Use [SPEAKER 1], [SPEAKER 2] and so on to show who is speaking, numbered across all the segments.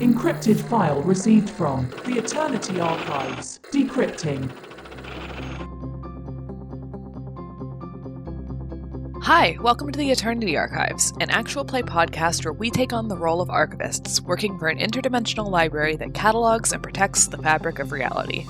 [SPEAKER 1] Encrypted file received from the Eternity Archives. Decrypting.
[SPEAKER 2] Hi, welcome to the Eternity Archives, an actual play podcast where we take on the role of archivists, working for an interdimensional library that catalogs and protects the fabric of reality.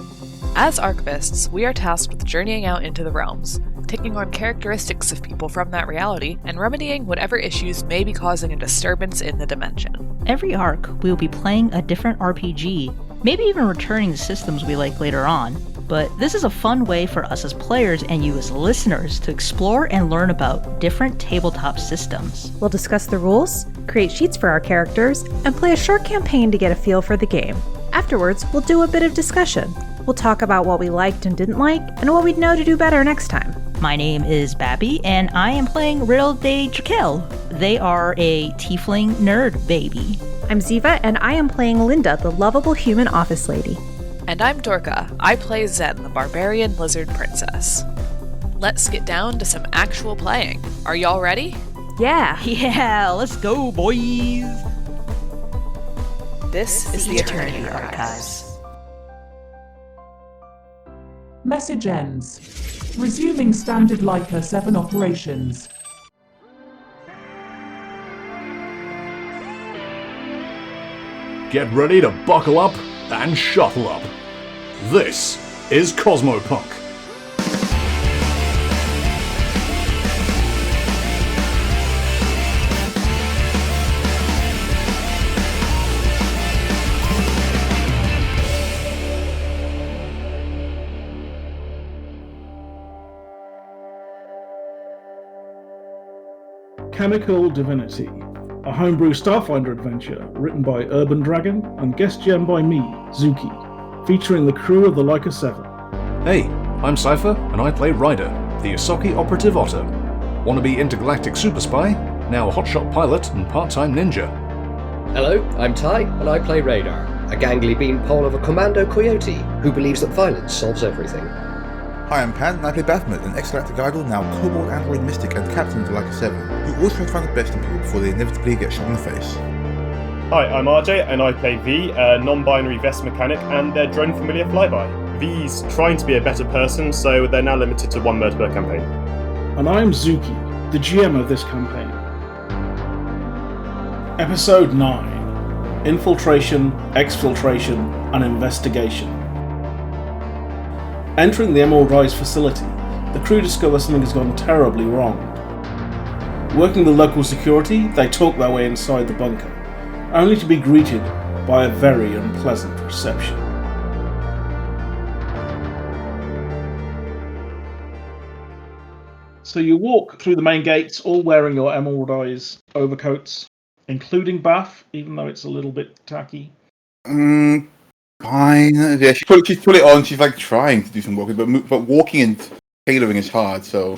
[SPEAKER 2] As archivists, we are tasked with journeying out into the realms, taking on characteristics of people from that reality, and remedying whatever issues may be causing a disturbance in the dimension.
[SPEAKER 3] Every arc, we will be playing a different RPG, maybe even returning to systems we like later on. But this is a fun way for us as players and you as listeners to explore and learn about different tabletop systems.
[SPEAKER 4] We'll discuss the rules, create sheets for our characters, and play a short campaign to get a feel for the game. Afterwards, we'll do a bit of discussion. We'll talk about what we liked and didn't like, and what we'd know to do better next time.
[SPEAKER 3] My name is Babby, and I am playing Riddle de Traquel. They are a tiefling nerd baby.
[SPEAKER 4] I'm Ziva, and I am playing Linda, the lovable human office lady.
[SPEAKER 2] And I'm Dorka. I play Zen, the barbarian lizard princess. Let's get down to some actual playing. Are y'all ready?
[SPEAKER 4] Yeah!
[SPEAKER 3] Yeah, let's go, boys!
[SPEAKER 2] This is the Eternity Archives.
[SPEAKER 1] Message ends. Resuming standard Leica 7 operations.
[SPEAKER 5] Get ready to buckle up and shuffle up. This is Cosmopunk.
[SPEAKER 6] Chemical Divinity, a homebrew Starfinder adventure written by Urban Dragon and guest gem by me, Zuki, featuring the crew of the Leica 7.
[SPEAKER 5] Hey, I'm Cypher, and I play Ryder, the Isoki operative otter. Wannabe intergalactic super spy, now a hotshot pilot and part-time ninja.
[SPEAKER 7] Hello, I'm Ty, and I play Radar, a gangly beanpole of a commando coyote who believes that violence solves everything.
[SPEAKER 8] Hi, I'm Pan, and I play Baphomet, an ex-galactic idol, now kobold android mystic and captain of the Leica 7, who always tries to find the best in people before they inevitably get shot in the face.
[SPEAKER 9] Hi, I'm RJ, and I play V, a non-binary vest mechanic and their drone familiar flyby. V's trying to be a better person, so they're now limited to one murder per campaign.
[SPEAKER 6] And I'm Zuki, the GM of this campaign. Episode 9, Infiltration, Exfiltration, and Investigation. Entering the Emerald Rise facility, the crew discover something has gone terribly wrong. Working with local security, they talk their way inside the bunker, only to be greeted by a very unpleasant reception. So you walk through the main gates, all wearing your Emerald Eyes overcoats, including Bath, even though it's a little bit tacky.
[SPEAKER 8] Fine. Yeah, she's put it on. She's like trying to do some walking, but walking and tailoring is hard. So,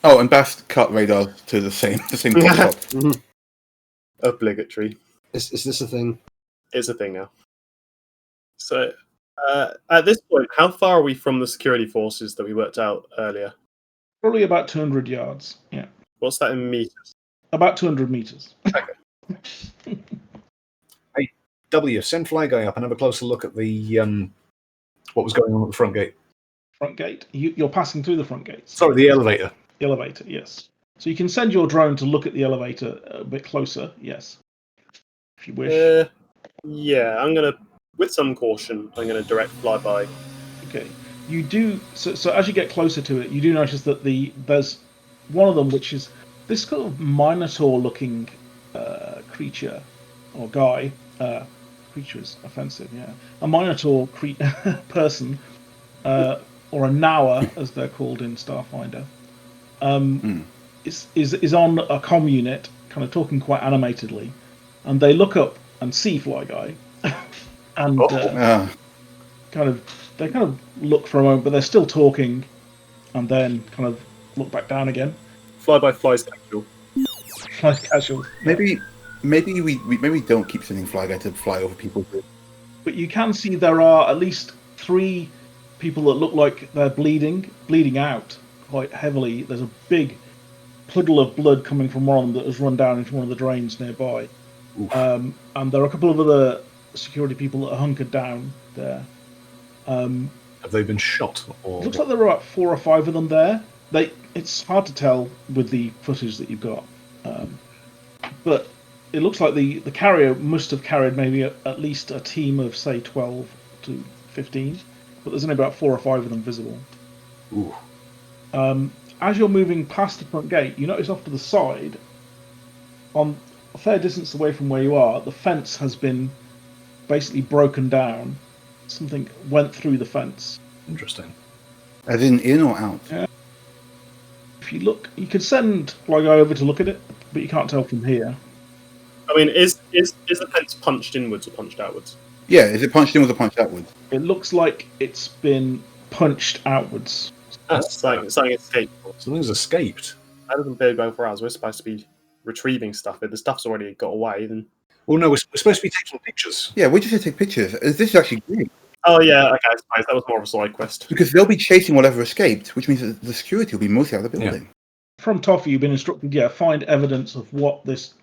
[SPEAKER 8] oh, and Bath cut Radar to the same top.
[SPEAKER 9] Obligatory.
[SPEAKER 7] Is this a thing?
[SPEAKER 9] It's a thing now. So, at this point, how far are we from the security forces that we worked out earlier?
[SPEAKER 6] Probably about 200 yards. Yeah.
[SPEAKER 9] What's that in meters?
[SPEAKER 6] About 200 meters.
[SPEAKER 9] Okay.
[SPEAKER 5] Hey, W, send Fly Guy up and have a closer look at the what was going on at the front gate.
[SPEAKER 6] Front gate? You're passing through the front gates.
[SPEAKER 5] Sorry, the elevator.
[SPEAKER 6] The elevator, yes. So you can send your drone to look at the elevator a bit closer, yes. If you wish.
[SPEAKER 9] Yeah, I'm going to, with some caution, I'm going to direct flyby.
[SPEAKER 6] Okay. You do, so as you get closer to it, you do notice that there's one of them which is this kind of Minotaur-looking creature, or guy. Creature is offensive, yeah. A Minotaur person, or a Nawa, as they're called in Starfinder, is on a comm unit, kind of talking quite animatedly, and they look up and see Fly Guy, and they kind of look for a moment, but they're still talking, and then kind of look back down again.
[SPEAKER 9] Flyby flies casual.
[SPEAKER 6] Flies casual.
[SPEAKER 8] Maybe we don't keep sending Fly Guy to fly over people.
[SPEAKER 6] But you can see there are at least 3 people that look like they're bleeding out quite heavily. There's a big puddle of blood coming from one of them that has run down into one of the drains nearby. And there are a couple of other security people that are hunkered down there.
[SPEAKER 5] Have they been shot? Or
[SPEAKER 6] It looks like there are about 4 or 5 of them there. It's hard to tell with the footage that you've got, but it looks like the carrier must have carried maybe at least a team of, say, 12 to 15, but there's only about 4 or 5 of them visible.
[SPEAKER 5] Ooh.
[SPEAKER 6] As you're moving past the front gate, you notice off to the side, on a fair distance away from where you are, the fence has been basically broken down. Something went through the fence.
[SPEAKER 5] Interesting.
[SPEAKER 8] As in or out?
[SPEAKER 6] If you look, you could send a guy over to look at it, but you can't tell from here.
[SPEAKER 9] I mean, is the fence punched inwards or punched outwards?
[SPEAKER 8] Yeah, is it punched inwards or punched outwards?
[SPEAKER 6] It looks like it's been punched outwards.
[SPEAKER 9] That's something escaped.
[SPEAKER 5] Something's escaped.
[SPEAKER 9] That doesn't bode well for us. We're supposed to be retrieving stuff. If the stuff's already got away, then...
[SPEAKER 5] Well, no, we're supposed to be taking pictures.
[SPEAKER 8] Yeah, we just have to take pictures. This is actually great.
[SPEAKER 9] Oh, yeah, okay, I suppose that was more of a side quest.
[SPEAKER 8] Because they'll be chasing whatever escaped, which means that the security will be mostly out of the building.
[SPEAKER 6] From Toffee, you've been instructed, find evidence of what this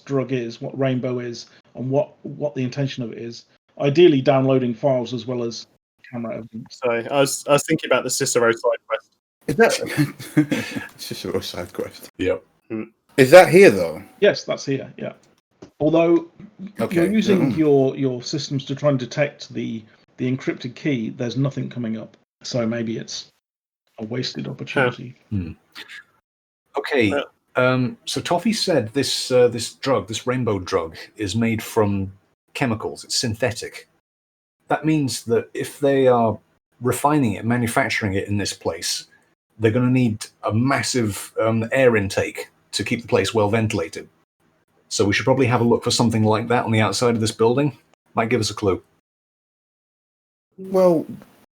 [SPEAKER 6] drug is, what Rainbow is, and what the intention of it is. Ideally, downloading files as well as camera evidence.
[SPEAKER 9] So I was thinking about the Cicero side quest.
[SPEAKER 8] Is that Cicero side quest?
[SPEAKER 5] Yep.
[SPEAKER 8] Is that here though?
[SPEAKER 6] Yes, that's here. Yeah. Although you're using your systems to try and detect the encrypted key, there's nothing coming up. So maybe it's a wasted opportunity.
[SPEAKER 5] Okay. So Toffee said this drug, this rainbow drug, is made from chemicals. It's synthetic. That means that if they are refining it, manufacturing it in this place, they're going to need a massive air intake to keep the place well ventilated. So we should probably have a look for something like that on the outside of this building. Might give us a clue.
[SPEAKER 8] Well,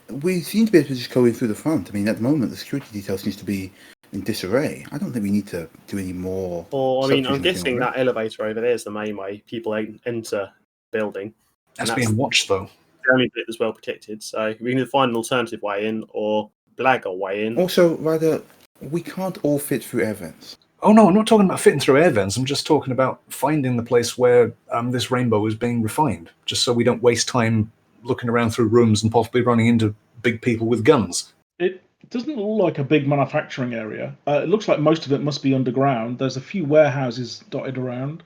[SPEAKER 8] we seem to be able to just go in through the front. I mean, at the moment, the security detail seems to be in disarray. I don't think we need to do any more.
[SPEAKER 9] Or, I mean, I'm guessing that elevator over there is the main way people enter the building.
[SPEAKER 5] That's being watched, though.
[SPEAKER 9] The only bit that's well protected. So we can either find an alternative way in or blag our way in.
[SPEAKER 8] Also, rather, we can't all fit through air vents.
[SPEAKER 5] Oh, no, I'm not talking about fitting through air vents. I'm just talking about finding the place where this rainbow is being refined, just so we don't waste time looking around through rooms and possibly running into big people with guns.
[SPEAKER 6] It doesn't look like a big manufacturing area. It looks like most of it must be underground. There's a few warehouses dotted around,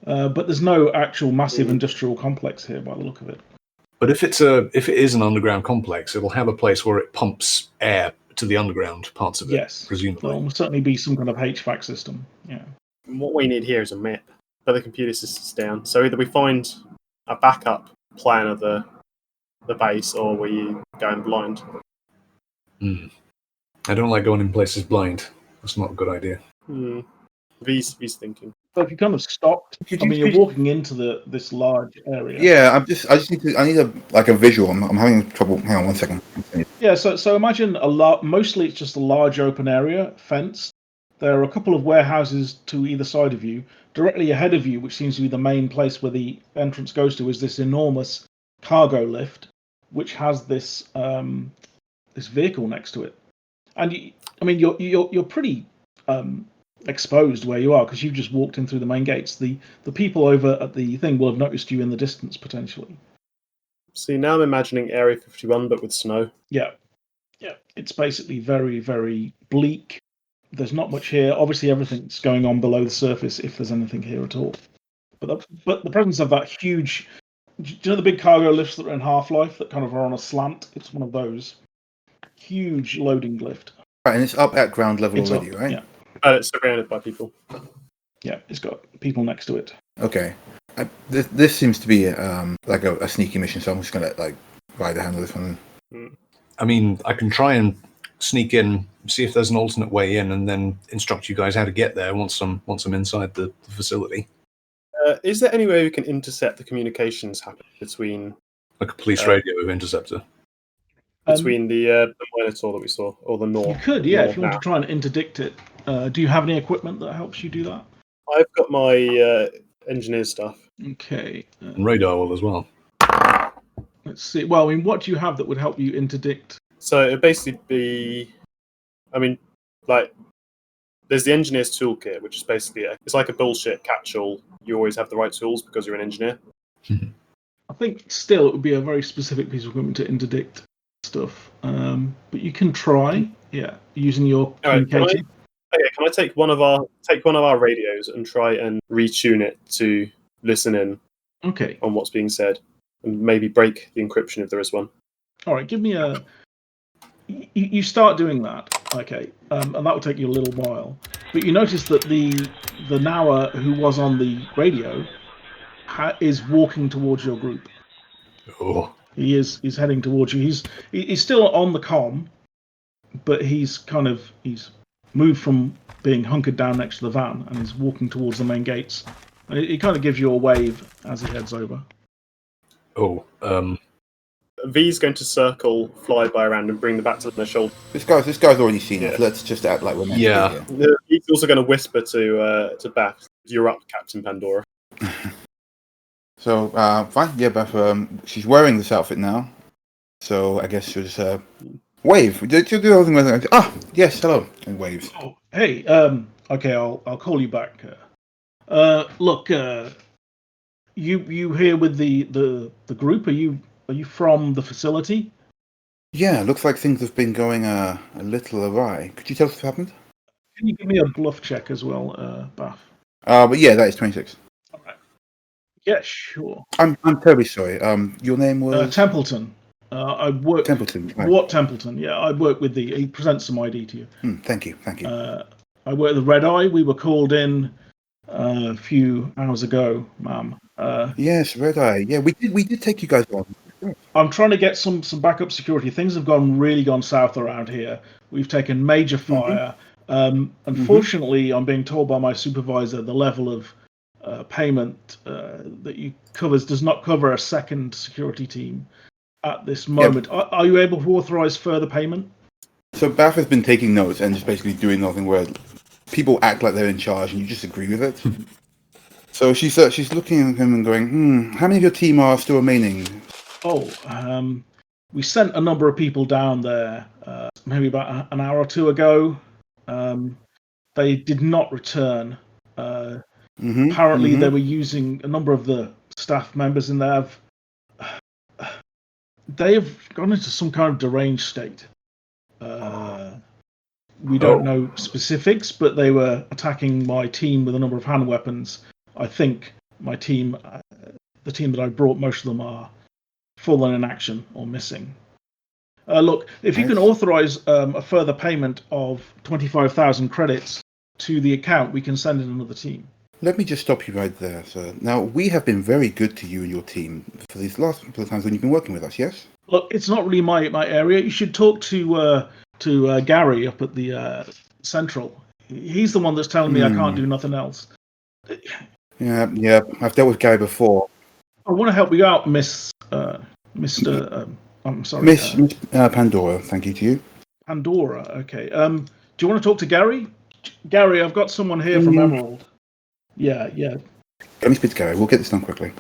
[SPEAKER 6] but there's no actual massive industrial complex here by the look of it.
[SPEAKER 5] But if it is an underground complex, it'll have a place where it pumps air to the underground parts of it,
[SPEAKER 6] yes,
[SPEAKER 5] presumably.
[SPEAKER 6] There will certainly be some kind of HVAC system. Yeah.
[SPEAKER 9] What we need here is a map, but the computer system's down. So either we find a backup plan of the base, or we go in blind.
[SPEAKER 5] I don't like going in places blind. That's not a good idea.
[SPEAKER 9] V's thinking.
[SPEAKER 6] So if you kind of stopped, you're walking into this large area.
[SPEAKER 8] Yeah, I need a visual. I'm having trouble. Hang on 1 second.
[SPEAKER 6] Yeah, so imagine mostly it's just a large open area, fenced. There are a couple of warehouses to either side of you. Directly ahead of you, which seems to be the main place where the entrance goes to, is this enormous cargo lift, which has this vehicle next to it. And you're pretty exposed where you are because you've just walked in through the main gates. The people over at the thing will have noticed you in the distance potentially.
[SPEAKER 9] See, now I'm imagining Area 51 but with snow.
[SPEAKER 6] Yeah. It's basically very, very bleak. There's not much here. Obviously, everything's going on below the surface if there's anything here at all. But the presence of that huge, do you know the big cargo lifts that are in Half-Life that kind of are on a slant? It's one of those huge loading lift.
[SPEAKER 8] Right, and it's up at ground level already, right?
[SPEAKER 6] Yeah.
[SPEAKER 9] It's surrounded by people.
[SPEAKER 6] Yeah, it's got people next to it.
[SPEAKER 8] Okay. This seems to be like a sneaky mission, so I'm just gonna let Ryder handle this one.
[SPEAKER 5] I mean, I can try and sneak in, see if there's an alternate way in, and then instruct you guys how to get there once I'm inside the facility.
[SPEAKER 9] Is there any way we can intercept the communications happen between...
[SPEAKER 5] Like a police radio interceptor?
[SPEAKER 9] Between the monitor that we saw, or the Nord?
[SPEAKER 6] You could, yeah, if you want to try and interdict it. Do you have any equipment that helps you do that?
[SPEAKER 9] I've got my engineer stuff.
[SPEAKER 6] Okay.
[SPEAKER 5] And radar will as well.
[SPEAKER 6] Let's see. Well, I mean, what do you have that would help you interdict?
[SPEAKER 9] So it'd basically be... I mean, like, There's the engineer's toolkit, which is basically it's like a bullshit catch-all. You always have the right tools because you're an engineer.
[SPEAKER 6] I think still it would be a very specific piece of equipment to interdict stuff. But you can try, using your communication.
[SPEAKER 9] Can I take one of our radios and try and retune it to listen in on what's being said, and maybe break the encryption if there is one?
[SPEAKER 6] All right, give me a. You start doing that, okay, and that will take you a little while. But you notice that the Nawa who was on the radio is walking towards your group.
[SPEAKER 5] Oh.
[SPEAKER 6] He's heading towards you. He's still on the comm, but he's moved from being hunkered down next to the van and is walking towards the main gates. And it kind of gives you a wave as he heads over.
[SPEAKER 5] Oh,
[SPEAKER 9] V's going to circle, fly by around, and bring the back to their shoulder.
[SPEAKER 8] This guy's already seen it. Let's just act like we're meant to be here.
[SPEAKER 9] He's also going to whisper to Beth, "You're up, Captain Pandora."
[SPEAKER 8] So, fine. Yeah, Beth, she's wearing this outfit now. So I guess she'll just wave. Do everything with it. Ah, yes, hello. And waves.
[SPEAKER 6] Oh, hey, okay, I'll call you back. Look, you here with the group? Are you from the facility?
[SPEAKER 8] Yeah, looks like things have been going a little awry. Could you tell us what happened?
[SPEAKER 6] Can you give me a bluff check as well, Beth?
[SPEAKER 8] But yeah, that is 26.
[SPEAKER 6] All right. Yeah, sure.
[SPEAKER 8] I'm terribly sorry. Your name was
[SPEAKER 6] Templeton. I work.
[SPEAKER 8] Templeton. Right.
[SPEAKER 6] What Templeton? Yeah, I work with he presents some ID to you.
[SPEAKER 8] Thank you.
[SPEAKER 6] I work at the Red Eye. We were called in a few hours ago, ma'am.
[SPEAKER 8] Yes, Red Eye. Yeah, we did take you guys on.
[SPEAKER 6] I'm trying to get some backup security. Things have really gone south around here. We've taken major fire. Unfortunately, I'm being told by my supervisor the level of payment that you covers does not cover a second security team at this moment. Yep. Are you able to authorize further payment?
[SPEAKER 8] So Bath has been taking notes and just basically doing nothing where people act like they're in charge and you just agree with it. So she's looking at him and going, how many of your team are still remaining?
[SPEAKER 6] We sent a number of people down there maybe about an hour or two ago. They did not return. Apparently they were using a number of the staff members in there. They have gone into some kind of deranged state. We don't know specifics, but they were attacking my team with a number of hand weapons. I think my team, the team that I brought, most of them are fallen in action or missing. Look, if you can authorize a further payment of 25,000 credits to the account, we can send in another team.
[SPEAKER 8] Let me just stop you right there, sir. Now, we have been very good to you and your team for these last couple of times when you've been working with us, yes?
[SPEAKER 6] Look, it's not really my area. You should talk to Gary up at the Central. He's the one that's telling me I can't do nothing else.
[SPEAKER 8] Yeah. I've dealt with Gary before.
[SPEAKER 6] I want to help you out, Mr. I'm sorry.
[SPEAKER 8] Miss Pandora, thank you to you.
[SPEAKER 6] Pandora, okay. Do you want to talk to Gary? Gary, I've got someone here from Emerald. Yeah.
[SPEAKER 8] Let me speak to Gary. We'll get this done quickly.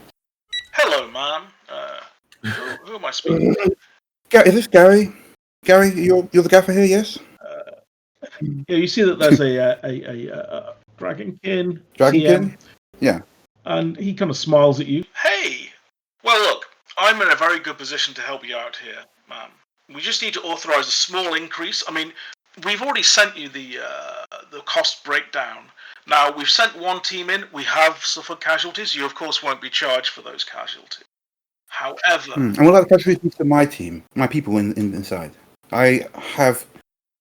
[SPEAKER 6] Hello, ma'am. Who am I speaking to?
[SPEAKER 8] Is this Gary? Gary, you're the gaffer here, yes?
[SPEAKER 6] Yeah, you see that there's a Dragonkin.
[SPEAKER 8] Dragonkin? Yeah.
[SPEAKER 6] And he kind of smiles at you. Hey! Well, look, I'm in a very good position to help you out here, ma'am. We just need to authorize a small increase. I mean, we've already sent you the cost breakdown. Now, we've sent one team in. We have suffered casualties. You, of course, won't be charged for those casualties. However...
[SPEAKER 8] And what about the casualties to my team, my people inside? I have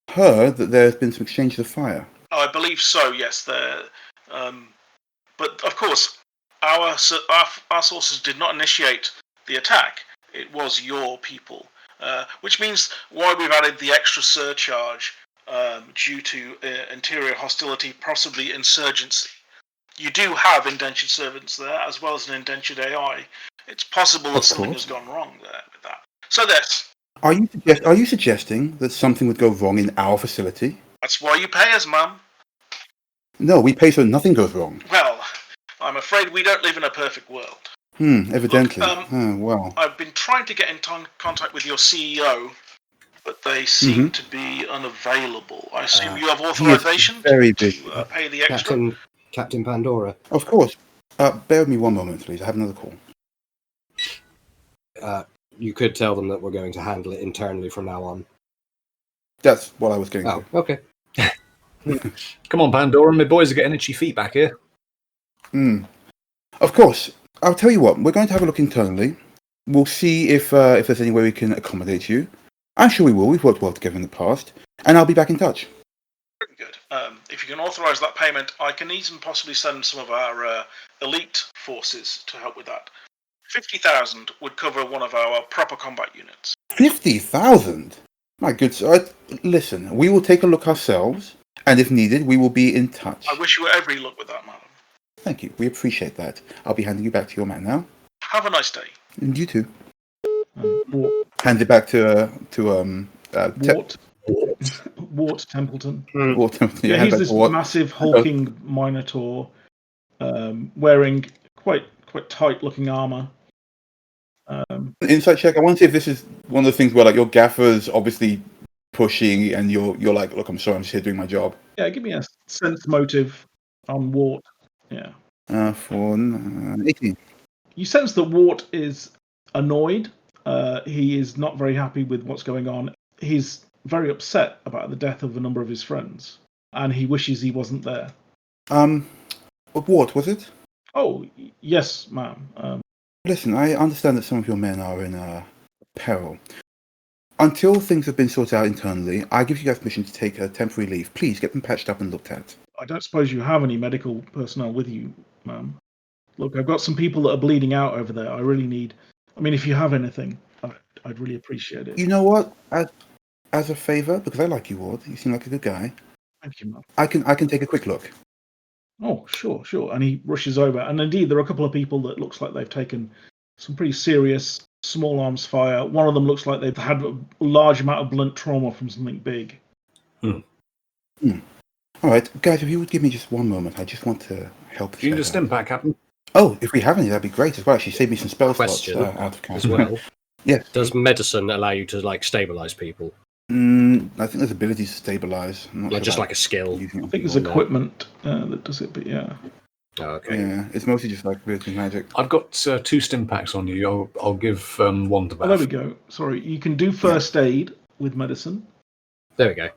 [SPEAKER 8] heard that there's been some exchange of fire.
[SPEAKER 6] I believe so, yes. But, of course, our sources did not initiate the attack. It was your people. Which means why we've added the extra surcharge due to interior hostility, possibly insurgency. You do have indentured servants there, as well as an indentured AI. It's possible that something has gone wrong there with that. So this.
[SPEAKER 8] Are you suggesting that something would go wrong in our facility?
[SPEAKER 6] That's why you pay us, ma'am.
[SPEAKER 8] No, we pay so nothing goes wrong.
[SPEAKER 6] Well, I'm afraid we don't live in a perfect world.
[SPEAKER 8] Evidently.
[SPEAKER 6] Look,
[SPEAKER 8] well.
[SPEAKER 6] I've been trying to get in contact with your CEO but they seem to be unavailable. I assume you have
[SPEAKER 8] He is
[SPEAKER 6] authorization
[SPEAKER 8] very
[SPEAKER 6] to
[SPEAKER 8] busy.
[SPEAKER 6] pay the extra?
[SPEAKER 7] Captain Pandora.
[SPEAKER 8] Of course. Bear with me one moment, please. I have another call.
[SPEAKER 7] You could tell them that we're going to handle it internally from now on.
[SPEAKER 8] That's what I was getting
[SPEAKER 7] Oh,
[SPEAKER 8] to.
[SPEAKER 7] okay.
[SPEAKER 5] Come on, Pandora, my boys are getting itchy feet back here.
[SPEAKER 8] Of course. I'll tell you what. We're going to have a look internally. We'll see if there's any way we can accommodate you. I'm sure we will. We've worked well together in the past. And I'll be back in touch.
[SPEAKER 6] Very good. If you can authorize that payment, I can even possibly send some of our elite forces to help with that. 50,000 would cover one of our proper combat units.
[SPEAKER 8] 50,000? My good sir. Listen, we will take a look ourselves. And if needed, we will be in touch.
[SPEAKER 6] I wish you every luck with that, madam.
[SPEAKER 8] Thank you. We appreciate that. I'll be handing you back to your man now.
[SPEAKER 6] Have a nice day.
[SPEAKER 8] And you too. Hand it back to
[SPEAKER 6] Wart Templeton.
[SPEAKER 8] Wart.
[SPEAKER 6] Yeah, he's this massive hulking minotaur, wearing quite tight-looking armor.
[SPEAKER 8] Insight check. I want to see if this is one of the things where like your gaffer's obviously pushing, and you're like, look, I'm sorry, I'm just here doing my job.
[SPEAKER 6] Yeah, give me a sense motive on Wart. Yeah.
[SPEAKER 8] For 18.
[SPEAKER 6] You sense that Wart is annoyed. He is not very happy with what's going on. He's very upset about the death of a number of his friends, and he wishes he wasn't there.
[SPEAKER 8] Wart, was it?
[SPEAKER 6] Oh, yes, ma'am.
[SPEAKER 8] Listen, I understand that some of your men are in peril. Until things have been sorted out internally, I give you guys permission to take a temporary leave. Please get them patched up and looked at.
[SPEAKER 6] I don't suppose you have any medical personnel with you, ma'am. Look, I've got some people that are bleeding out over there. I really need... I mean, if you have anything, I'd really appreciate it.
[SPEAKER 8] You know what? As a favour, because I like you, Ward. You seem like a good guy.
[SPEAKER 6] Thank you, ma'am.
[SPEAKER 8] I can take a quick look.
[SPEAKER 6] Oh, sure. And he rushes over. And indeed, there are a couple of people that looks like they've taken some pretty serious small arms fire. One of them looks like they've had a large amount of blunt trauma from something big.
[SPEAKER 8] All right, guys, if you would give me just one moment, I just want to help.
[SPEAKER 5] You need a stim pack, Captain?
[SPEAKER 8] Oh, if we have any, that'd be great as well. Actually, save me some spell slots out of
[SPEAKER 7] as
[SPEAKER 8] count.
[SPEAKER 7] well.
[SPEAKER 8] Yeah.
[SPEAKER 7] Does medicine allow you to like stabilize people?
[SPEAKER 8] I think there's abilities to stabilize.
[SPEAKER 7] Like just like a skill.
[SPEAKER 6] I think there's equipment that does it, but yeah.
[SPEAKER 7] Oh, okay.
[SPEAKER 8] Yeah, it's mostly just like ability magic.
[SPEAKER 5] I've got 2 stim packs on you. I'll give one to Bath.
[SPEAKER 6] Oh, there we go. Sorry, you can do first aid with medicine.
[SPEAKER 7] There we go.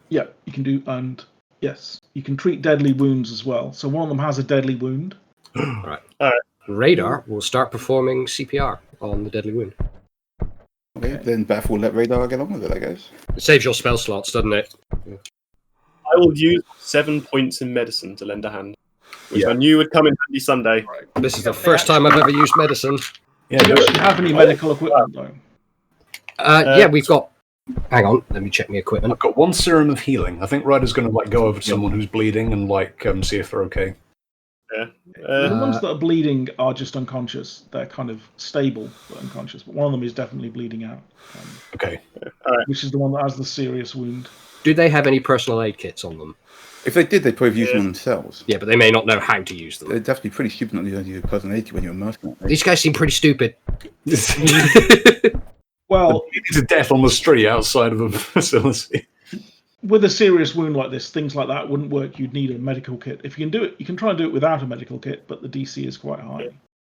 [SPEAKER 6] Yeah, you can do, and yes, you can treat deadly wounds as well. So one of them has a deadly wound.
[SPEAKER 7] Right. Radar will start performing CPR on the deadly wound.
[SPEAKER 8] Okay, then Beth will let Radar get on with it, I guess.
[SPEAKER 7] It saves your spell slots, doesn't it?
[SPEAKER 9] I will use 7 points in medicine to lend a hand, which I knew would come in handy Sunday.
[SPEAKER 6] Right.
[SPEAKER 7] This is the first time I've ever used medicine.
[SPEAKER 5] Yeah,
[SPEAKER 6] Do you actually have any medical equipment though?
[SPEAKER 7] Yeah, we've got... Hang on, let me check my equipment.
[SPEAKER 5] I've got 1 serum of healing. I think Ryder's going to go over to someone who's bleeding and see if they're okay.
[SPEAKER 9] Yeah.
[SPEAKER 6] The ones that are bleeding are just unconscious. They're kind of stable but unconscious. But one of them is definitely bleeding out.
[SPEAKER 5] Okay.
[SPEAKER 6] Which is the one that has the serious wound.
[SPEAKER 7] Do they have any personal aid kits on them?
[SPEAKER 8] If they did, they'd probably use them themselves.
[SPEAKER 7] Yeah, but they may not know how to use them.
[SPEAKER 8] They're definitely pretty stupid not to use a personal aid kit when you're a mercenary.
[SPEAKER 7] These guys seem pretty stupid.
[SPEAKER 6] Well,
[SPEAKER 5] to death on the street outside of a facility.
[SPEAKER 6] With a serious wound like this, things like that wouldn't work. You'd need a medical kit. If you can do it, you can try and do it without a medical kit, but the DC is quite high.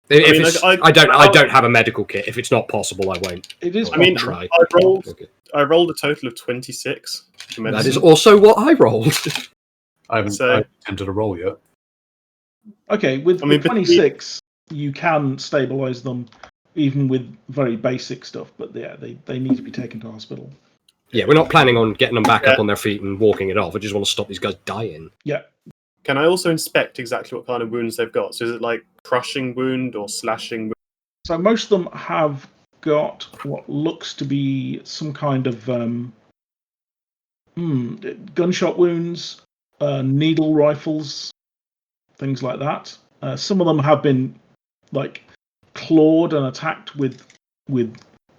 [SPEAKER 7] I don't have a medical kit. If it's not possible, I won't.
[SPEAKER 6] It is.
[SPEAKER 9] I mean,
[SPEAKER 7] try.
[SPEAKER 9] I rolled a total of 26 for medicine.
[SPEAKER 7] That is also what I rolled.
[SPEAKER 5] I haven't attempted to roll yet.
[SPEAKER 6] Okay, with 26, you can stabilize them, even with very basic stuff. But yeah, they need to be taken to hospital.
[SPEAKER 7] Yeah, we're not planning on getting them back up on their feet and walking it off. I just want to stop these guys dying.
[SPEAKER 6] Yeah.
[SPEAKER 9] Can I also inspect exactly what kind of wounds they've got? So is it like crushing wound or slashing wound?
[SPEAKER 6] So most of them have got what looks to be some kind of gunshot wounds, needle rifles, things like that. Some of them have been like clawed and attacked with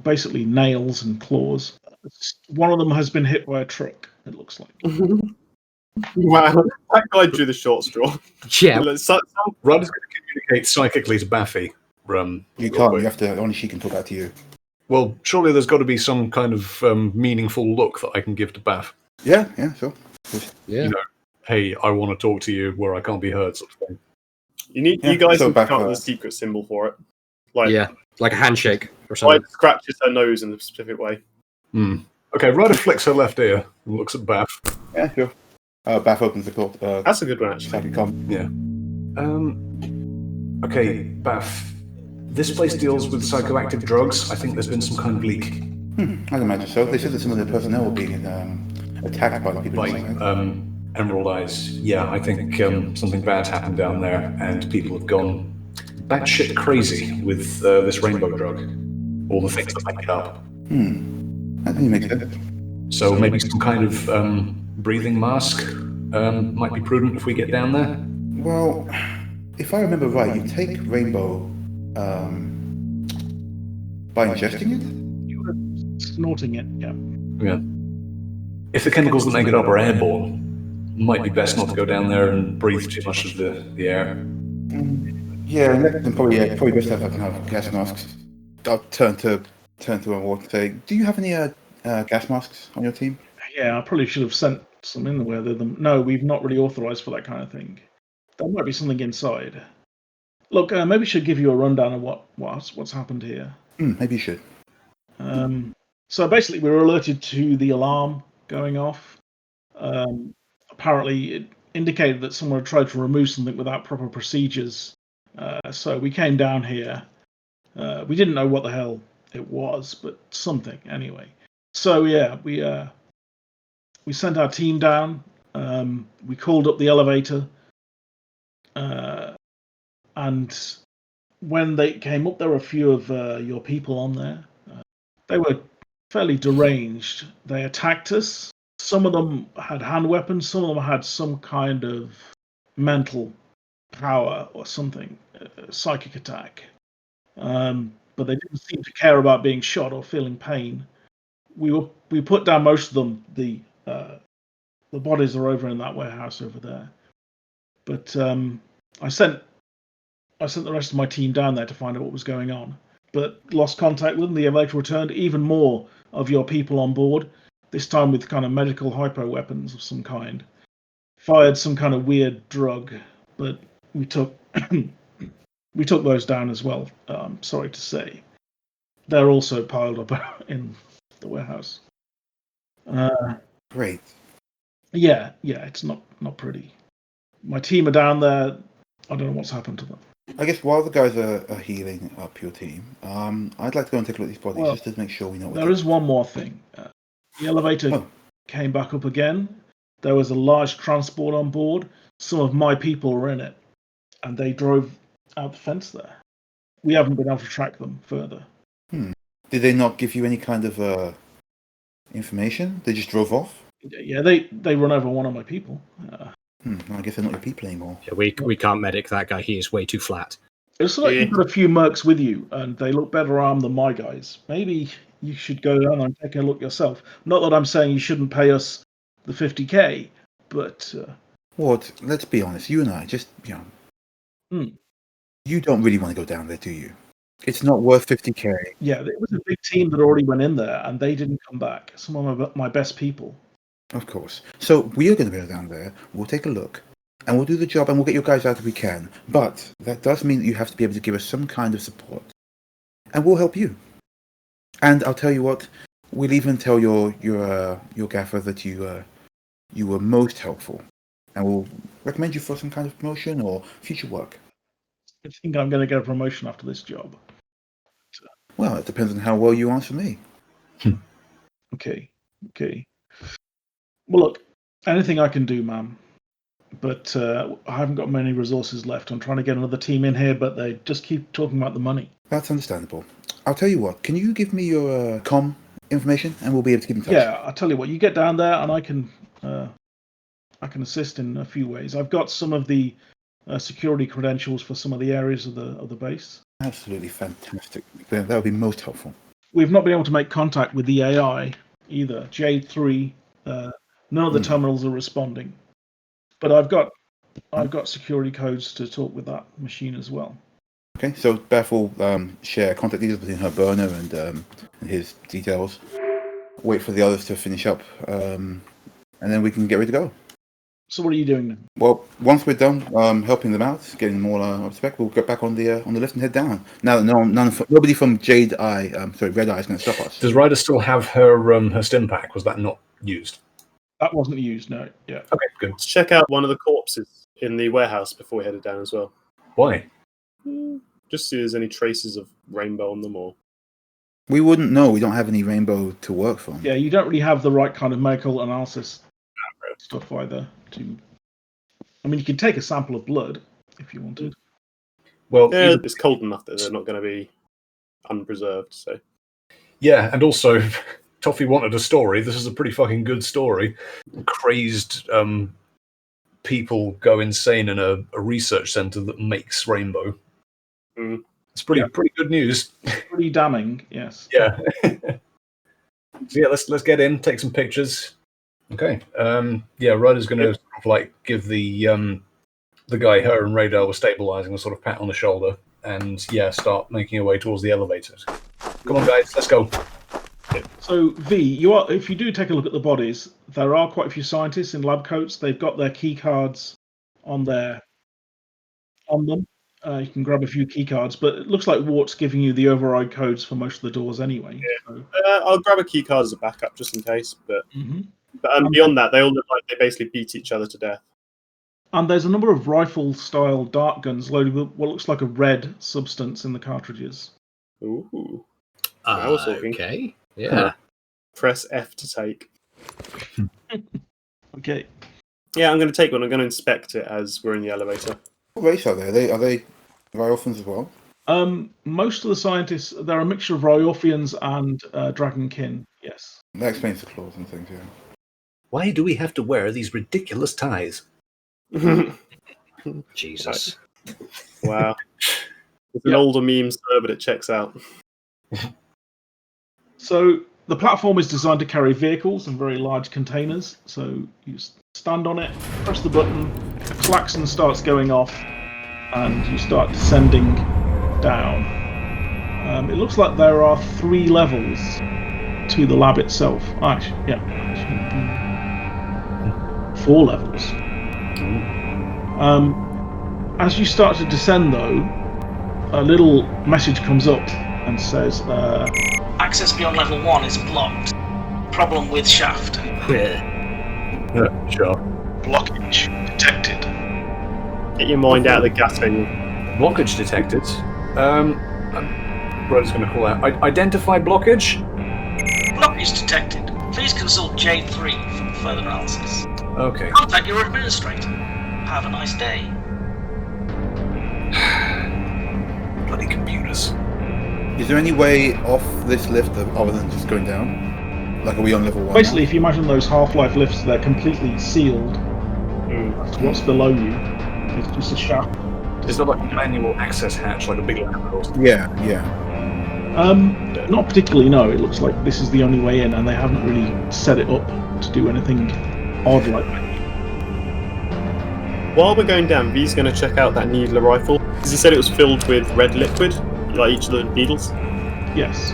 [SPEAKER 6] basically nails and claws. One of them has been hit by a truck, it looks like.
[SPEAKER 9] Wow, that guy drew the short straw.
[SPEAKER 7] Yeah.
[SPEAKER 5] Ryder's going to communicate psychically to Baffy.
[SPEAKER 8] You can't. You have to. Only she can talk out to you.
[SPEAKER 5] Well, surely there's got to be some kind of meaningful look that I can give to Bath.
[SPEAKER 8] Yeah, sure.
[SPEAKER 7] Yeah.
[SPEAKER 5] You know, hey, I want to talk to you where I can't be heard, sort of thing.
[SPEAKER 9] You
[SPEAKER 8] Yeah,
[SPEAKER 9] guys
[SPEAKER 8] so
[SPEAKER 9] need to
[SPEAKER 8] back
[SPEAKER 9] come up with a
[SPEAKER 8] first.
[SPEAKER 9] secret symbol for it. Like,
[SPEAKER 7] Yeah, like a handshake or
[SPEAKER 9] Hyde
[SPEAKER 7] something.
[SPEAKER 9] scratches her nose in a specific way.
[SPEAKER 5] Okay, Ryder flicks her left ear and looks at Bath.
[SPEAKER 8] Yeah, sure. Bath opens the court.
[SPEAKER 9] That's a good one, actually.
[SPEAKER 5] Yeah. Okay, Bath. This place deals with psychoactive drugs. I think there's been some kind of leak.
[SPEAKER 8] I'd imagine so. They said that some of the personnel were being attacked by the people.
[SPEAKER 5] Like, Emerald Eyes. Yeah, I think something bad's happened down there, and people have gone batshit crazy with this rainbow drug. All the things that make it up.
[SPEAKER 8] I think it makes sense.
[SPEAKER 5] So maybe some kind of breathing mask might be prudent if we get down there.
[SPEAKER 8] Well, if I remember right, you take rainbow by ingesting it?
[SPEAKER 6] You were snorting it, yeah.
[SPEAKER 5] Yeah. If the chemicals that make it up are airborne, might be best not to go down there and breathe too much of the air.
[SPEAKER 8] Yeah, then probably best if I can have gas masks. I'll turn to a ward and say, do you have any gas masks on your team?
[SPEAKER 6] Yeah, I probably should have sent some in there with them. No, we've not really authorized for that kind of thing. There might be something inside. Look, maybe we should give you a rundown of what's happened here.
[SPEAKER 8] Maybe you should.
[SPEAKER 6] So basically, we were alerted to the alarm going off. Apparently, it indicated that someone had tried to remove something without proper procedures. So we came down here. We didn't know what the hell it was, but something anyway. So yeah, we sent our team down. We called up the elevator, and when they came up, there were a few of your people on there. They were fairly deranged. They attacked us. Some of them had hand weapons. Some of them had some kind of mental power or something, psychic attack. But they didn't seem to care about being shot or feeling pain. We put down most of them. The bodies are over in that warehouse over there. But I sent the rest of my team down there to find out what was going on, but lost contact with them. The elevator returned. Even more of your people on board, this time with kind of medical hypo weapons of some kind. Fired some kind of weird drug, but we took those down as well. Sorry to say, they're also piled up in the warehouse.
[SPEAKER 8] Great.
[SPEAKER 6] Yeah, it's not pretty. My team are down there. I don't know what's happened to them.
[SPEAKER 8] I guess while the guys are healing up your team, I'd like to go and take a look at these bodies just to make sure we know what
[SPEAKER 6] there is one more thing. The elevator came back up again. There was a large transport on board. Some of my people were in it, and they drove out the fence there. We haven't been able to track them further.
[SPEAKER 8] Did they not give you any kind of information? They just drove off?
[SPEAKER 6] Yeah, they run over one of my people.
[SPEAKER 8] I guess they're not your people anymore.
[SPEAKER 10] Yeah, we can't medic that guy. He is way too flat.
[SPEAKER 6] It looks like you've got a few mercs with you, and they look better armed than my guys. Maybe you should go down there and take a look yourself. Not that I'm saying you shouldn't pay us the 50k, but...
[SPEAKER 8] Ward, let's be honest. You and I, just, you don't really want to go down there, do you? It's not worth 50k.
[SPEAKER 6] Yeah, it was a big team that already went in there, and they didn't come back. Some of my best people.
[SPEAKER 8] Of course. So we are going to go down there. We'll take a look, and we'll do the job, and we'll get your guys out if we can. But that does mean that you have to be able to give us some kind of support, and we'll help you. And I'll tell you what, we'll even tell your gaffer that you were most helpful, and we'll recommend you for some kind of promotion or future work.
[SPEAKER 6] I think I'm going to get a promotion after this job.
[SPEAKER 8] Well, it depends on how well you answer me.
[SPEAKER 6] Okay. Well, look, anything I can do, ma'am. But I haven't got many resources left. I'm trying to get another team in here, but they just keep talking about the money.
[SPEAKER 8] That's understandable. I'll tell you what, can you give me your comm information, and we'll be able to keep in touch?
[SPEAKER 6] Yeah, I'll tell you what, you get down there, and I can assist in a few ways. I've got some of the security credentials for some of the areas of the base.
[SPEAKER 8] Absolutely fantastic. That would be most helpful.
[SPEAKER 6] We've not been able to make contact with the AI either. J3, none of the terminals are responding. But I've got security codes to talk with that machine as well.
[SPEAKER 8] Okay, so Beth will share contact details between her burner his details. Wait for the others to finish up, and then we can get ready to go.
[SPEAKER 6] So what are you doing then?
[SPEAKER 8] Well, once we're done helping them out, getting them all up to spec, we'll get back on the lift and head down. Now, nobody from Red Eye is going to stop us.
[SPEAKER 5] Does Ryder still have her stim pack? Was that not used?
[SPEAKER 6] That wasn't used, no. Yeah.
[SPEAKER 5] Okay, good.
[SPEAKER 9] Let's check out one of the corpses in the warehouse before we headed down as well.
[SPEAKER 5] Why?
[SPEAKER 9] Just see if there's any traces of rainbow on them or...
[SPEAKER 8] We wouldn't know. We don't have any rainbow to work from.
[SPEAKER 6] Yeah, you don't really have the right kind of medical analysis stuff either. I mean, you could take a sample of blood if you wanted.
[SPEAKER 5] Well,
[SPEAKER 9] yeah, it's cold enough that they're not going to be unpreserved. So,
[SPEAKER 5] yeah, and also, Toffee wanted a story. This is a pretty fucking good story. Crazed people go insane in a research center that makes rainbow. It's pretty good news.
[SPEAKER 6] Pretty damning, yes.
[SPEAKER 5] Yeah. So yeah, let's get in, take some pictures. Okay. Ryder's going to sort of give the guy her and Radar were stabilizing a sort of pat on the shoulder, and start making our way towards the elevators. Come on, guys, let's go.
[SPEAKER 6] So V, if you do take a look at the bodies, there are quite a few scientists in lab coats. They've got their key cards on them. You can grab a few key cards, but it looks like Wart's giving you the override codes for most of the doors anyway.
[SPEAKER 9] Yeah.
[SPEAKER 6] So.
[SPEAKER 9] I'll grab a key card as a backup just in case. But beyond that, they all look like they basically beat each other to death.
[SPEAKER 6] And there's a number of rifle-style dart guns loaded with what looks like a red substance in the cartridges.
[SPEAKER 9] Ooh.
[SPEAKER 10] Okay. Yeah.
[SPEAKER 9] Press F to take.
[SPEAKER 6] Okay.
[SPEAKER 9] Yeah, I'm going to take one. I'm going to inspect it as we're in the elevator.
[SPEAKER 8] What race are they? Are they Ryorphans as well?
[SPEAKER 6] Most of the scientists, they're a mixture of Ryorphians and Dragonkin, yes.
[SPEAKER 8] That explains the claws and things, yeah.
[SPEAKER 5] Why do we have to wear these ridiculous ties?
[SPEAKER 10] Jesus.
[SPEAKER 9] Wow. It's an older meme, sir, but it checks out.
[SPEAKER 6] So the platform is designed to carry vehicles and very large containers. So you stand on it, press the button, a klaxon starts going off, and you start descending down. It looks like there are 3 levels to the lab itself. Actually, 4 levels. As you start to descend, though, a little message comes up and says,
[SPEAKER 11] access beyond level 1 is blocked. Problem with shaft.
[SPEAKER 5] Sure.
[SPEAKER 11] Blockage detected.
[SPEAKER 9] Get your mind out of the gutter.
[SPEAKER 5] Blockage detected. Ryder's going to call out. Identify blockage?
[SPEAKER 11] Blockage detected. Please consult J3 for further analysis.
[SPEAKER 5] Okay.
[SPEAKER 11] Contact your administrator. Have a nice day.
[SPEAKER 5] Bloody computers.
[SPEAKER 8] Is there any way off this lift other than just going down? Like, are we on level 1?
[SPEAKER 6] Basically, if you imagine those Half-Life lifts, they're completely sealed. That's what's below you. It's just a shaft.
[SPEAKER 5] Is there like a manual access hatch, like a big ladder or something?
[SPEAKER 8] Yeah.
[SPEAKER 6] Not particularly, no. It looks like this is the only way in, and they haven't really set it up to do anything odd like that.
[SPEAKER 9] While we're going down, V's going to check out that needler rifle. Because he said it was filled with red liquid, like each of the needles.
[SPEAKER 6] Yes.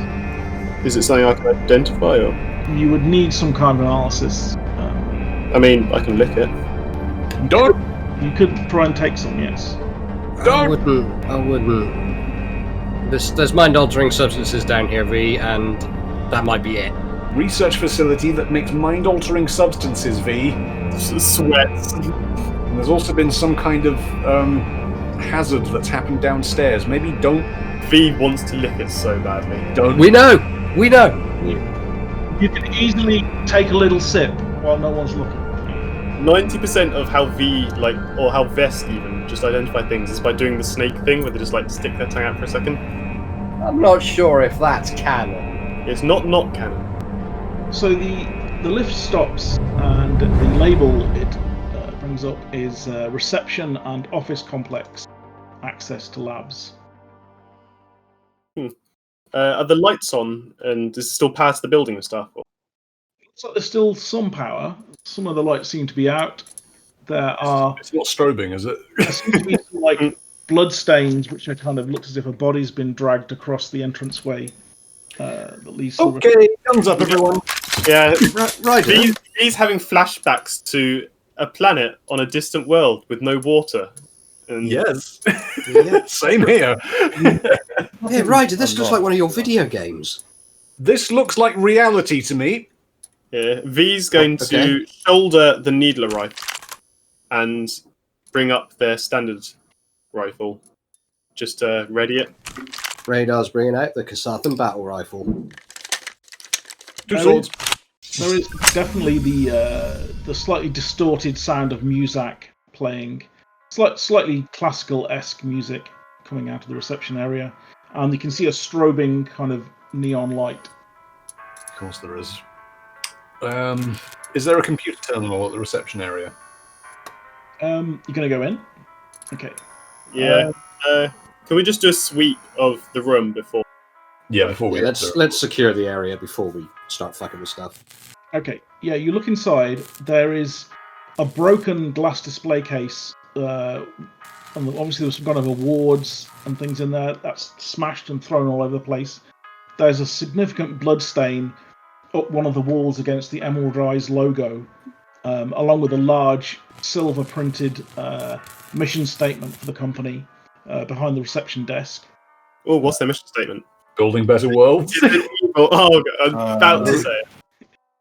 [SPEAKER 9] Is it something I can identify, or?
[SPEAKER 6] You would need some kind of analysis.
[SPEAKER 9] I mean, I can lick it.
[SPEAKER 5] Don't!
[SPEAKER 6] You could try and take some, yes.
[SPEAKER 10] I wouldn't. There's mind-altering substances down here, V, and that might be it.
[SPEAKER 5] Research facility that makes mind-altering substances, V.
[SPEAKER 9] Sweats.
[SPEAKER 5] And there's also been some kind of hazard that's happened downstairs. Maybe don't.
[SPEAKER 9] V wants to lick it so badly.
[SPEAKER 5] Don't.
[SPEAKER 10] We know!
[SPEAKER 6] You can easily take a little sip while no one's looking.
[SPEAKER 9] 90% of how V, or how Vest even, just identify things is by doing the snake thing, where they just stick their tongue out for a second.
[SPEAKER 7] I'm not sure if that's canon.
[SPEAKER 9] It's not canon.
[SPEAKER 6] So the lift stops, and the label it brings up is reception and office complex, access to labs.
[SPEAKER 9] Are the lights on, and is it still power to the building and stuff?
[SPEAKER 6] Looks like there's still some power. Some of the lights seem to be out.
[SPEAKER 5] It's not strobing, is it?
[SPEAKER 6] There seem to be some, blood stains, which are kind of looks as if a body's been dragged across the entranceway. that leads to
[SPEAKER 5] Okay, thumbs up, everyone.
[SPEAKER 9] Yeah,
[SPEAKER 10] Ryder.
[SPEAKER 9] he's having flashbacks to a planet on a distant world with no water. And
[SPEAKER 5] Yes.
[SPEAKER 10] Yeah.
[SPEAKER 5] Same here.
[SPEAKER 10] Hey, Ryder, this looks like one of your video games.
[SPEAKER 5] This looks like reality to me.
[SPEAKER 9] Yeah, V's going
[SPEAKER 10] Okay.
[SPEAKER 9] to shoulder the needler rifle and bring up their standard rifle. Just to ready it.
[SPEAKER 10] Radar's bringing out the Kasathan battle rifle.
[SPEAKER 5] Two swords.
[SPEAKER 6] There is definitely the slightly distorted sound of Muzak playing, slightly classical-esque music coming out of the reception area, and you can see a strobing kind of neon light.
[SPEAKER 5] Of course there is. Is there a computer terminal at the reception area?
[SPEAKER 6] You're gonna go in? Okay.
[SPEAKER 9] Yeah. Can we just do a sweep of the room before?
[SPEAKER 5] Yeah, before we
[SPEAKER 10] let's secure the area before we start fucking with stuff.
[SPEAKER 6] Okay. Yeah, you look inside. There is a broken glass display case. And obviously there's some kind of awards and things in there. That's smashed and thrown all over the place. There's a significant blood stain up one of the walls against the Emerald Eyes logo, along with a large silver printed mission statement for the company behind the reception desk.
[SPEAKER 9] Oh, what's their mission statement?
[SPEAKER 5] Building better worlds.
[SPEAKER 9] Oh, I'm about to say it.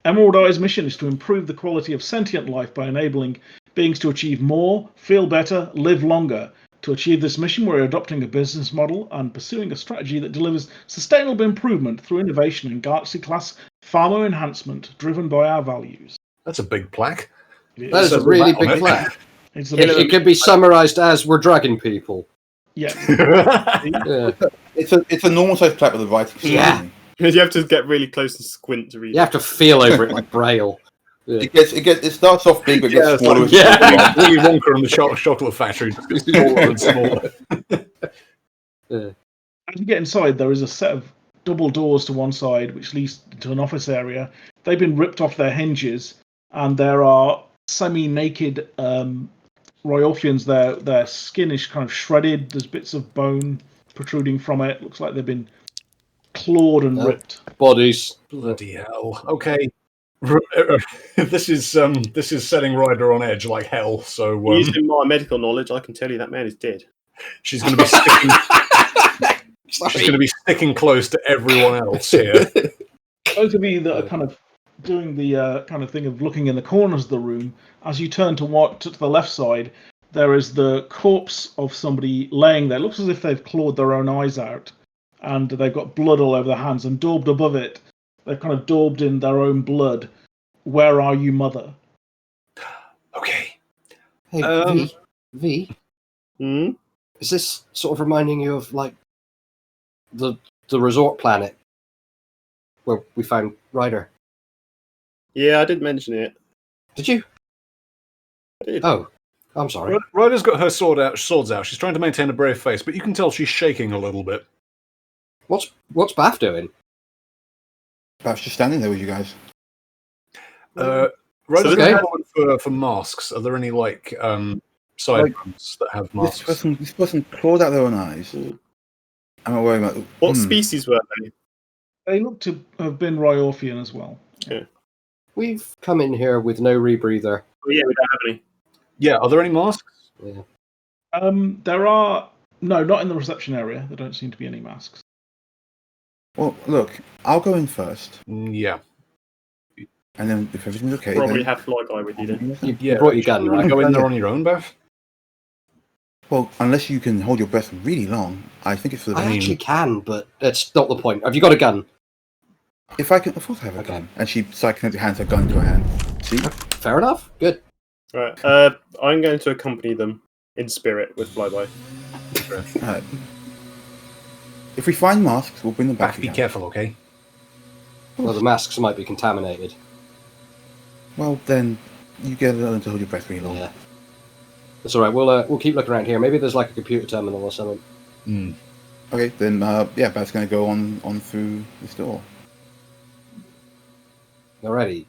[SPEAKER 6] Emerald Eye's mission is to improve the quality of sentient life by enabling beings to achieve more, feel better, live longer. To achieve this mission, we're adopting a business model and pursuing a strategy that delivers sustainable improvement through innovation and galaxy-class pharma enhancement driven by our values.
[SPEAKER 5] That's a big plaque.
[SPEAKER 10] That is a really big plaque.
[SPEAKER 6] It
[SPEAKER 10] could be summarised as "We're dragging people."
[SPEAKER 6] Yeah.
[SPEAKER 10] Yeah.
[SPEAKER 8] It's a normal sized plaque with a writing.
[SPEAKER 10] Yeah.
[SPEAKER 9] You have to get really close and squint to read.
[SPEAKER 10] You have to feel over it like Braille. Yeah.
[SPEAKER 8] It starts off big, but gets smaller.
[SPEAKER 5] Like, Willy Wonka and the chocolate factory, just gets smaller and smaller.
[SPEAKER 6] As you get inside, there is a set of double doors to one side, which leads to an office area. They've been ripped off their hinges, and there are semi-naked Royalfians there. Their skin is kind of shredded. There's bits of bone protruding from it. Looks like they've been clawed and ripped.
[SPEAKER 10] Bodies.
[SPEAKER 5] Bloody hell. Okay. This is setting Ryder on edge like hell. So
[SPEAKER 9] using my medical knowledge, I can tell you that man is dead.
[SPEAKER 5] She's going to be sticking. She's going to be sticking close to everyone else here.
[SPEAKER 6] Those of you that are kind of doing the kind of thing of looking in the corners of the room, as you turn to the left side, there is the corpse of somebody laying there. It looks as if they've clawed their own eyes out, and they've got blood all over their hands. And daubed above it, they've kind of daubed in their own blood. Where are you, mother?
[SPEAKER 5] Okay.
[SPEAKER 10] Hey, V.
[SPEAKER 9] Hmm?
[SPEAKER 10] Is this sort of reminding you of like the resort planet where we found Ryder?
[SPEAKER 9] Yeah, I did mention it.
[SPEAKER 10] Did you?
[SPEAKER 9] I did.
[SPEAKER 10] Oh, I'm sorry.
[SPEAKER 5] Ryder's got her swords out. She's trying to maintain a brave face, but you can tell she's shaking a little bit.
[SPEAKER 10] What's Bath doing?
[SPEAKER 8] Bath's just standing there with you guys.
[SPEAKER 5] Ryder's
[SPEAKER 10] Okay.
[SPEAKER 5] going for masks. Are there any side rooms that have masks?
[SPEAKER 8] This person clawed out their own eyes. I'm not worried about
[SPEAKER 9] What species were they?
[SPEAKER 6] They look to have been Royalfian as well.
[SPEAKER 9] Okay.
[SPEAKER 10] We've come in here with no rebreather.
[SPEAKER 9] Oh, yeah, we don't have any.
[SPEAKER 5] Yeah, are there any masks?
[SPEAKER 10] Yeah.
[SPEAKER 6] There are not in the reception area. There don't seem to be any masks.
[SPEAKER 8] Well, look, I'll go in first,
[SPEAKER 5] Yeah.
[SPEAKER 8] and then if everything's okay,
[SPEAKER 9] Probably
[SPEAKER 8] then...
[SPEAKER 9] have Flyguy with you then.
[SPEAKER 10] You brought your gun, right?
[SPEAKER 5] Go in there on your own, Beth?
[SPEAKER 8] Well, unless you can hold your breath really long, I think it's for the...
[SPEAKER 10] I actually can, but that's not the point. Have you got a gun?
[SPEAKER 8] If I can... Of course I have a gun. And she psychokinetically hands her gun to her hand. See?
[SPEAKER 10] Fair enough. Good.
[SPEAKER 9] Right. I'm going to accompany them in spirit with Flyby.
[SPEAKER 8] Alright. If we find masks, we'll bring them back
[SPEAKER 5] Be
[SPEAKER 8] again.
[SPEAKER 5] careful, okay?
[SPEAKER 10] Well, the masks might be contaminated.
[SPEAKER 8] Well, then, you get to hold your breath really long.
[SPEAKER 10] Yeah. That's all right. We'll keep looking around here. Maybe there's like a computer terminal or something.
[SPEAKER 8] Okay, then, Beth's going to go on through this door.
[SPEAKER 10] Alrighty.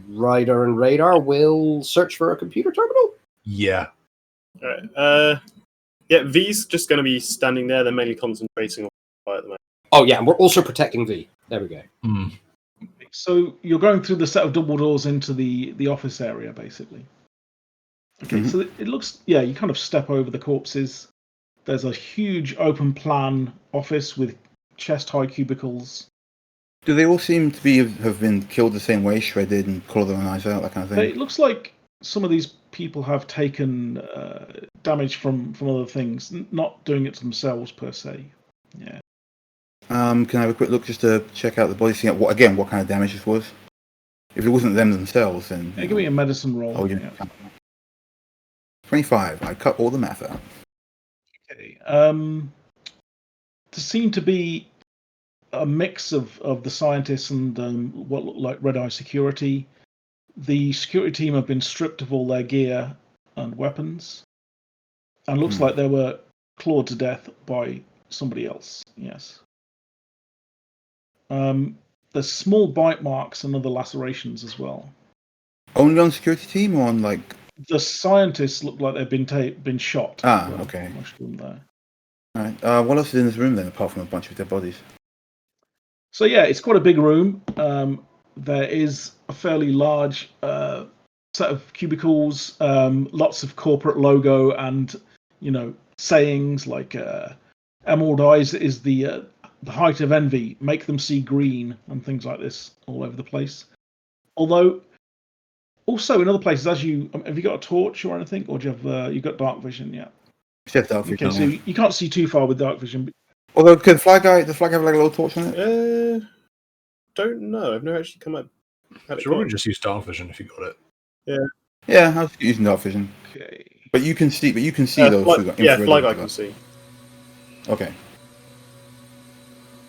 [SPEAKER 10] Ryder and Radar will search for a computer terminal?
[SPEAKER 5] Yeah.
[SPEAKER 9] Alright. Yeah, V's just going to be standing there. They're mainly concentrating on Fly at the moment.
[SPEAKER 10] Oh yeah, and we're also protecting V. There we go.
[SPEAKER 6] So you're going through the set of double doors into the office area, basically. Okay, so it looks, you kind of step over the corpses. There's a huge open plan office with chest-high cubicles.
[SPEAKER 8] Do they all seem to have been killed the same way, shredded and clawed their eyes out, that kind of thing?
[SPEAKER 6] It looks like some of these people have taken damage from other things, not doing it to themselves per se. Yeah.
[SPEAKER 8] Can I have a quick look just to check out the body, see what kind of damage this was? If it wasn't them themselves, then...
[SPEAKER 6] Give me a medicine roll.
[SPEAKER 8] Oh, 25. I cut all the math out.
[SPEAKER 6] Okay. There seemed to be a mix of the scientists and what looked like Red Eye security. The security team have been stripped of all their gear and weapons. And looks like they were clawed to death by somebody else. Yes. There's small bite marks and other lacerations as well.
[SPEAKER 8] Only on security team or on like...
[SPEAKER 6] The scientists look like they've been shot.
[SPEAKER 8] Okay.
[SPEAKER 6] Most of them there.
[SPEAKER 8] Alright. What else is in this room then, apart from a bunch of dead bodies?
[SPEAKER 6] So yeah, it's quite a big room. There is a fairly large set of cubicles, lots of corporate logo and, sayings like Emerald Eyes is the height of envy, make them see green, and things like this all over the place. Although, also in other places, have you got a torch or anything, or do you have you've got dark vision? Yeah.
[SPEAKER 8] Except dark vision.
[SPEAKER 6] Okay, so you can't see too far with dark vision.
[SPEAKER 8] Although, does the flag have like a little torch on it?
[SPEAKER 9] Don't know. I've never actually come up.
[SPEAKER 5] Sure, just use dark vision if you got it.
[SPEAKER 8] Yeah, I was using dark vision.
[SPEAKER 6] Okay.
[SPEAKER 8] But you can see those.
[SPEAKER 9] Flag I can see.
[SPEAKER 8] Okay.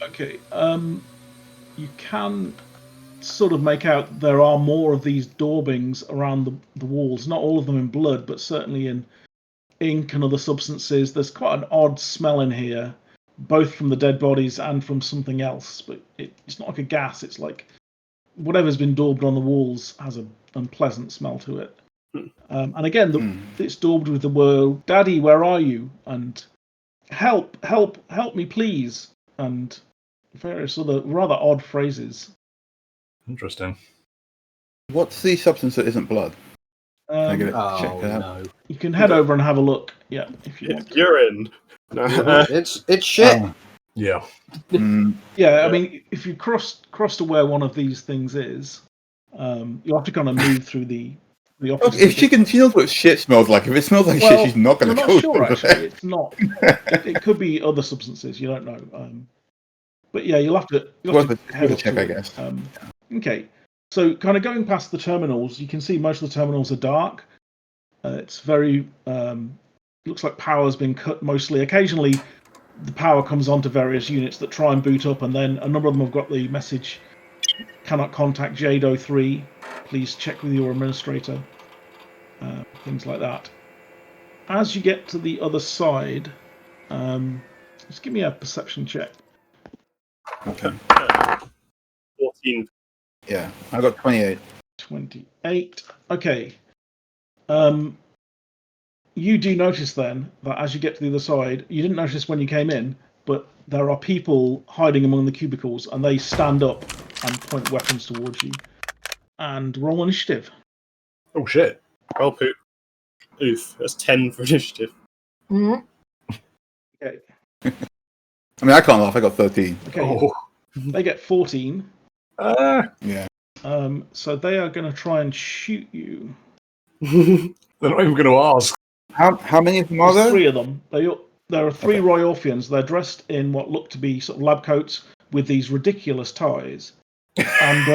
[SPEAKER 6] Okay. You can sort of make out there are more of these daubings around the walls. Not all of them in blood, but certainly in ink and other substances. There's quite an odd smell in here, both from the dead bodies and from something else. But it's not like a gas. It's like whatever's been daubed on the walls has an unpleasant smell to it. And again, it's daubed with the word "Daddy, where are you?" and "Help, help, help me, please," and various other rather odd phrases.
[SPEAKER 5] Interesting.
[SPEAKER 8] What's the substance that isn't blood? Can I get it? Check it out?
[SPEAKER 10] No.
[SPEAKER 6] You can head over and have a look. Yeah, if you want.
[SPEAKER 9] Urine.
[SPEAKER 10] It's shit.
[SPEAKER 5] Yeah.
[SPEAKER 6] Yeah, I mean, if you cross to where one of these things is, you'll have to kind of move through the office.
[SPEAKER 8] If she knows what shit smells like. If it smells like shit, she's not going to go.
[SPEAKER 6] I'm not sure, actually. It's not. It could be other substances. You don't know. But yeah, you'll have to head up
[SPEAKER 8] check,
[SPEAKER 6] to
[SPEAKER 8] I
[SPEAKER 6] it.
[SPEAKER 8] guess.
[SPEAKER 6] Okay. So, kind of going past the terminals, you can see most of the terminals are dark. It's very looks like power's been cut mostly. Occasionally, the power comes onto various units that try and boot up, and then a number of them have got the message: "Cannot contact S02E09. Please check with your administrator." Things like that. As you get to the other side, just give me a perception check.
[SPEAKER 8] Okay.
[SPEAKER 9] 14.
[SPEAKER 8] Yeah, I got 28.
[SPEAKER 6] 28. Okay. You do notice then that as you get to the other side, you didn't notice when you came in, but there are people hiding among the cubicles, and they stand up and point weapons towards you. And roll initiative.
[SPEAKER 5] Oh shit.
[SPEAKER 9] Well, poop. Oof. That's 10 for initiative.
[SPEAKER 6] Okay.
[SPEAKER 8] I mean, I can't laugh. I got 13.
[SPEAKER 6] Okay.
[SPEAKER 5] Oh.
[SPEAKER 6] They get 14.
[SPEAKER 8] Yeah.
[SPEAKER 6] So they are going to try and shoot you.
[SPEAKER 5] They're not even going to ask.
[SPEAKER 8] How many of them are
[SPEAKER 6] There's
[SPEAKER 8] there?
[SPEAKER 6] 3 of them. There are 3 Royalfians. They're dressed in what look to be sort of lab coats with these ridiculous ties. And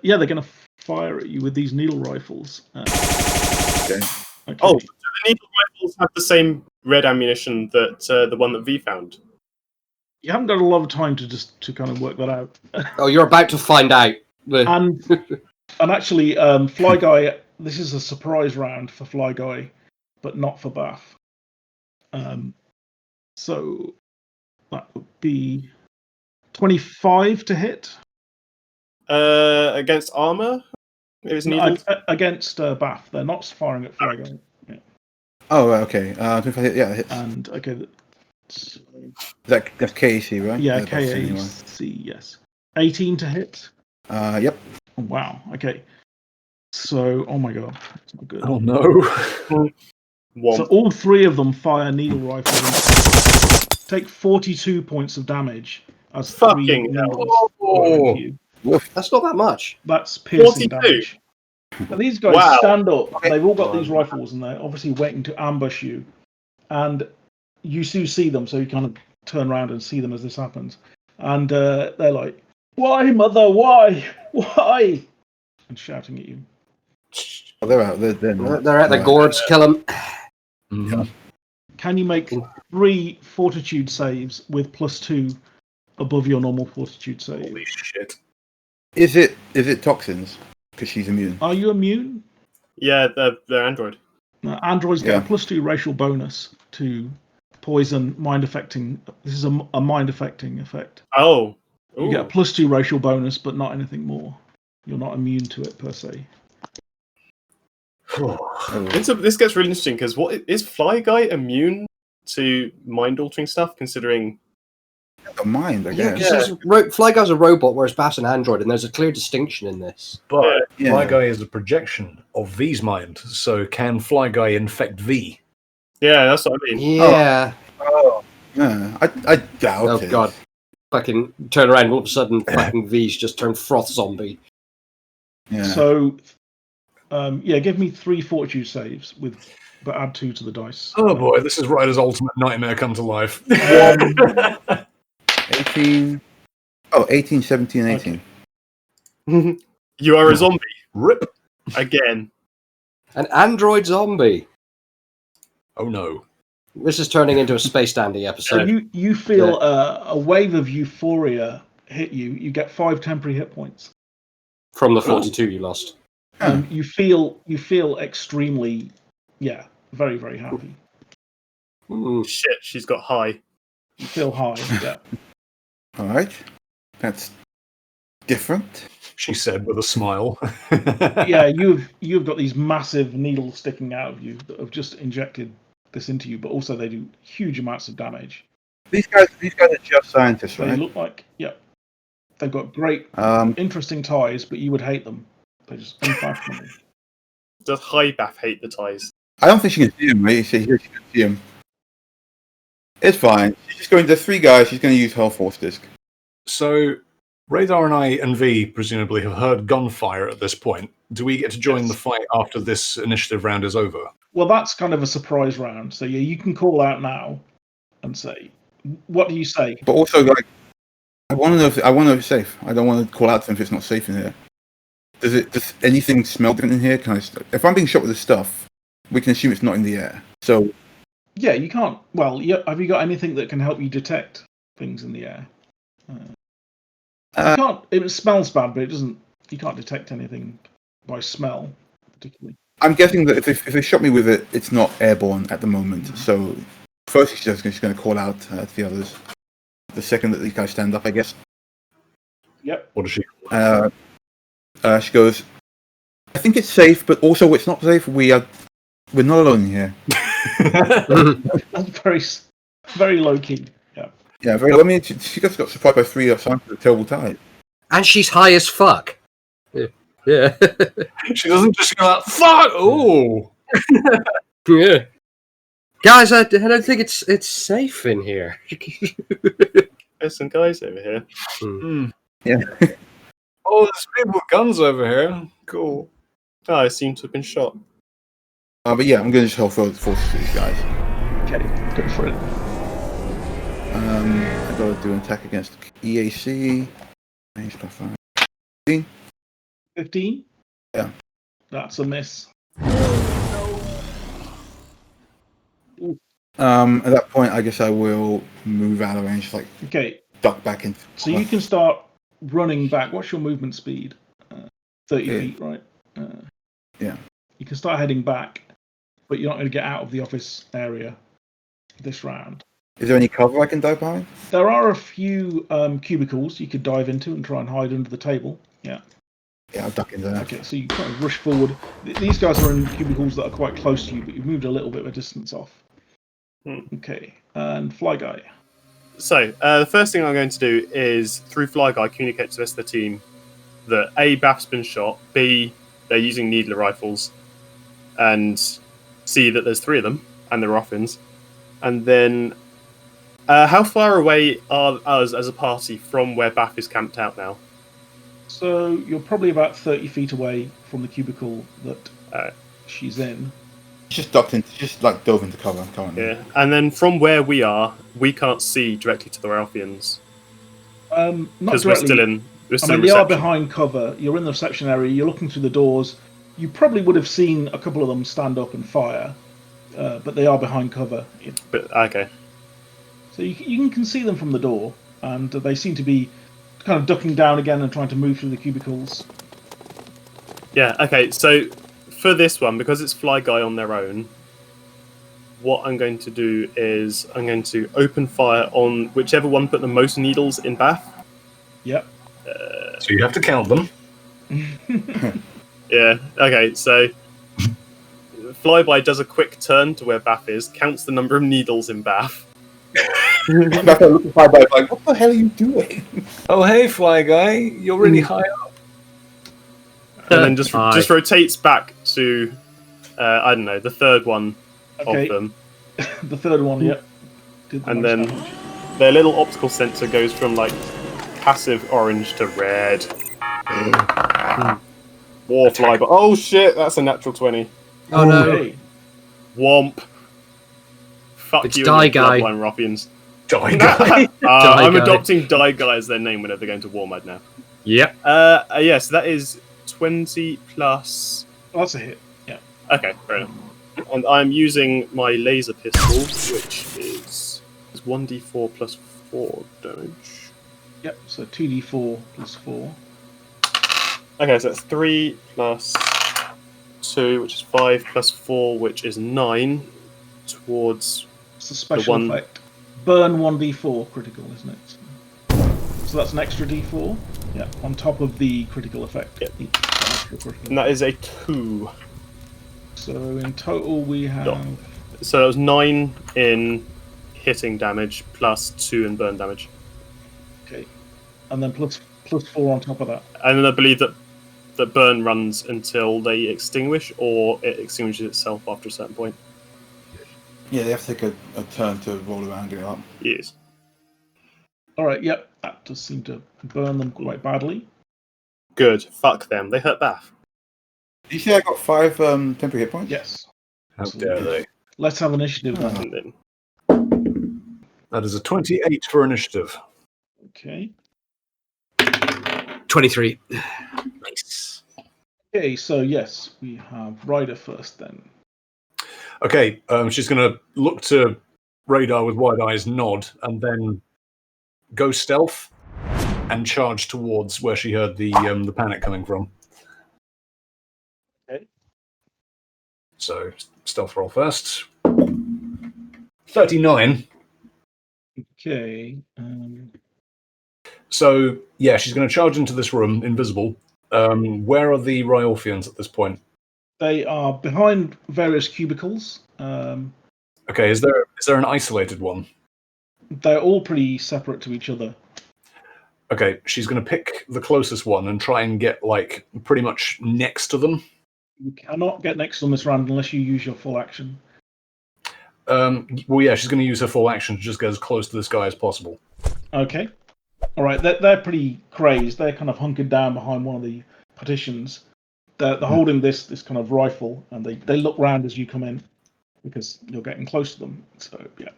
[SPEAKER 6] yeah, they're going to fire at you with these needle rifles.
[SPEAKER 8] Okay.
[SPEAKER 9] Oh, do the needle rifles have the same red ammunition that the one that V found?
[SPEAKER 6] You haven't got a lot of time to kind of work that out.
[SPEAKER 10] Oh, you're about to find out.
[SPEAKER 6] And actually, Fly Guy, this is a surprise round for Fly Guy, but not for Bath. So that would be 25 to hit.
[SPEAKER 9] Against armor? It was needles?
[SPEAKER 6] Against Bath. They're not firing at Fly Guy. Yeah.
[SPEAKER 8] Oh, okay. 25 hit, yeah, it hits.
[SPEAKER 6] And okay,
[SPEAKER 8] That's KAC, right?
[SPEAKER 6] Yeah,
[SPEAKER 8] That's anyway.
[SPEAKER 6] KAC, yes. 18 to hit.
[SPEAKER 8] Yep.
[SPEAKER 6] Oh, wow, okay. So, oh my god, that's not good.
[SPEAKER 5] Oh no.
[SPEAKER 6] So all three of them fire needle rifles and take 42 points of damage as three
[SPEAKER 9] Fucking
[SPEAKER 6] needles
[SPEAKER 9] hell.
[SPEAKER 6] fire into you.
[SPEAKER 10] That's not that much.
[SPEAKER 6] That's piercing
[SPEAKER 9] 42?
[SPEAKER 6] damage. But these guys
[SPEAKER 9] Wow.
[SPEAKER 6] stand up. They've all got these rifles, and they're obviously waiting to ambush you. And you do see them, so you kind of turn around and see them as this happens. And they're like, "Why, mother? Why? Why?" And shouting at you.
[SPEAKER 8] Oh, they're out.
[SPEAKER 10] They're at the gourds. Kill them.
[SPEAKER 8] Yeah.
[SPEAKER 6] Can you make 3 fortitude saves with +2 above your normal fortitude save?
[SPEAKER 5] Holy shit.
[SPEAKER 8] Is it toxins? Because she's immune.
[SPEAKER 6] Are you immune?
[SPEAKER 9] Yeah, they're android.
[SPEAKER 6] Androids get a +2 racial bonus to poison, mind affecting. This is a mind affecting effect.
[SPEAKER 9] Oh.
[SPEAKER 6] You get a +2 racial bonus, but not anything more. You're not immune to it per se.
[SPEAKER 9] This gets really interesting because what is Fly Guy immune to mind altering stuff? Considering
[SPEAKER 8] a mind, I
[SPEAKER 10] Yeah,
[SPEAKER 8] guess.
[SPEAKER 10] because Fly Guy's a robot, whereas Bass an android, and there's a clear distinction in this.
[SPEAKER 5] But
[SPEAKER 8] Yeah.
[SPEAKER 5] Fly Guy is a projection of V's mind, so can Fly Guy infect V?
[SPEAKER 9] Yeah, that's what I mean.
[SPEAKER 10] Yeah.
[SPEAKER 8] Oh. Yeah. I doubt it.
[SPEAKER 10] Oh god. Fucking turn around, all of a sudden, fucking V's just turned froth zombie.
[SPEAKER 8] Yeah.
[SPEAKER 6] So, give me 3 fortitude saves but add 2 to the dice.
[SPEAKER 5] Oh boy, this is Ryder's ultimate nightmare come to life.
[SPEAKER 8] 18. Oh, 18, 17, 18.
[SPEAKER 6] Okay.
[SPEAKER 9] You are a zombie.
[SPEAKER 5] Rip.
[SPEAKER 9] Again.
[SPEAKER 10] An android zombie.
[SPEAKER 5] Oh no.
[SPEAKER 10] This is turning into a Space Dandy
[SPEAKER 6] So
[SPEAKER 10] episode.
[SPEAKER 6] you feel a wave of euphoria hit you. You get 5 temporary hit points.
[SPEAKER 10] From the 42 you lost.
[SPEAKER 6] You feel extremely, very, very happy.
[SPEAKER 9] Shit, she's got high.
[SPEAKER 6] You feel high, yeah.
[SPEAKER 8] All right. That's different.
[SPEAKER 5] She said with a smile.
[SPEAKER 6] Yeah, you've got these massive needles sticking out of you that have just injected this into you, but also they do huge amounts of damage.
[SPEAKER 8] These guys are just scientists,
[SPEAKER 6] They
[SPEAKER 8] right?
[SPEAKER 6] look like, they've got great, interesting ties, but you would hate them. They're just unfashionable.
[SPEAKER 9] Does Highbath hate the ties?
[SPEAKER 8] I don't think she can see him, right? She can see him. It's fine. She's just going to 3 guys. She's going to use her force disc.
[SPEAKER 5] So, Radar and I and V presumably have heard gunfire at this point. Do we get to join the fight after this initiative round is over?
[SPEAKER 6] Well, that's kind of a surprise round. So you can call out now and say, what do you say?
[SPEAKER 8] But also, like, I want to know if it's safe. I don't want to call out to them if it's not safe in here. Does anything smell different in here? If I'm being shot with this stuff, we can assume it's not in the air. So
[SPEAKER 6] yeah, you can't. Well, have you got anything that can help you detect things in the air? You can't. It smells bad, but it doesn't. You can't detect anything by smell, particularly.
[SPEAKER 8] I'm guessing that if they shot me with it, it's not airborne at the moment. So first, she's just going to call out to the others. The second that these guys stand up, I guess.
[SPEAKER 6] Yep.
[SPEAKER 5] What does she?
[SPEAKER 8] She goes, I think it's safe, but also it's not safe. We're not alone here.
[SPEAKER 6] That's very, very low key. Yeah.
[SPEAKER 8] Yeah. Very. I mean, she just got surprised by 3 signs of a terrible tide.
[SPEAKER 10] And she's high as fuck. Yeah.
[SPEAKER 5] She doesn't just go out, fuck! Oh!
[SPEAKER 10] Yeah. Guys, I don't think it's safe in here.
[SPEAKER 9] There's some guys over here.
[SPEAKER 8] Yeah.
[SPEAKER 5] Oh, there's people with guns over here. Cool.
[SPEAKER 9] Oh, I seem to have been shot.
[SPEAKER 8] But yeah, I'm going to just hold forward forces to these guys.
[SPEAKER 6] Okay, go for it.
[SPEAKER 8] I got to do an attack against EAC. Range plus 5.
[SPEAKER 6] 15?
[SPEAKER 8] Yeah.
[SPEAKER 6] That's a miss.
[SPEAKER 8] At that point, I guess I will move out of range, like duck back in.
[SPEAKER 6] So you can start running back. What's your movement speed? 30 feet, right?
[SPEAKER 8] Yeah.
[SPEAKER 6] You can start heading back, but you're not going to get out of the office area this round.
[SPEAKER 8] Is there any cover I can dive behind?
[SPEAKER 6] There are a few cubicles you could dive into and try and hide under the table. Yeah.
[SPEAKER 8] Yeah, I'll duck into that.
[SPEAKER 6] Okay, so you kind of rush forward. These guys are in cubicles that are quite close to you, but you've moved a little bit of a distance off. Okay, and Fly Guy.
[SPEAKER 9] So, the first thing I'm going to do is, through Fly Guy, communicate to the rest of the team that A, Bath's been shot, B, they're using needler rifles, and C, that there's 3 of them, and they're Rothins. And then, how far away are us as a party from where Bath is camped out now?
[SPEAKER 6] So you're probably about 30 feet away from the cubicle that she's in.
[SPEAKER 8] Just dove into cover currently.
[SPEAKER 9] Yeah, and then from where we are, we can't see directly to the Ralphians.
[SPEAKER 6] Not
[SPEAKER 9] because
[SPEAKER 6] directly.
[SPEAKER 9] we're still in
[SPEAKER 6] they are
[SPEAKER 9] reception.
[SPEAKER 6] behind cover. You're in the reception area. You're looking through the doors. You probably would have seen a couple of them stand up and fire, but they are behind cover.
[SPEAKER 9] But, okay.
[SPEAKER 6] So you can see them from the door, and they seem to be kind of ducking down again and trying to move through the cubicles.
[SPEAKER 9] Yeah, okay, so for this one, because it's Fly Guy on their own, what I'm going to do is I'm going to open fire on whichever one put the most needles in Bath.
[SPEAKER 6] Yep.
[SPEAKER 5] So you have to count them.
[SPEAKER 9] Yeah, okay, so Flyby does a quick turn to where Bath is, counts the number of needles in Bath.
[SPEAKER 8] That's looking Flyby like, what the hell are you doing?
[SPEAKER 5] Oh, hey, Fly Guy, you're really high up.
[SPEAKER 9] And then just rotates back to, I don't know, the third one of them.
[SPEAKER 6] The third one, yep.
[SPEAKER 9] And then their little optical sensor goes from, like, passive orange to red. War Flyby. Oh, shit, that's a natural 20.
[SPEAKER 10] Oh, no.
[SPEAKER 9] Womp. Fuck
[SPEAKER 10] It's
[SPEAKER 9] you
[SPEAKER 10] Die
[SPEAKER 9] and your
[SPEAKER 10] Guy.
[SPEAKER 9] Bloodline ruffians.
[SPEAKER 5] Die Guy.
[SPEAKER 9] I'm
[SPEAKER 10] Guy.
[SPEAKER 9] adopting Die Guy as their name whenever they're going to war mode now.
[SPEAKER 10] Yep.
[SPEAKER 9] Yes, that is 20 plus...
[SPEAKER 6] Oh, that's a hit, yeah.
[SPEAKER 9] Okay, fair enough. And I'm using my laser pistol, which is 1d4 plus 4 damage.
[SPEAKER 6] Yep, so 2d4 plus 4.
[SPEAKER 9] Okay, so that's 3 plus 2, which is 5, plus 4, which is 9, towards
[SPEAKER 6] It's a special effect. Burn 1d4 critical, isn't it? So that's an extra d4, yeah, on top of the critical effect.
[SPEAKER 9] Yep.
[SPEAKER 6] Critical.
[SPEAKER 9] And that is a 2.
[SPEAKER 6] So in total we have...
[SPEAKER 9] So that was 9 in hitting damage, plus 2 in burn damage.
[SPEAKER 6] Okay. And then plus 4 on top of that.
[SPEAKER 9] And then I believe that burn runs until they extinguish, or it extinguishes itself after a certain point.
[SPEAKER 8] Yeah, they have to take a turn to roll around and get it up.
[SPEAKER 9] Yes.
[SPEAKER 6] Alright, yep, that does seem to burn them quite badly.
[SPEAKER 9] Good. Fuck them. They hurt Bath.
[SPEAKER 8] Did you say I got 5 temporary hit points?
[SPEAKER 6] Yes.
[SPEAKER 5] How dare they?
[SPEAKER 6] Let's have initiative then.
[SPEAKER 5] That is a 28 for initiative.
[SPEAKER 6] Okay.
[SPEAKER 10] 23.
[SPEAKER 5] Nice.
[SPEAKER 6] Okay, so yes, we have Ryder first then.
[SPEAKER 5] Okay, she's going to look to Radar with wide eyes, nod, and then go stealth and charge towards where she heard the panic coming from.
[SPEAKER 6] Okay.
[SPEAKER 5] So, stealth roll first. 39.
[SPEAKER 6] Okay.
[SPEAKER 5] So, yeah, she's going to charge into this room, invisible. Where are the Ryolfians at this point?
[SPEAKER 6] They are behind various cubicles.
[SPEAKER 5] Okay, is there an isolated one?
[SPEAKER 6] They're all pretty separate to each other.
[SPEAKER 5] Okay, she's going to pick the closest one and try and get, like, pretty much next to them.
[SPEAKER 6] You cannot get next to them this round unless you use your full action.
[SPEAKER 5] Well, yeah, she's going to use her full action to just get as close to this guy as possible.
[SPEAKER 6] Okay. All right, they're pretty crazed. They're kind of hunkered down behind one of the partitions. They're holding this kind of rifle, and they look round as you come in because you're getting close to them. So yeah,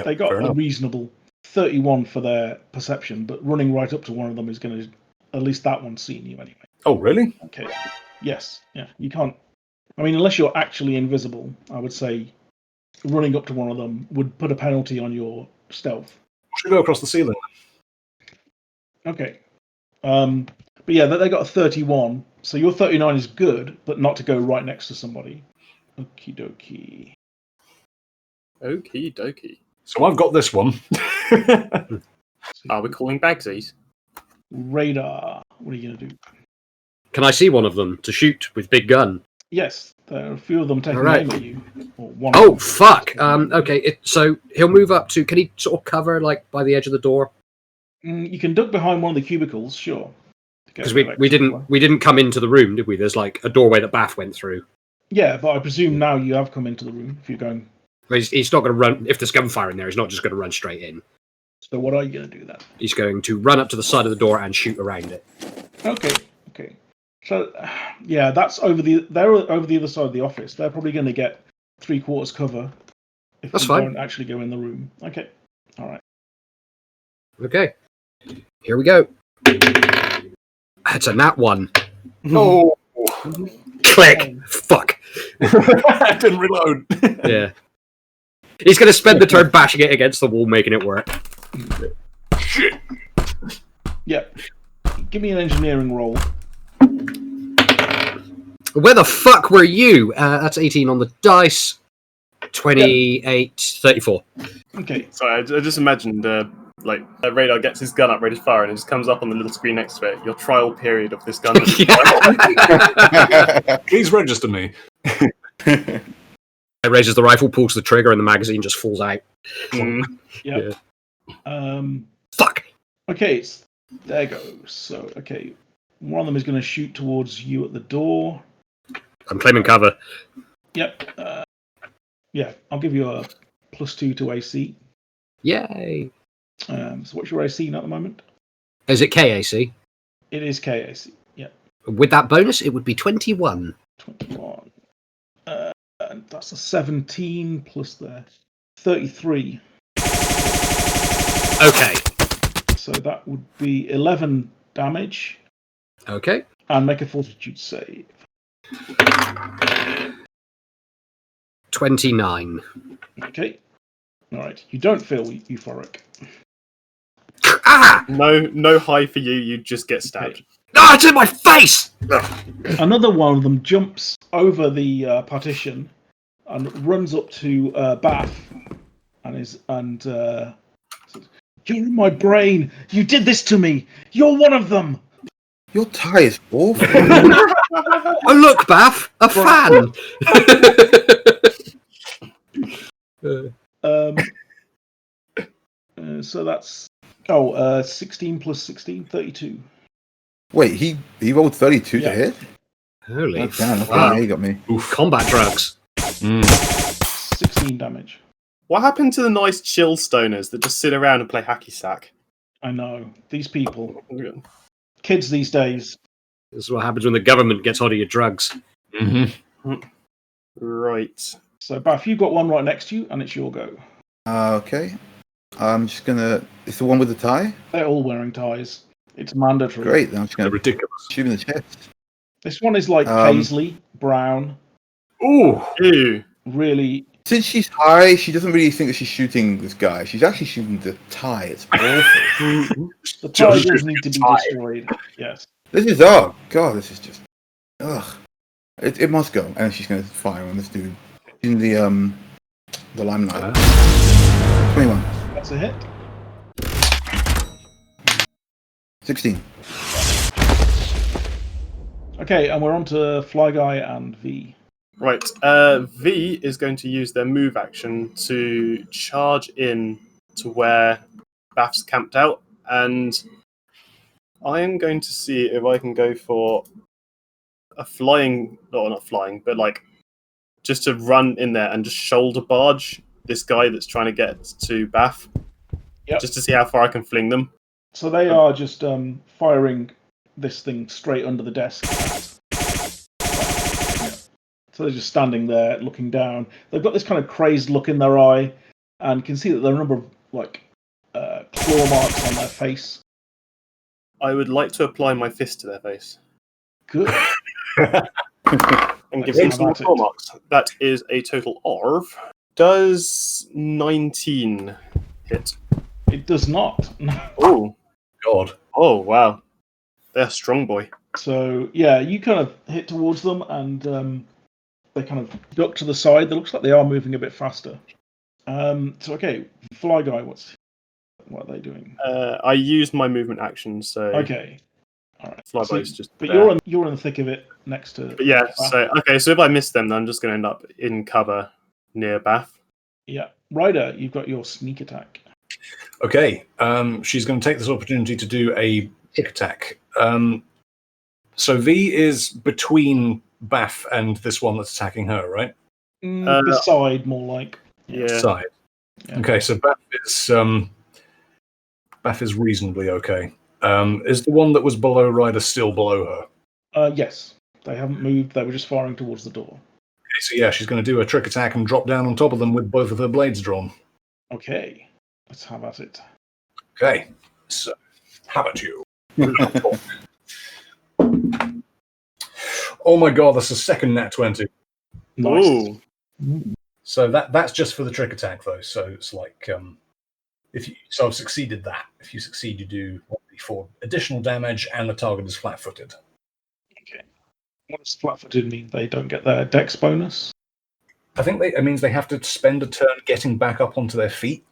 [SPEAKER 6] they got a reasonable 31 for their perception, but running right up to one of them is going to, at least that one's seen you anyway.
[SPEAKER 5] Oh, really?
[SPEAKER 6] Okay. Yes. Yeah. You can't. I mean, unless you're actually invisible, I would say running up to one of them would put a penalty on your stealth.
[SPEAKER 5] Should go across the ceiling.
[SPEAKER 6] Okay. But yeah, they got a 31. So your 39 is good, but not to go right next to somebody. Okie dokie.
[SPEAKER 9] Okie dokie.
[SPEAKER 5] So I've got this one.
[SPEAKER 9] Are we calling Bagsies?
[SPEAKER 6] Radar. What are you going to do?
[SPEAKER 10] Can I see one of them to shoot with big gun?
[SPEAKER 6] Yes, There are a few of them taking
[SPEAKER 10] Alright.
[SPEAKER 6] aim at you. Or one
[SPEAKER 10] Oh,
[SPEAKER 6] of them.
[SPEAKER 10] fuck! Okay, so he'll move up to... Can he sort of cover, like, by the edge of the door?
[SPEAKER 6] You can duck behind one of the cubicles, sure.
[SPEAKER 10] Because we didn't come into the room, did we? There's, like, a doorway that Bath went through.
[SPEAKER 6] Yeah, but I presume now you have come into the room if you're going...
[SPEAKER 10] He's not going to run... If there's gunfire in there, he's not just going to run straight in.
[SPEAKER 6] So what are you going to do then?
[SPEAKER 10] He's going to run up to the side of the door and shoot around it.
[SPEAKER 6] Okay. So, yeah, that's over the... They're over the other side of the office. They're probably going to get 3/4 cover if
[SPEAKER 10] That's
[SPEAKER 6] you
[SPEAKER 10] fine.
[SPEAKER 6] don't actually go in the room. Okay. All right.
[SPEAKER 10] Okay. Here we go. It's a nat 1.
[SPEAKER 5] Oh,
[SPEAKER 10] Click! Fuck.
[SPEAKER 5] I didn't reload.
[SPEAKER 10] Yeah. He's going to spend the turn bashing it against the wall, making it work.
[SPEAKER 5] Shit.
[SPEAKER 6] Yeah. Give me an engineering roll.
[SPEAKER 10] Where the fuck were you? That's 18 on the dice. 28, 34.
[SPEAKER 6] Okay.
[SPEAKER 9] Sorry, I just imagined, Radar gets his gun up, ready to fire, and it just comes up on the little screen next to it. Your trial period of this gun.
[SPEAKER 5] Please register me.
[SPEAKER 10] It raises the rifle, pulls the trigger, and the magazine just falls out.
[SPEAKER 6] Yeah.
[SPEAKER 10] Fuck!
[SPEAKER 6] Okay, there goes. So, okay. One of them is going to shoot towards you at the door.
[SPEAKER 10] I'm claiming cover.
[SPEAKER 6] Yep. Yeah, I'll give you a +2 to AC.
[SPEAKER 10] Yay!
[SPEAKER 6] So what's your AC at the moment?
[SPEAKER 10] Is it KAC?
[SPEAKER 6] It is KAC. Yeah.
[SPEAKER 10] With that bonus, it would be 21.
[SPEAKER 6] 21. And that's a 17 plus the 33.
[SPEAKER 10] Okay.
[SPEAKER 6] So that would be 11 damage.
[SPEAKER 10] Okay.
[SPEAKER 6] And make a fortitude save.
[SPEAKER 10] 29.
[SPEAKER 6] Okay. Alright. You don't feel euphoric.
[SPEAKER 10] Ah!
[SPEAKER 9] No high for you, you just get stabbed.
[SPEAKER 6] Okay.
[SPEAKER 10] Ah, it's in my face!
[SPEAKER 6] Another one of them jumps over the partition and runs up to Bath and says, "You're in my brain. You did this to me. You're one of them."
[SPEAKER 8] Your tie is awful.
[SPEAKER 10] Oh, look, Bath! A fan!
[SPEAKER 6] So that's 16 plus 16, 32.
[SPEAKER 8] Wait, he rolled 32 to hit?
[SPEAKER 10] Holy
[SPEAKER 8] Oh, damn,
[SPEAKER 10] wow.
[SPEAKER 8] he got me.
[SPEAKER 10] Combat drugs.
[SPEAKER 6] 16 damage.
[SPEAKER 9] What happened to the nice chill stoners that just sit around and play hacky sack?
[SPEAKER 6] I know. These people. Kids these days.
[SPEAKER 10] This is what happens when the government gets hold of your drugs.
[SPEAKER 5] Mm-hmm.
[SPEAKER 9] Right.
[SPEAKER 6] So, Bath, you've got one right next to you, and it's your go.
[SPEAKER 8] Okay. I'm just gonna... It's the one with the tie?
[SPEAKER 6] They're all wearing ties. It's mandatory.
[SPEAKER 8] Great, then I'm just gonna
[SPEAKER 5] Ridiculous.
[SPEAKER 8] shoot him in the chest.
[SPEAKER 6] This one is like paisley, brown.
[SPEAKER 5] Ooh.
[SPEAKER 9] Ew.
[SPEAKER 6] Really...
[SPEAKER 8] Since she's high, she doesn't really think that she's shooting this guy. She's actually shooting the tie. It's awful.
[SPEAKER 6] The tie does need to be destroyed. Yes.
[SPEAKER 8] This is... Oh, God, this is just... Ugh. It must go. And she's going to fire on this dude. In the limelight. 21.
[SPEAKER 6] That's a hit.
[SPEAKER 8] 16.
[SPEAKER 6] Okay, and we're on to Fly Guy and V.
[SPEAKER 9] Right. V is going to use their move action to charge in to where Bath's camped out, and I am going to see if I can go for a flying, not flying, but like just to run in there and just shoulder barge this guy that's trying to get to Bath.
[SPEAKER 6] Yep.
[SPEAKER 9] Just to see how far I can fling them.
[SPEAKER 6] So they are just firing this thing straight under the desk. So they're just standing there looking down. They've got this kind of crazed look in their eye, and you can see that there are a number of claw marks on their face.
[SPEAKER 9] I would like to apply my fist to their face.
[SPEAKER 6] Good.
[SPEAKER 9] And give them some claw marks. That is a total of... Does 19 hit?
[SPEAKER 6] It does not.
[SPEAKER 9] Oh.
[SPEAKER 5] God.
[SPEAKER 9] Oh, wow. They're strong, boy.
[SPEAKER 6] So, yeah, you kind of hit towards them, and they kind of duck to the side. It looks like they are moving a bit faster. So, okay, Fly Guy, what are they doing?
[SPEAKER 9] I used my movement action, so...
[SPEAKER 6] Okay. All right.
[SPEAKER 9] Flybo's just.
[SPEAKER 6] But
[SPEAKER 9] there.
[SPEAKER 6] you're in the thick of it next to.
[SPEAKER 9] But yeah.
[SPEAKER 6] Bath.
[SPEAKER 9] So if I miss them, then I'm just going to end up in cover near Bath.
[SPEAKER 6] Yeah, Ryder, you've got your sneak attack.
[SPEAKER 5] Okay, she's going to take this opportunity to do a pick attack. So V is between Bath and this one that's attacking her, right?
[SPEAKER 6] Beside, more like.
[SPEAKER 9] Yeah.
[SPEAKER 5] Side.
[SPEAKER 6] Yeah.
[SPEAKER 5] Okay, so Bath is reasonably okay. Is the one that was below Ryder still below her?
[SPEAKER 6] Yes, they haven't moved. They were just firing towards the door.
[SPEAKER 5] Okay, so yeah, she's going to do a trick attack and drop down on top of them with both of her blades drawn.
[SPEAKER 6] Okay, let's have at it.
[SPEAKER 5] Okay, so how about you? Oh my god, that's a second nat 20.
[SPEAKER 6] Nice.
[SPEAKER 9] Ooh.
[SPEAKER 5] So that's just for the trick attack though. So it's like so I've succeeded that. If you succeed, you do 1d4 additional damage, and the target is flat-footed.
[SPEAKER 6] Okay. What does flat-footed mean? They don't get their dex bonus?
[SPEAKER 5] I think it means they have to spend a turn getting back up onto their feet.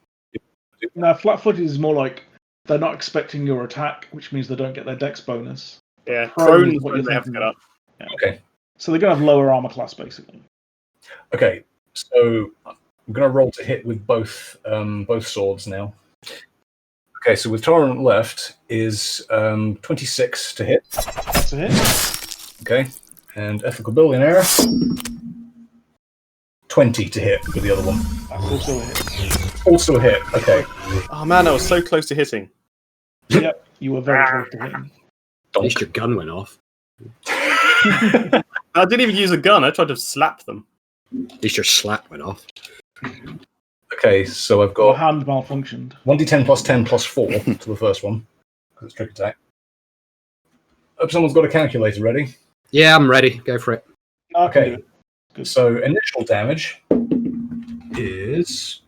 [SPEAKER 6] No, flat-footed is more like they're not expecting your attack, which means they don't get their dex bonus.
[SPEAKER 9] Yeah.
[SPEAKER 6] Prone
[SPEAKER 9] Prone
[SPEAKER 6] is what
[SPEAKER 9] is
[SPEAKER 6] you're
[SPEAKER 9] when they have to
[SPEAKER 6] thinking
[SPEAKER 9] get up.
[SPEAKER 6] Yeah.
[SPEAKER 5] Okay.
[SPEAKER 6] So they're going to have lower armor class, basically.
[SPEAKER 5] Okay. So I'm going to roll to hit with both swords now. Okay. So with Torrent left is 26 to hit.
[SPEAKER 6] That's a hit.
[SPEAKER 5] Okay. And Ethical Billionaire 20 to hit with the other one.
[SPEAKER 6] That's also a hit.
[SPEAKER 5] Also a hit. Okay.
[SPEAKER 9] Oh man, I was so close to hitting.
[SPEAKER 6] Yep, you were very close to hitting.
[SPEAKER 10] At least your gun went off.
[SPEAKER 9] I didn't even use a gun. I tried to slap them.
[SPEAKER 10] At least your slap went off.
[SPEAKER 5] Okay, so I've
[SPEAKER 6] Your
[SPEAKER 5] got
[SPEAKER 6] hand malfunctioned.
[SPEAKER 5] 1d10 plus 10 plus 4 to the first one, because it's trick attack. Hope someone's got a calculator ready.
[SPEAKER 10] Yeah, I'm ready. Go for it.
[SPEAKER 6] No, I can do
[SPEAKER 5] Okay,
[SPEAKER 6] it. Good.
[SPEAKER 5] so initial damage is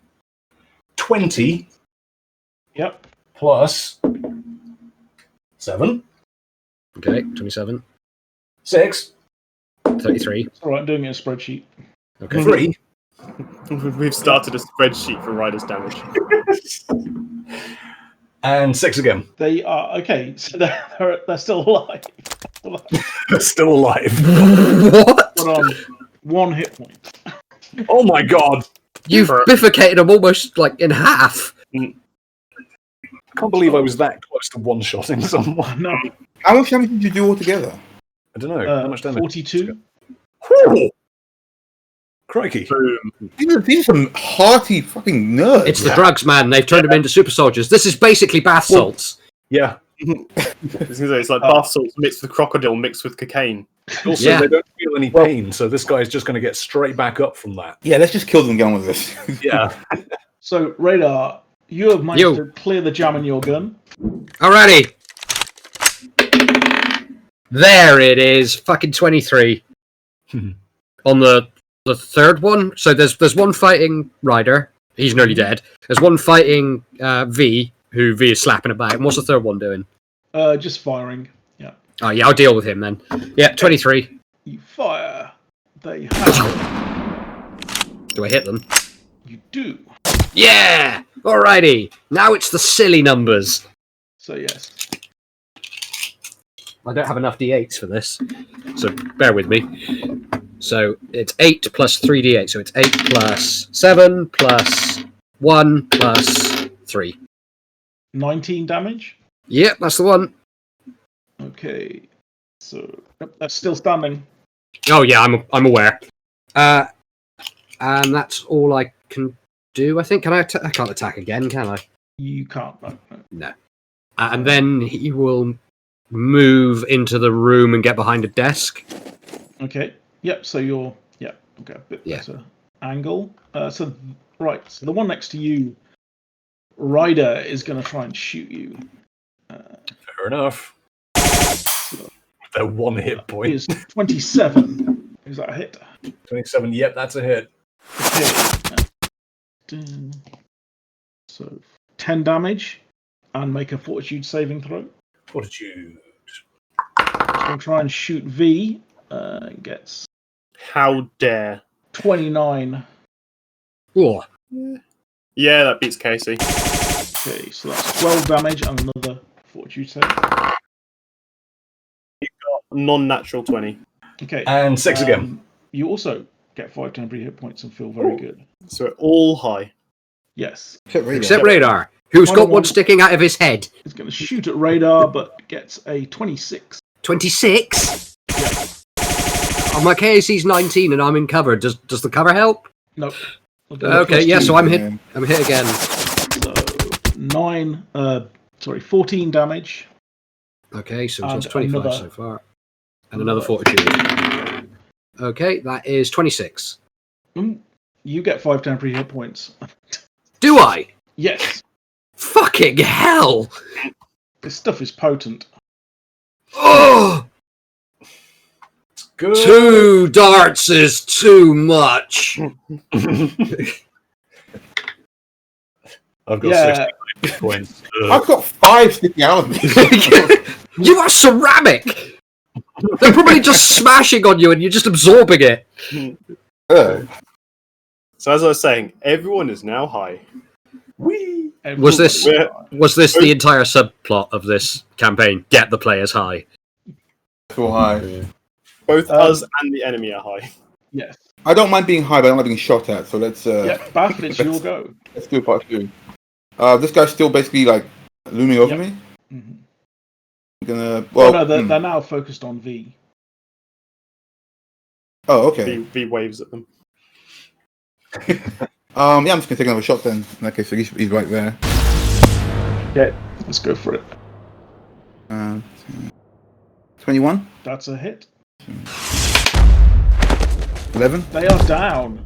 [SPEAKER 5] 20
[SPEAKER 6] Yep.
[SPEAKER 5] plus 7,
[SPEAKER 10] Okay, 27,
[SPEAKER 5] 6,
[SPEAKER 10] 33.
[SPEAKER 6] It's alright, I'm doing it in a spreadsheet.
[SPEAKER 10] Okay.
[SPEAKER 5] 3,
[SPEAKER 9] We've started a spreadsheet for Ryder's damage.
[SPEAKER 5] and 6 again.
[SPEAKER 6] They are okay, so they're still alive.
[SPEAKER 5] They're still alive.
[SPEAKER 10] What?
[SPEAKER 6] But on 1 hit point.
[SPEAKER 5] Oh my god!
[SPEAKER 10] You've bifurcated them almost like in half.
[SPEAKER 5] I can't believe I was that close to one-shotting someone.
[SPEAKER 6] No.
[SPEAKER 8] How much damage did you do altogether?
[SPEAKER 5] I don't know. How much damage?
[SPEAKER 6] 42.
[SPEAKER 5] Whew. Crikey.
[SPEAKER 8] These are some hearty fucking nerds.
[SPEAKER 10] It's the drugs, man. They've turned them into super soldiers. This is basically bath salts.
[SPEAKER 5] Yeah.
[SPEAKER 9] It's like bath salts mixed with crocodile mixed with cocaine.
[SPEAKER 5] Also,
[SPEAKER 10] Yeah.
[SPEAKER 5] they don't feel any pain, so this guy's just going to get straight back up from that.
[SPEAKER 8] Yeah, let's just kill them and get on with this.
[SPEAKER 5] Yeah.
[SPEAKER 6] So, Radar, you have managed to clear the jam in your gun.
[SPEAKER 10] Alrighty. There it is. Fucking 23. On the third one. So there's one fighting Ryder. He's nearly dead. There's one fighting V, who V is slapping about. And what's the third one doing?
[SPEAKER 6] Just firing. Yeah.
[SPEAKER 10] Oh, yeah, I'll deal with him then. Yeah, 23.
[SPEAKER 6] You fire. They have.
[SPEAKER 10] Do I hit them?
[SPEAKER 6] You do.
[SPEAKER 10] Yeah! Alrighty. Now it's the silly numbers.
[SPEAKER 6] So, yes.
[SPEAKER 10] I don't have enough d8s for this, so bear with me. So it's 8 plus 3d8, so it's 8 plus 7 plus 1 plus 3.
[SPEAKER 6] 19 damage.
[SPEAKER 10] Yep, that's the one.
[SPEAKER 6] Okay. So, yep, that's still standing.
[SPEAKER 10] Oh yeah, I'm aware. And that's all I can do, I think. Can I can't attack again, can I?
[SPEAKER 6] You can't. No.
[SPEAKER 10] No. And then he will move into the room and get behind a desk.
[SPEAKER 6] Okay. Yep. So you're. Yeah. Okay. A bit better angle. So right. So the one next to you, Ryder, is going to try and shoot you.
[SPEAKER 5] Fair enough. That 1 hit point.
[SPEAKER 6] Is 27. Is that a hit?
[SPEAKER 5] 27. Yep, that's a hit.
[SPEAKER 6] Okay. So 10 damage, and make a fortitude saving throw.
[SPEAKER 5] Fortitude.
[SPEAKER 6] So try and shoot V. Gets
[SPEAKER 9] How dare.
[SPEAKER 6] 29.
[SPEAKER 10] Oh.
[SPEAKER 9] Yeah, that beats Casey.
[SPEAKER 6] Okay, so that's 12 damage and another fortitude save.
[SPEAKER 9] non-natural 20.
[SPEAKER 6] Okay.
[SPEAKER 5] And 6 again.
[SPEAKER 6] You also get 5 temporary hit points and feel very good.
[SPEAKER 9] So we're all high.
[SPEAKER 6] Yes.
[SPEAKER 10] Except Radar, who's got one sticking out of his head.
[SPEAKER 6] He's going to shoot at Radar, but gets a 26.
[SPEAKER 10] 26? Oh, my KAC's 19 and I'm in cover. Does the cover help?
[SPEAKER 6] Nope.
[SPEAKER 10] Okay, yeah, so I'm hit. I'm hit again.
[SPEAKER 6] So 14 damage.
[SPEAKER 10] Okay, so
[SPEAKER 6] And
[SPEAKER 10] just 25
[SPEAKER 6] another-
[SPEAKER 10] so far. And another fortitude. Okay, that is 26.
[SPEAKER 6] You get 5 temporary hit points.
[SPEAKER 10] Do I?
[SPEAKER 6] Yes.
[SPEAKER 10] Fucking hell!
[SPEAKER 6] This stuff is potent.
[SPEAKER 10] Oh!
[SPEAKER 5] Good.
[SPEAKER 10] 2 darts is too much.
[SPEAKER 5] I've got 60 points.
[SPEAKER 8] I've got 5 sticking out of me.
[SPEAKER 10] You are ceramic! They're probably just smashing on you and you're just absorbing it.
[SPEAKER 9] So as I was saying, everyone is now high.
[SPEAKER 5] Whee!
[SPEAKER 10] Was this the entire subplot of this campaign? Get the players high.
[SPEAKER 8] So high.
[SPEAKER 9] Both us and the enemy are high.
[SPEAKER 6] Yes.
[SPEAKER 8] I don't mind being high, but I don't like being shot at. So let's.
[SPEAKER 6] Bath, it's your go.
[SPEAKER 8] Let's do part 2. This guy's still basically like looming over me.
[SPEAKER 6] Mm-hmm.
[SPEAKER 8] I'm gonna. Well,
[SPEAKER 6] they're now focused on V.
[SPEAKER 8] Oh, okay.
[SPEAKER 9] V waves at them.
[SPEAKER 8] Yeah, I'm just gonna take another shot then. In that case, so he's right there.
[SPEAKER 6] Okay, let's go for it.
[SPEAKER 8] 21.
[SPEAKER 6] That's a hit.
[SPEAKER 8] 11.
[SPEAKER 6] They are down.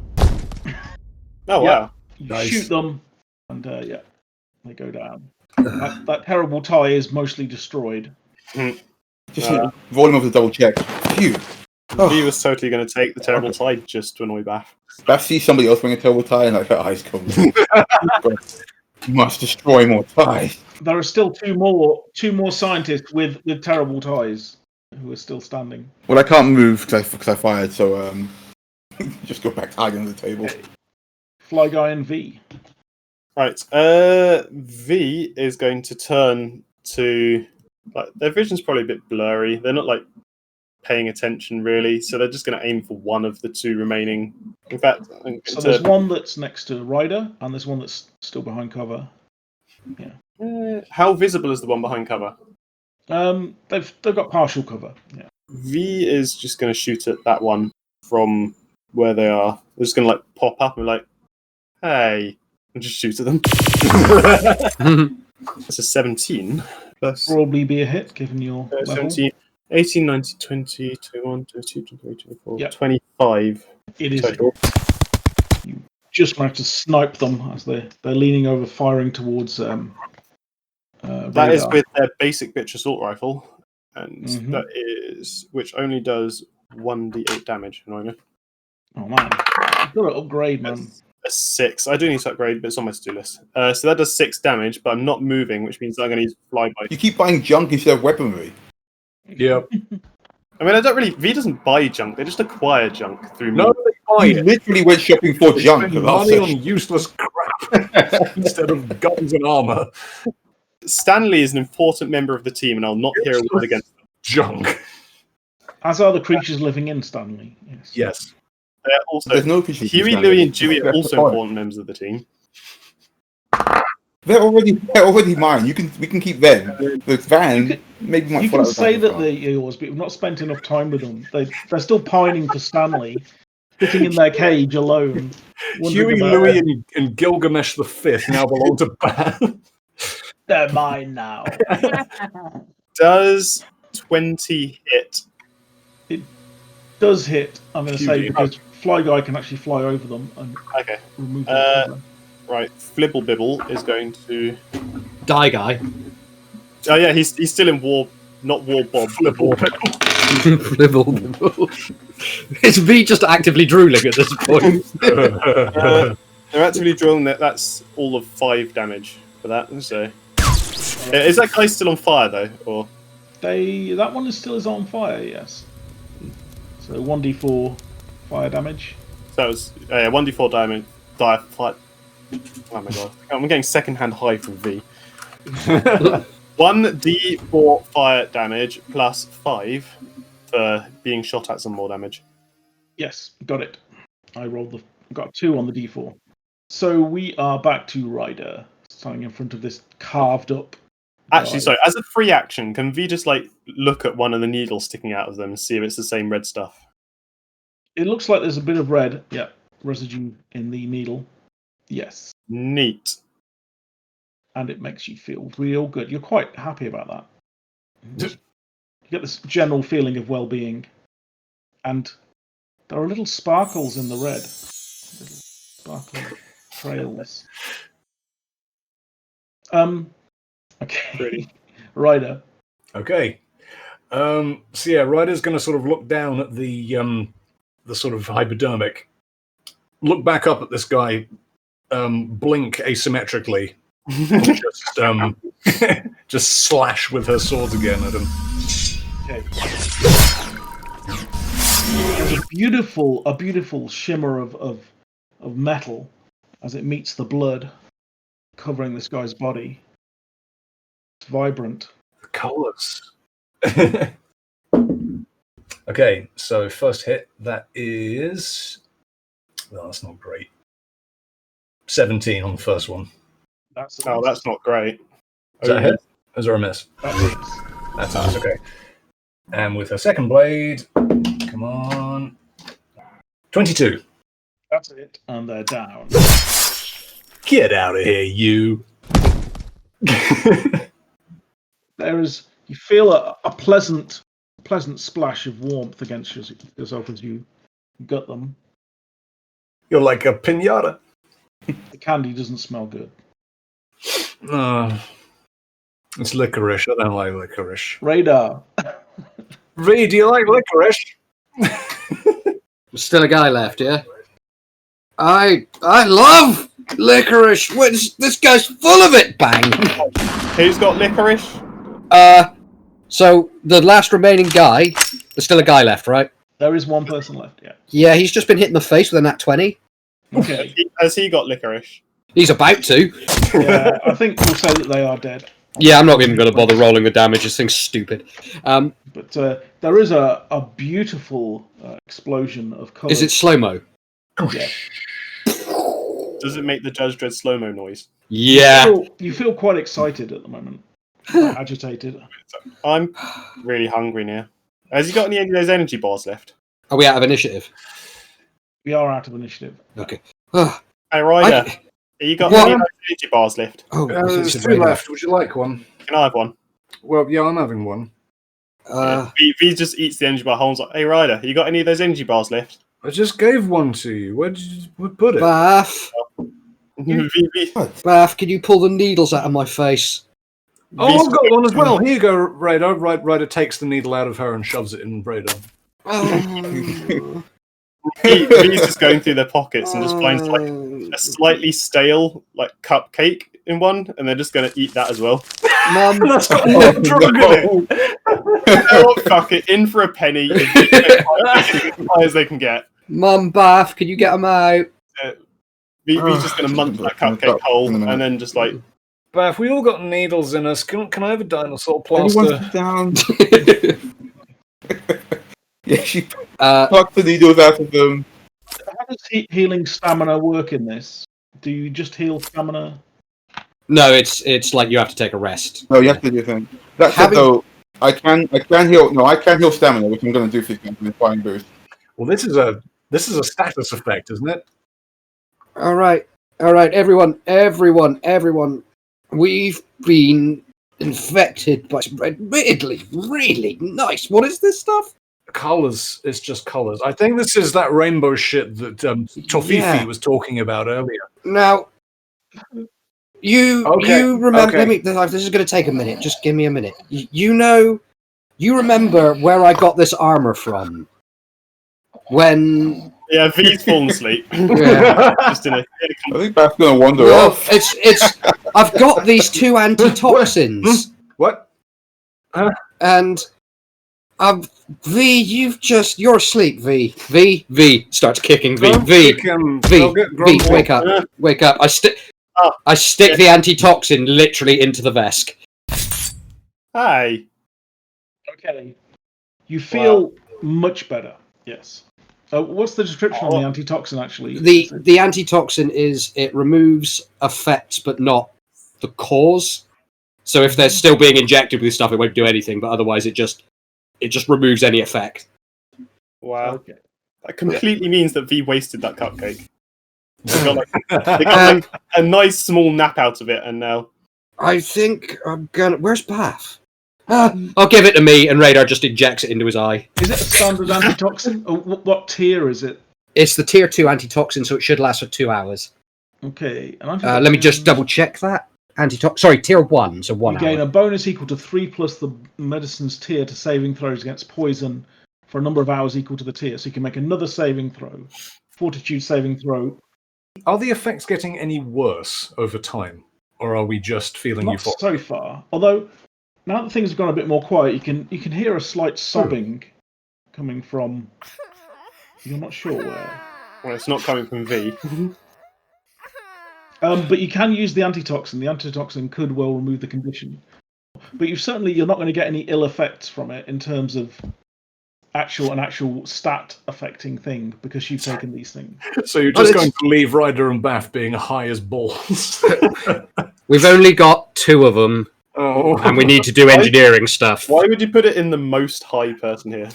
[SPEAKER 9] Oh wow!
[SPEAKER 6] You
[SPEAKER 5] Nice.
[SPEAKER 6] shoot them, and they go down. That terrible tie is mostly destroyed.
[SPEAKER 8] Just volume of the double check. Phew.
[SPEAKER 9] V was totally going to take the terrible side just to annoy Bath.
[SPEAKER 8] I see somebody else wearing a terrible tie, and like her eyes come. You must destroy more ties.
[SPEAKER 6] There are still two more scientists with terrible ties who are still standing.
[SPEAKER 8] Well, I can't move because I fired, so just go back to hiding on the table.
[SPEAKER 6] Okay. Fly Guy and V.
[SPEAKER 9] Right. V is going to turn to their vision's probably a bit blurry. They're not paying attention really, so they're just going to aim for one of the 2 remaining. In fact,
[SPEAKER 6] so there's one that's next to Ryder, and there's one that's still behind cover. Yeah.
[SPEAKER 9] How visible is the one behind cover?
[SPEAKER 6] They've got partial cover. Yeah.
[SPEAKER 9] V is just going to shoot at that one from where they are. They're just going to pop up and be like, "Hey," and just shoot at them. That's a 17. Plus
[SPEAKER 6] Probably be a hit given your level.
[SPEAKER 9] 17, 18, 19, 20, 21, 22, 23, 24,
[SPEAKER 6] Yep.
[SPEAKER 9] 25.
[SPEAKER 6] It is.
[SPEAKER 9] Total.
[SPEAKER 6] You just managed to snipe them as they're leaning over, firing towards.
[SPEAKER 9] That is with their basic bitch assault rifle, and
[SPEAKER 6] Mhm.
[SPEAKER 9] that is which only does 1d8 damage. Annoyingly.
[SPEAKER 6] Oh man, you've got to upgrade, man.
[SPEAKER 9] A 6. I do need to upgrade, but it's on my to-do list. So that does 6 damage, but I'm not moving, which means I'm going to use flyby.
[SPEAKER 8] You keep buying junk instead of weaponry.
[SPEAKER 5] Yep.
[SPEAKER 9] I mean, I don't really. V doesn't buy junk; they just acquire junk through.
[SPEAKER 5] No, they buy
[SPEAKER 8] You
[SPEAKER 5] it.
[SPEAKER 8] literally went shopping for
[SPEAKER 5] They
[SPEAKER 8] junk.
[SPEAKER 5] spend
[SPEAKER 8] last
[SPEAKER 5] money
[SPEAKER 8] session.
[SPEAKER 5] on useless crap instead of guns and armor.
[SPEAKER 9] Stanley is an important member of the team, and I'll not hear a word against them.
[SPEAKER 5] Junk.
[SPEAKER 6] As are the creatures living in Stanley. Yes.
[SPEAKER 5] Yes.
[SPEAKER 9] They're also
[SPEAKER 8] There's no appreciation
[SPEAKER 9] Huey,
[SPEAKER 8] for
[SPEAKER 9] Louie,
[SPEAKER 8] Stanley.
[SPEAKER 9] and Dewey are
[SPEAKER 8] That's
[SPEAKER 9] also
[SPEAKER 8] the point.
[SPEAKER 9] important members of the team.
[SPEAKER 8] They're already mine. We can keep them. The van maybe might
[SPEAKER 6] You
[SPEAKER 8] fall
[SPEAKER 6] can
[SPEAKER 8] out of
[SPEAKER 6] say
[SPEAKER 8] the
[SPEAKER 6] that
[SPEAKER 8] van.
[SPEAKER 6] they're yours, but you've not spent enough time with them. They're still pining for Stanley, sitting in their cage alone. wondering
[SPEAKER 5] Huey,
[SPEAKER 6] about-
[SPEAKER 5] Louie, and Gilgamesh the Fifth now belong to Ban.
[SPEAKER 6] They're mine now.
[SPEAKER 9] Does 20 hit?
[SPEAKER 6] Does hit, I'm going to say,
[SPEAKER 5] Huge.
[SPEAKER 6] because Fly Guy can actually fly over them and
[SPEAKER 9] Okay.
[SPEAKER 6] remove them.
[SPEAKER 9] Right. Flibble Bibble is going to.
[SPEAKER 10] Die guy.
[SPEAKER 9] Oh yeah, he's still in war. Not war Bob.
[SPEAKER 5] Flibble.
[SPEAKER 10] It's me just actively drooling at this point.
[SPEAKER 9] They're actively drilling that. That's all of 5 damage for that. So. Is that guy still on fire though, or?
[SPEAKER 6] That one is on fire, yes. So 1d4 fire damage.
[SPEAKER 9] So that was 1d4 damage. Oh my god! I'm getting second-hand high from V. 1d4 fire damage plus 5 for being shot at some more damage.
[SPEAKER 6] Yes, got it. I got 2 on the d4. So we are back to Ryder, standing in front of this carved up.
[SPEAKER 9] Actually, sorry, as a free action, can V just look at one of the needles sticking out of them and see if it's the same red stuff?
[SPEAKER 6] It looks like there's a bit of red, residue in the needle. Yes.
[SPEAKER 9] Neat.
[SPEAKER 6] And it makes you feel real good. You're quite happy about that. You get this general feeling of well-being. And there are little sparkles in the red. Little sparkling trails. Okay.
[SPEAKER 9] Pretty.
[SPEAKER 6] Ryder.
[SPEAKER 5] Okay. So yeah, Ryder's going to sort of look down at the sort of hypodermic, look back up at this guy, blink asymmetrically, and just slash with her swords again at him.
[SPEAKER 6] Okay. There's a beautiful shimmer of metal as it meets the blood covering this guy's body. It's vibrant.
[SPEAKER 5] The colours. Okay, so first hit, that is... No, that's not great. 17 on the first one.
[SPEAKER 6] That's
[SPEAKER 9] not great.
[SPEAKER 5] Is that a hit? Is there a miss?
[SPEAKER 6] That's
[SPEAKER 5] nice, okay. And with her second blade, come on. 22.
[SPEAKER 6] That's it. And they're down.
[SPEAKER 5] Get out of here, you.
[SPEAKER 6] You feel a pleasant splash of warmth against yourself as you gut them.
[SPEAKER 5] You're like a pinata.
[SPEAKER 6] The candy doesn't smell good.
[SPEAKER 5] It's licorice. I don't like licorice.
[SPEAKER 6] Radar.
[SPEAKER 5] V, do you like licorice?
[SPEAKER 10] There's still a guy left, yeah? I love licorice! This guy's full of it! Bang!
[SPEAKER 9] Who's got licorice?
[SPEAKER 10] So, the last remaining guy, there's still a guy left, right?
[SPEAKER 6] There is one person left, yeah.
[SPEAKER 10] Yeah, he's just been hit in the face with a nat 20.
[SPEAKER 6] Okay.
[SPEAKER 9] Has he got licorice?
[SPEAKER 10] He's about to.
[SPEAKER 6] Yeah, I think we'll say that they are dead.
[SPEAKER 10] Yeah, I'm not even going to bother rolling the damage. This thing's stupid.
[SPEAKER 6] But there is a beautiful explosion of colour.
[SPEAKER 10] Is it slow-mo?
[SPEAKER 6] Yeah.
[SPEAKER 9] Does it make the Judge Dredd slow-mo noise?
[SPEAKER 10] Yeah.
[SPEAKER 6] You feel quite excited at the moment. Agitated.
[SPEAKER 9] I'm really hungry now. Has he got any of those energy bars left?
[SPEAKER 10] Are we out of initiative?
[SPEAKER 6] We are out of initiative.
[SPEAKER 10] Okay.
[SPEAKER 9] Hey, Ryder, have you got any of those energy bars left?
[SPEAKER 10] Oh,
[SPEAKER 5] there's 2 left. Would you like one?
[SPEAKER 9] Can I have one?
[SPEAKER 5] Well, yeah, I'm having one.
[SPEAKER 9] V just eats the energy bar whole and like, hey, Ryder, you got any of those energy bars left?
[SPEAKER 5] I just gave one to you. Where did you put it?
[SPEAKER 10] Bath. Bath, can you pull the needles out of my face?
[SPEAKER 5] Oh, I've got one as well. Here you go, Radar. Ryder takes the needle out of her and shoves it in Radar.
[SPEAKER 9] He's just going through their pockets and just finds a slightly stale cupcake in one, and they're just going to eat that as well.
[SPEAKER 10] Mum,
[SPEAKER 5] that's got a drug in it.
[SPEAKER 9] Fuck it, in for a penny, as high as they can get.
[SPEAKER 10] Mum, Bath, can you get them out?
[SPEAKER 9] He's just going to munch that cupcake whole, and then just
[SPEAKER 5] Bath, we all got needles in us. Can I have a dinosaur plaster?
[SPEAKER 8] Anyone down? Yeah, she
[SPEAKER 6] Uh,
[SPEAKER 8] plucked the needles out of them.
[SPEAKER 6] How does healing stamina work in this? Do you just heal stamina?
[SPEAKER 10] No, it's like you have to take a rest.
[SPEAKER 8] No, you have to do a thing. That said, though, I can heal. No, I can heal stamina, which I'm going to do for you in Flying Boost.
[SPEAKER 5] Well, this is a status effect, isn't it?
[SPEAKER 10] All right, everyone. We've been infected by some really nice. What is this stuff?
[SPEAKER 5] Colours. It's just colours. I think this is that rainbow shit that Tofifi was talking about earlier.
[SPEAKER 10] Now, you remember?
[SPEAKER 5] Okay.
[SPEAKER 10] This is going to take a minute. Just give me a minute. You remember where I got this armor from? When?
[SPEAKER 9] Yeah, V's fallen asleep.
[SPEAKER 10] Yeah.
[SPEAKER 9] Just in a
[SPEAKER 8] I think Beth's going to wander off.
[SPEAKER 10] It's. I've got these 2 antitoxins.
[SPEAKER 5] What?
[SPEAKER 10] And. V, you're asleep, V. V starts kicking V. V, wake up. I stick the antitoxin literally into the Vesk.
[SPEAKER 9] Hi.
[SPEAKER 6] Okay. You feel much better. Yes. What's the description on the antitoxin actually?
[SPEAKER 10] The antitoxin is it removes effects but not the cause. So if they're still being injected with stuff, it won't do anything. But otherwise, it just removes any effect.
[SPEAKER 9] Wow.
[SPEAKER 6] Okay.
[SPEAKER 9] That completely means that V wasted that cupcake. They got a nice small nap out of it, and now
[SPEAKER 10] I think I'm gonna. Where's Bath? I'll give it to me, and Radar just injects it into his eye.
[SPEAKER 6] Is it a standard antitoxin? Or what tier is it?
[SPEAKER 10] It's the tier 2 antitoxin, so it should last for 2 hours.
[SPEAKER 6] Okay.
[SPEAKER 10] Let me just double check that. Sorry, tier 1, so 1
[SPEAKER 6] you
[SPEAKER 10] hour.
[SPEAKER 6] gain a bonus equal to 3 plus the medicine's tier to saving throws against poison for a number of hours equal to the tier. So you can make another saving throw, fortitude saving throw.
[SPEAKER 5] Are the effects getting any worse over time, or are we just feeling
[SPEAKER 6] Not
[SPEAKER 5] euphoric?
[SPEAKER 6] so far. Although now that things have gone a bit more quiet, you can hear a slight sobbing coming from. You're not sure where.
[SPEAKER 9] Well, it's not coming from V.
[SPEAKER 6] But you can use the antitoxin. The antitoxin could well remove the condition. But you're not going to get any ill effects from it in terms of actual stat affecting thing because you've taken these things.
[SPEAKER 5] So you're just going to leave Ryder and Bath being high as balls.
[SPEAKER 10] We've only got 2 of them, and we need to do engineering stuff.
[SPEAKER 9] Why would you put it in the most high person here?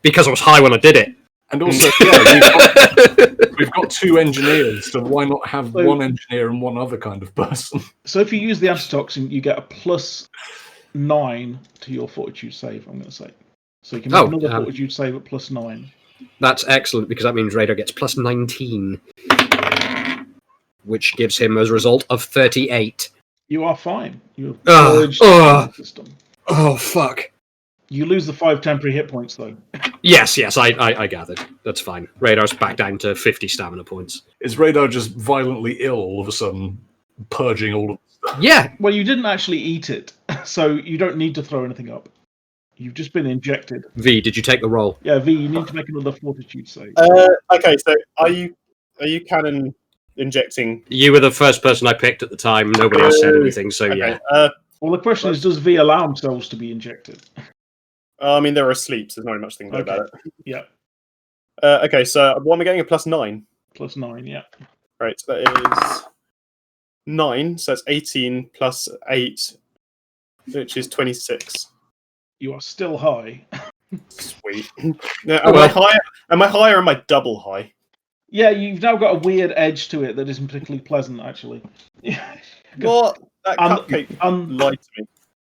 [SPEAKER 10] Because I was high when I did it.
[SPEAKER 5] And also, we've got 2 engineers, so why not have one engineer and one other kind of person?
[SPEAKER 6] So if you use the antitoxin, you get a +9 to your fortitude save, I'm going to say. So you can make another fortitude save at +9.
[SPEAKER 10] That's excellent, because that means Radar gets +19, which gives him as a result of 38.
[SPEAKER 6] You are fine. You have the system.
[SPEAKER 10] Oh, fuck.
[SPEAKER 6] You lose the 5 temporary hit points, though.
[SPEAKER 10] Yes, I gathered. That's fine. Radar's back down to 50 stamina points.
[SPEAKER 5] Is Radar just violently ill all of a sudden, purging all of stuff?
[SPEAKER 10] Yeah.
[SPEAKER 6] Well, you didn't actually eat it, so you don't need to throw anything up. You've just been injected.
[SPEAKER 10] V, did you take the roll?
[SPEAKER 6] Yeah, V, you need to make another fortitude save.
[SPEAKER 9] Okay, so are you cannon injecting?
[SPEAKER 10] You were the first person I picked at the time. Nobody else said anything, so
[SPEAKER 9] okay.
[SPEAKER 10] yeah.
[SPEAKER 6] Well, the question is, does V allow themselves to be injected?
[SPEAKER 9] I mean, they're asleep, so there's not much thing to do about it.
[SPEAKER 6] Yeah.
[SPEAKER 9] Okay, so what am I getting? A +9?
[SPEAKER 6] +9, yeah.
[SPEAKER 9] Right, so that is 9, so that's 18 plus 8, which is 26.
[SPEAKER 6] You are still high.
[SPEAKER 9] Sweet. Now, am I higher or am I double high?
[SPEAKER 6] Yeah, you've now got a weird edge to it that isn't particularly pleasant, actually.
[SPEAKER 9] What? That cupcake lied to me.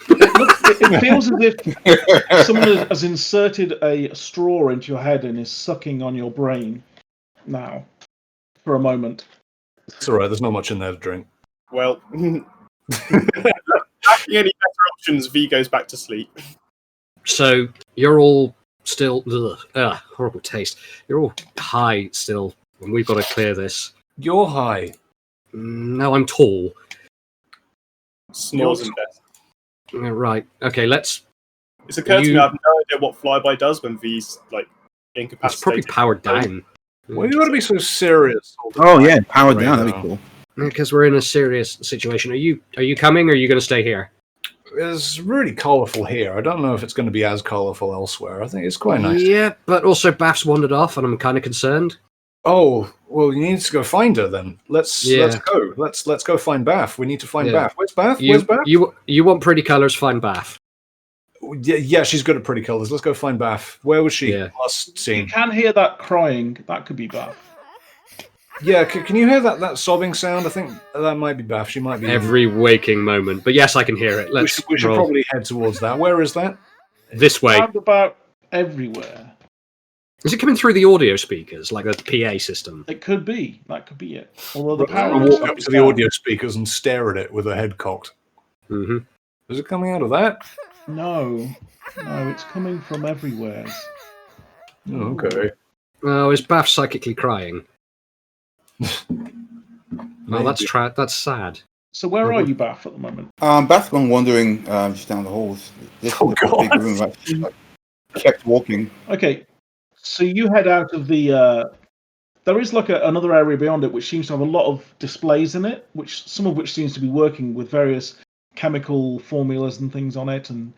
[SPEAKER 6] It feels as if someone has inserted a straw into your head and is sucking on your brain now for a moment.
[SPEAKER 5] It's all right. There's not much in there to drink.
[SPEAKER 9] Well, lacking any better options, V goes back to sleep.
[SPEAKER 10] So you're all still horrible taste. You're all high still, and we've got to clear this.
[SPEAKER 5] You're high.
[SPEAKER 10] No, I'm tall.
[SPEAKER 9] Snores and death.
[SPEAKER 10] Right. Okay. Let's.
[SPEAKER 9] It's occurred to me I have no idea what flyby does when V's like incapacitated.
[SPEAKER 10] It's probably powered down.
[SPEAKER 5] Why you got to be so serious?
[SPEAKER 8] Oh yeah, powered down. That'd be cool.
[SPEAKER 10] Because we're in a serious situation. Are you coming, or are you going to stay here?
[SPEAKER 5] It's really colourful here. I don't know if it's going to be as colourful elsewhere. I think it's quite nice.
[SPEAKER 10] Yeah, but also Bath's wandered off, and I'm kind of concerned.
[SPEAKER 5] Oh, well, you need to go find her then. Let's go. Let's go find Bath. We need to find Bath. Where's Bath? Where's Bath?
[SPEAKER 10] You want pretty colours? Find Bath.
[SPEAKER 5] Yeah, she's good at pretty colours. Let's go find Bath. Where was she?
[SPEAKER 10] Yeah.
[SPEAKER 5] Last scene.
[SPEAKER 6] You can hear that crying. That could be Bath.
[SPEAKER 5] Yeah, can you hear that sobbing sound? I think that might be Bath. She might be
[SPEAKER 10] every waking moment. But yes, I can hear it.
[SPEAKER 5] We should probably head towards that. Where is that?
[SPEAKER 10] This way.
[SPEAKER 6] Round about everywhere.
[SPEAKER 10] Is it coming through the audio speakers, like the PA system?
[SPEAKER 6] It could be. That could be it. Although the power
[SPEAKER 5] I'll walk up to the audio speakers and stare at it with a head cocked.
[SPEAKER 10] Mm-hmm.
[SPEAKER 5] Is it coming out of that?
[SPEAKER 6] No, it's coming from everywhere.
[SPEAKER 5] Oh, okay.
[SPEAKER 10] Oh, is Bath psychically crying? Oh, that's sad.
[SPEAKER 6] So where are you, Bath, at the moment?
[SPEAKER 8] Bath's gone wandering just down the halls. This is the big room. Like, kept walking.
[SPEAKER 6] Okay, so you head out of the. There is like another area beyond it, which seems to have a lot of displays in it, some of which seems to be working with various chemical formulas and things on it, and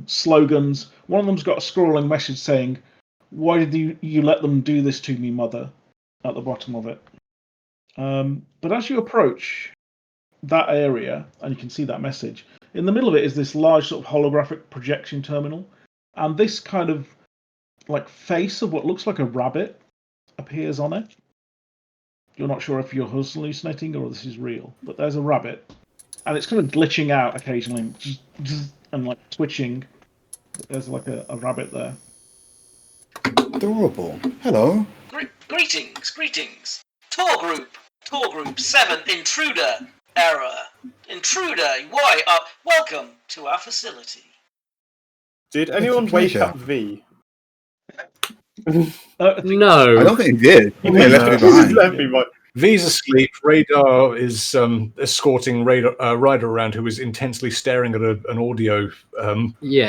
[SPEAKER 6] slogans. One of them's got a scrolling message saying, "Why did you let them do this to me, mother?" at the bottom of it. But as you approach that area, and you can see that message, in the middle of it is this large sort of holographic projection terminal, and this kind of like face of what looks like a rabbit appears on it. You're not sure if you're hallucinating or this is real, but there's a rabbit, and it's kind of glitching out occasionally and like twitching. There's like a rabbit there.
[SPEAKER 8] Adorable. Hello.
[SPEAKER 11] Greetings. Tour group 7, intruder, error. Intruder, why? Welcome to our facility.
[SPEAKER 9] Did anyone wake up V?
[SPEAKER 10] No.
[SPEAKER 8] I don't think he did. I think he left me behind.
[SPEAKER 5] V's asleep. Radar is escorting Ryder around, who is intensely staring at an audio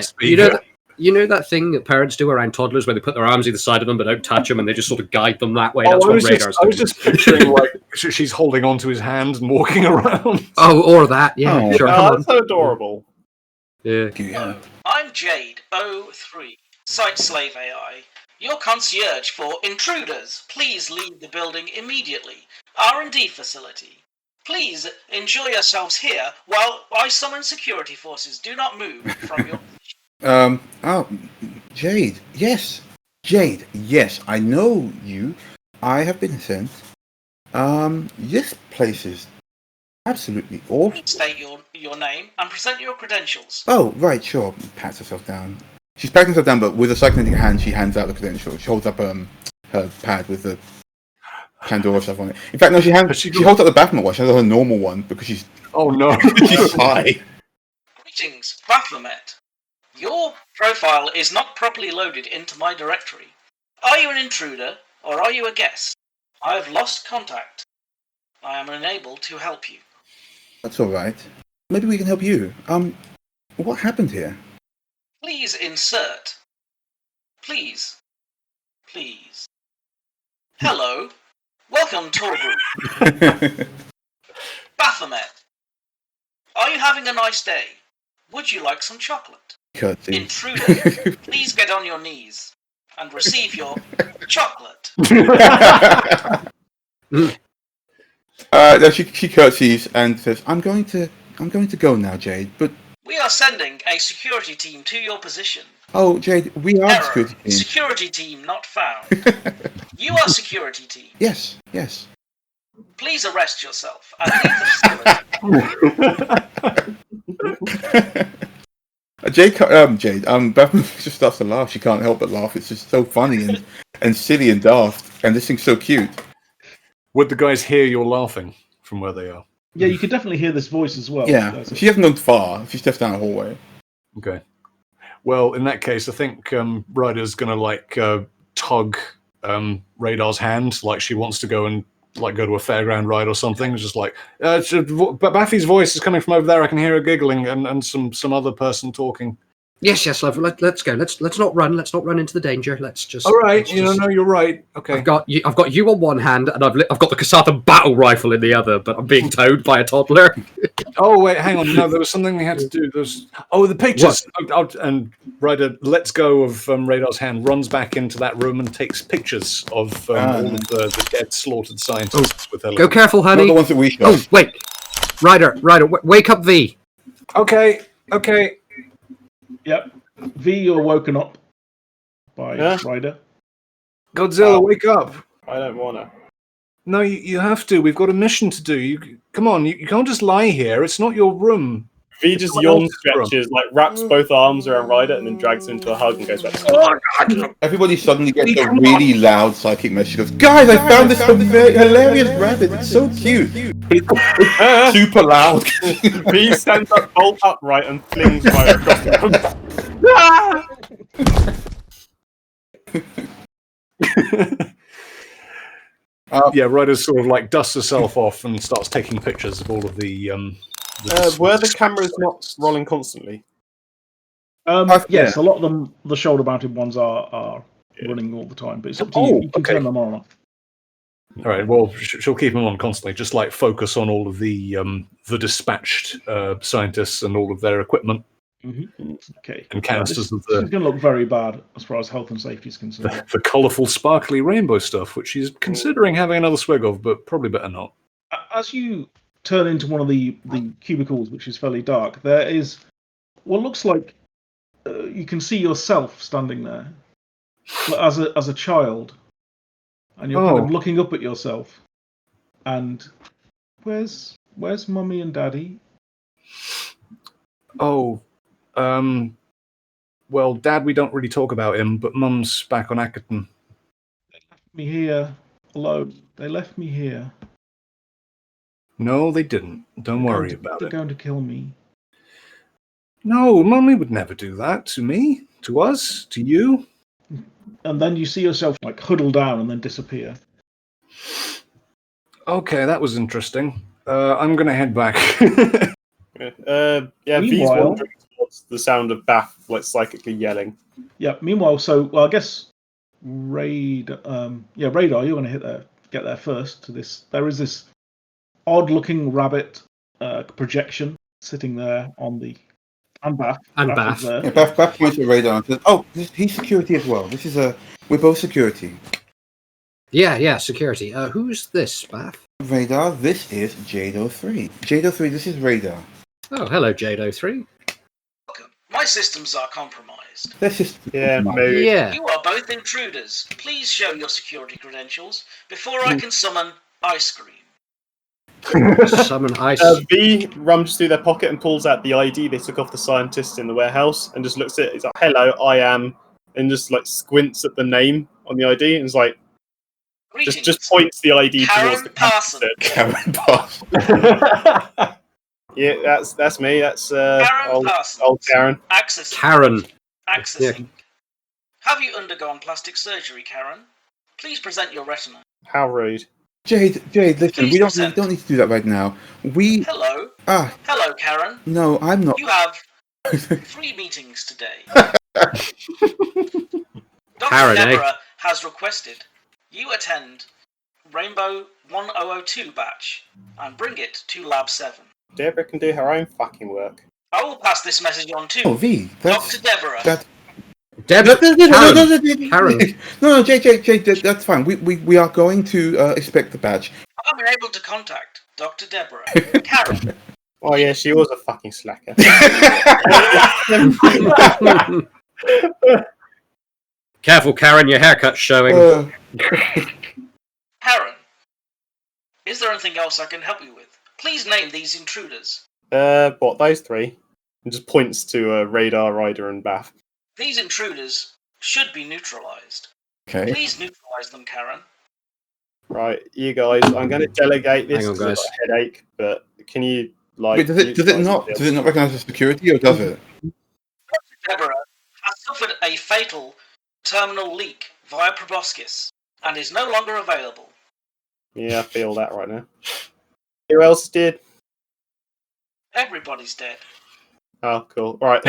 [SPEAKER 5] speaker.
[SPEAKER 10] You know that thing that parents do around toddlers where they put their arms either side of them but don't touch them and they just sort of guide them that way? That's what Radar's doing.
[SPEAKER 5] I was just picturing like she's holding onto his hand and walking around.
[SPEAKER 10] Oh, or that, yeah.
[SPEAKER 9] Oh,
[SPEAKER 10] sure.
[SPEAKER 9] that's so adorable.
[SPEAKER 10] Yeah.
[SPEAKER 11] I'm Jade 03, Site Slave AI. Your concierge for intruders. Please leave the building immediately. R&D facility. Please enjoy yourselves here while I summon security forces. Do not move from your...
[SPEAKER 8] Jade. Yes. Jade. Yes, I know you. I have been sent. This place is absolutely awful.
[SPEAKER 11] State your name and present your credentials.
[SPEAKER 8] Oh, right, sure. Pats herself down. She's patting herself down, but with a cycling hand, she hands out the credentials. She holds up her pad with the Pandora stuff on it. In fact, no, she holds up the Baphomet watch. She has her normal one because she's...
[SPEAKER 5] Oh, no.
[SPEAKER 8] She's high.
[SPEAKER 11] Greetings, Baphomet. Your profile is not properly loaded into my directory. Are you an intruder, or are you a guest? I have lost contact. I am unable to help you.
[SPEAKER 8] That's all right. Maybe we can help you. What happened here?
[SPEAKER 11] Please insert. Please. Hello. Welcome, tour group. Baphomet. Are you having a nice day? Would you like some chocolate?
[SPEAKER 8] Curtsy.
[SPEAKER 11] Intruder, please get on your knees and receive your chocolate.
[SPEAKER 8] She curtsies and says, "I'm going to go now, Jade. But
[SPEAKER 11] we are sending a security team to your position."
[SPEAKER 8] Oh, Jade, we are security team.
[SPEAKER 11] Security team not found. You are security team.
[SPEAKER 8] Yes.
[SPEAKER 11] Please arrest yourself and leave the facility.
[SPEAKER 8] Jade, Beth just starts to laugh. She can't help but laugh. It's just so funny and silly and daft. And this thing's so cute.
[SPEAKER 5] Would the guys hear you're laughing from where they are?
[SPEAKER 6] Yeah, you could definitely hear this voice as well.
[SPEAKER 8] Yeah, she hasn't gone far. She steps down the hallway.
[SPEAKER 5] Okay. Well, in that case, I think Ryder's going to tug Radar's hand, like she wants to go and go to a fairground ride or something. It's just like, Baffy's voice is coming from over there. I can hear her giggling and some other person talking.
[SPEAKER 10] Yes, love. Let's go. Let's not run. Let's not run into the danger. Let's just.
[SPEAKER 5] All right. No, you're right. Okay.
[SPEAKER 10] I've got you on one hand, and I've got the Kasatha battle rifle in the other. But I'm being towed by a toddler.
[SPEAKER 5] Oh wait, hang on. No, there was something we had to do. The pictures. And Ryder lets go of Radar's hand, runs back into that room, and takes pictures of all of the dead, slaughtered scientists with her.
[SPEAKER 10] Go careful, honey.
[SPEAKER 8] Not the ones that we shot.
[SPEAKER 10] Oh wait, Ryder, wake up, V.
[SPEAKER 5] Okay.
[SPEAKER 6] Yep. V, you're woken up by Ryder.
[SPEAKER 5] Godzilla, wake up.
[SPEAKER 9] I don't want to.
[SPEAKER 5] No, you have to. We've got a mission to do. Come on, you can't just lie here. It's not your room.
[SPEAKER 9] V just yawn stretches, wraps both arms around Ryder and then drags him into a hug and goes back to sleep.
[SPEAKER 8] Everybody suddenly gets a really loud psychic message. She goes, "Guys, I found this hilarious rabbit. It's so cute. It's super loud."
[SPEAKER 9] V stands up bolt upright and flings Ryder across the room.
[SPEAKER 5] Ryder sort of dusts herself off and starts taking pictures of all of the
[SPEAKER 9] were the cameras not rolling constantly?
[SPEAKER 6] Yes, a lot of them, the shoulder-mounted ones, are running all the time, but it's up to you. You can turn them on or off.
[SPEAKER 5] All right. Well, she'll keep them on constantly. Just focus on all of the dispatched scientists and all of their equipment.
[SPEAKER 6] Okay.
[SPEAKER 5] And
[SPEAKER 6] This
[SPEAKER 5] canisters
[SPEAKER 6] is
[SPEAKER 5] of
[SPEAKER 6] going to look very bad as far as health and safety is concerned.
[SPEAKER 5] the colourful, sparkly rainbow stuff, which she's considering having another swig of, but probably better not.
[SPEAKER 6] As you turn into one of the cubicles, which is fairly dark, there is what looks like you can see yourself standing there as a child, and you're kind of looking up at yourself. And where's Mummy and Daddy?
[SPEAKER 5] Oh, well, Dad, we don't really talk about him, but Mum's back on Ackerton.
[SPEAKER 6] They left me here alone. They left me here.
[SPEAKER 5] No, they didn't. Don't worry about
[SPEAKER 6] They're
[SPEAKER 5] it.
[SPEAKER 6] going to kill me.
[SPEAKER 5] No, Mummy would never do that to me, to us, to you.
[SPEAKER 6] And then you see yourself like huddle down and then disappear.
[SPEAKER 5] Okay, that was interesting. I'm gonna head back.
[SPEAKER 9] V's
[SPEAKER 6] Meanwhile-
[SPEAKER 9] wandering towards the sound of Bath, like psychically yelling.
[SPEAKER 6] Yeah. Meanwhile, I guess Radar. You're going to get there first. There is this odd-looking rabbit projection sitting there on the Bath.
[SPEAKER 10] Bath.
[SPEAKER 6] Is there.
[SPEAKER 8] Yeah, Bath points at Radar and says, "Oh, he's security as well. We're both security."
[SPEAKER 10] Yeah, security. Who's this, Bath?
[SPEAKER 8] Radar, this is Jade03. Jade03, this is Radar.
[SPEAKER 10] Oh, hello, Jade03.
[SPEAKER 11] Welcome. My systems are compromised.
[SPEAKER 8] That's just
[SPEAKER 9] Maybe.
[SPEAKER 10] Yeah.
[SPEAKER 11] You are both intruders. Please show your security credentials before I can summon Ice Cream.
[SPEAKER 10] Summon ice.
[SPEAKER 9] V rummages through their pocket and pulls out the ID they took off the scientist in the warehouse and just looks at it. He's like, "Hello, I am," and just like squints at the name on the ID and is like,
[SPEAKER 11] Greetings.
[SPEAKER 9] just points the ID towards
[SPEAKER 11] Karen
[SPEAKER 9] the
[SPEAKER 11] Parsons.
[SPEAKER 8] Karen Parsons.
[SPEAKER 9] Yeah, that's me. That's
[SPEAKER 11] Karen Parsons.
[SPEAKER 9] old Karen.
[SPEAKER 11] Accessing.
[SPEAKER 10] Karen.
[SPEAKER 11] Accessing. Have you undergone plastic surgery, Karen? Please present your retina.
[SPEAKER 9] How rude.
[SPEAKER 8] Jade, listen,
[SPEAKER 11] Please
[SPEAKER 8] we
[SPEAKER 11] present.
[SPEAKER 8] don't need to do that right now.
[SPEAKER 11] Hello.
[SPEAKER 8] Ah,
[SPEAKER 11] Hello, Karen.
[SPEAKER 8] no, I'm not.
[SPEAKER 11] You have 3 meetings today. Dr.
[SPEAKER 10] Karen,
[SPEAKER 11] Deborah has requested you attend Rainbow 1002 batch and bring it to Lab 7.
[SPEAKER 9] Deborah can do her own fucking work.
[SPEAKER 11] I will pass this message on to
[SPEAKER 8] Oh, V,
[SPEAKER 11] Dr. Deborah.
[SPEAKER 10] Karen.
[SPEAKER 8] No, Jade, that's fine. We are going to expect the badge.
[SPEAKER 11] I'm unable to contact Dr. Deborah. Karen.
[SPEAKER 9] Oh yeah, she was a fucking slacker.
[SPEAKER 10] Careful, Karen, your haircut's showing.
[SPEAKER 11] Karen. Is there anything else I can help you with? Please name these intruders.
[SPEAKER 9] What, those 3? And just points to Radar, Ryder, and Bath.
[SPEAKER 11] These intruders should be neutralized.
[SPEAKER 8] Okay.
[SPEAKER 11] Please neutralize them, Karen.
[SPEAKER 9] Right, you guys, I'm going to delegate this
[SPEAKER 10] Hang on,
[SPEAKER 9] 'cause I've
[SPEAKER 10] guys.
[SPEAKER 9] got a headache, but can you, like...
[SPEAKER 8] Wait, does it not recognize the security, or does it?
[SPEAKER 11] Dr. Deborah has suffered a fatal terminal leak via proboscis and is no longer available.
[SPEAKER 9] Yeah, I feel that right now. Who else did?
[SPEAKER 11] Everybody's dead.
[SPEAKER 9] Oh, cool. Right,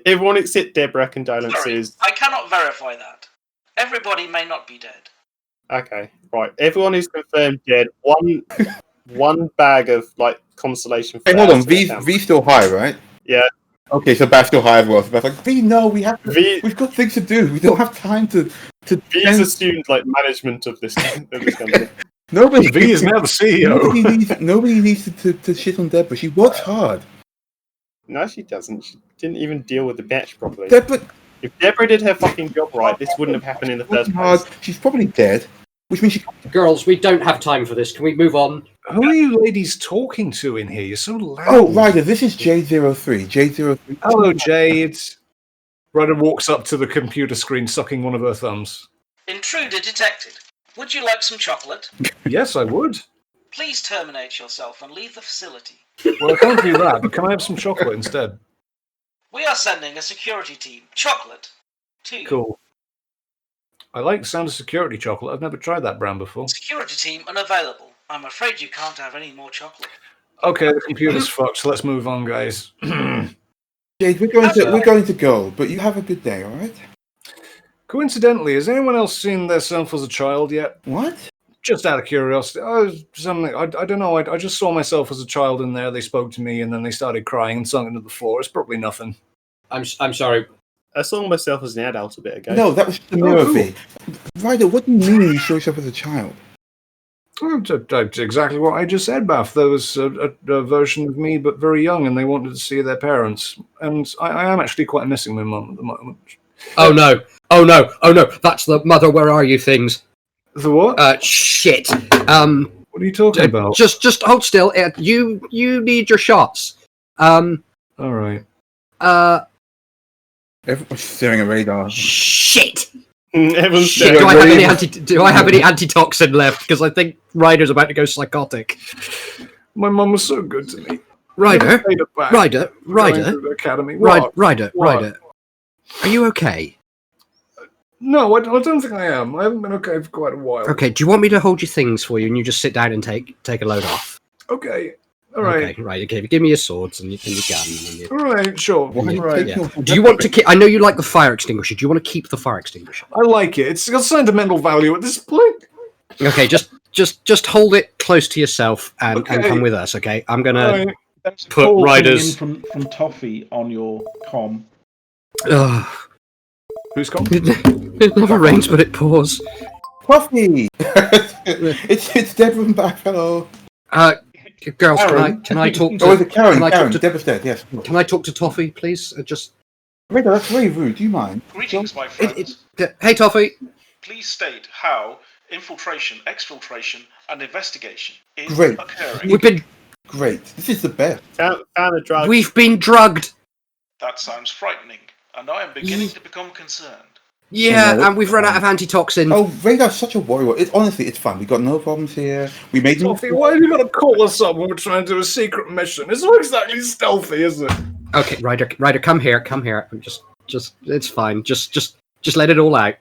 [SPEAKER 9] everyone except Deborah, condolences.
[SPEAKER 11] Sorry, I cannot verify that. Everybody may not be dead.
[SPEAKER 9] Okay, right. Everyone who's confirmed dead. One bag of like consolation.
[SPEAKER 8] Hey, hold on.
[SPEAKER 9] flowers to the
[SPEAKER 8] V's still high, right?
[SPEAKER 9] Yeah.
[SPEAKER 8] Okay, so Bath's still high as well. So Bath's like, V, no, we've got things to do. We don't have time to.
[SPEAKER 9] V's assumed like management of this company.
[SPEAKER 8] Nobody.
[SPEAKER 5] V is now the CEO.
[SPEAKER 8] Nobody needs to shit on Deborah. She works hard.
[SPEAKER 9] No, she doesn't. She didn't even deal with the batch properly.
[SPEAKER 8] Deborah,
[SPEAKER 9] If Deborah did her fucking job right, this wouldn't have happened in the first place.
[SPEAKER 8] she's probably dead, which means she.
[SPEAKER 10] Girls, we don't have time for this. Can we move on?
[SPEAKER 5] Who are you ladies talking to in here? You're so loud.
[SPEAKER 8] Oh, Ryder, this is Jade03. Jade03.
[SPEAKER 5] Hello, Jade. Ryder walks up to the computer screen, sucking one of her thumbs.
[SPEAKER 11] Intruder detected. Would you like some chocolate?
[SPEAKER 5] Yes, I would.
[SPEAKER 11] Please terminate yourself and leave the facility.
[SPEAKER 5] Well, I can't do that, but can I have some chocolate instead?
[SPEAKER 11] We are sending a security team, chocolate, to you.
[SPEAKER 5] Cool. I like the sound of security chocolate. I've never tried that brand before.
[SPEAKER 11] Security team unavailable. I'm afraid you can't have any more chocolate.
[SPEAKER 5] Okay, the computer's fucked, so let's move on, guys.
[SPEAKER 8] Jade, we're going to go, but you have a good day, all right?
[SPEAKER 5] Coincidentally, has anyone else seen themselves as a child yet?
[SPEAKER 8] What?
[SPEAKER 5] Just out of curiosity. I don't know. I just saw myself as a child in there. They spoke to me, and then they started crying and sunk into the floor. It's probably nothing.
[SPEAKER 10] I'm sorry.
[SPEAKER 9] I saw myself as an adult a bit ago.
[SPEAKER 8] No, that was the mirror V. Ryder, what do you mean you saw yourself as a child?
[SPEAKER 5] That's exactly what I just said, Bath. There was a version of me, but very young, and they wanted to see their parents. And I am actually quite missing my mum at the moment.
[SPEAKER 10] Oh no! Oh no! Oh no! That's the mother. Where are you? Things.
[SPEAKER 5] The what?
[SPEAKER 10] Shit.
[SPEAKER 5] What are you talking about?
[SPEAKER 10] Just hold still. You need your shots.
[SPEAKER 5] All right.
[SPEAKER 8] Everyone's staring at radar.
[SPEAKER 10] Shit.
[SPEAKER 9] Everyone's
[SPEAKER 10] Shit. Do I have any antitoxin left? Because I think Ryder's about to go psychotic.
[SPEAKER 5] My mum was so good to me.
[SPEAKER 10] Ryder.
[SPEAKER 5] Going through the academy. What?
[SPEAKER 10] Ryder. Are you okay?
[SPEAKER 5] No, I don't think I am. I haven't been okay for quite a while.
[SPEAKER 10] Okay. Do you want me to hold your things for you and you just sit down and take a load off?
[SPEAKER 5] Okay. All right.
[SPEAKER 10] Okay. Right. Okay. Give me your swords and your gun.
[SPEAKER 5] All right. Sure. Right.
[SPEAKER 10] Yeah. Do you want to keep? I know you like the fire extinguisher. Do you want to keep the fire extinguisher?
[SPEAKER 5] I like it. It's got sentimental value at this point.
[SPEAKER 10] Okay. Just hold it close to yourself and come with us. Okay. I'm gonna put Ryder's
[SPEAKER 6] from Toffee on your comm.
[SPEAKER 5] Who's com?
[SPEAKER 10] It never rains, but it pours.
[SPEAKER 8] Toffee! it's Deborah and Bath. Hello.
[SPEAKER 10] Girls, can I talk to?
[SPEAKER 8] Oh, is it Karen? Karen, Deborah's dead. Yes.
[SPEAKER 10] Can I talk to Toffee, please?
[SPEAKER 8] Radar, that's very rude. Do you mind?
[SPEAKER 12] Greetings, my friends.
[SPEAKER 10] Hey, Toffee.
[SPEAKER 12] Please state how infiltration, exfiltration, and investigation is
[SPEAKER 8] Great.
[SPEAKER 12] occurring.
[SPEAKER 10] We've been
[SPEAKER 8] great. This is the best.
[SPEAKER 9] Found a drug.
[SPEAKER 10] We've been drugged.
[SPEAKER 12] That sounds frightening, and I am beginning to become concerned.
[SPEAKER 10] Yeah, and we've run out of antitoxin.
[SPEAKER 8] Oh, Radar's such a warrior. Honestly, it's fun. We got no problems here. We made
[SPEAKER 5] Toffee, why have you got to call us up when we're trying to do a secret mission? It's not exactly stealthy, is it?
[SPEAKER 10] Okay, Ryder, come here. Just, it's fine. Just let it all out.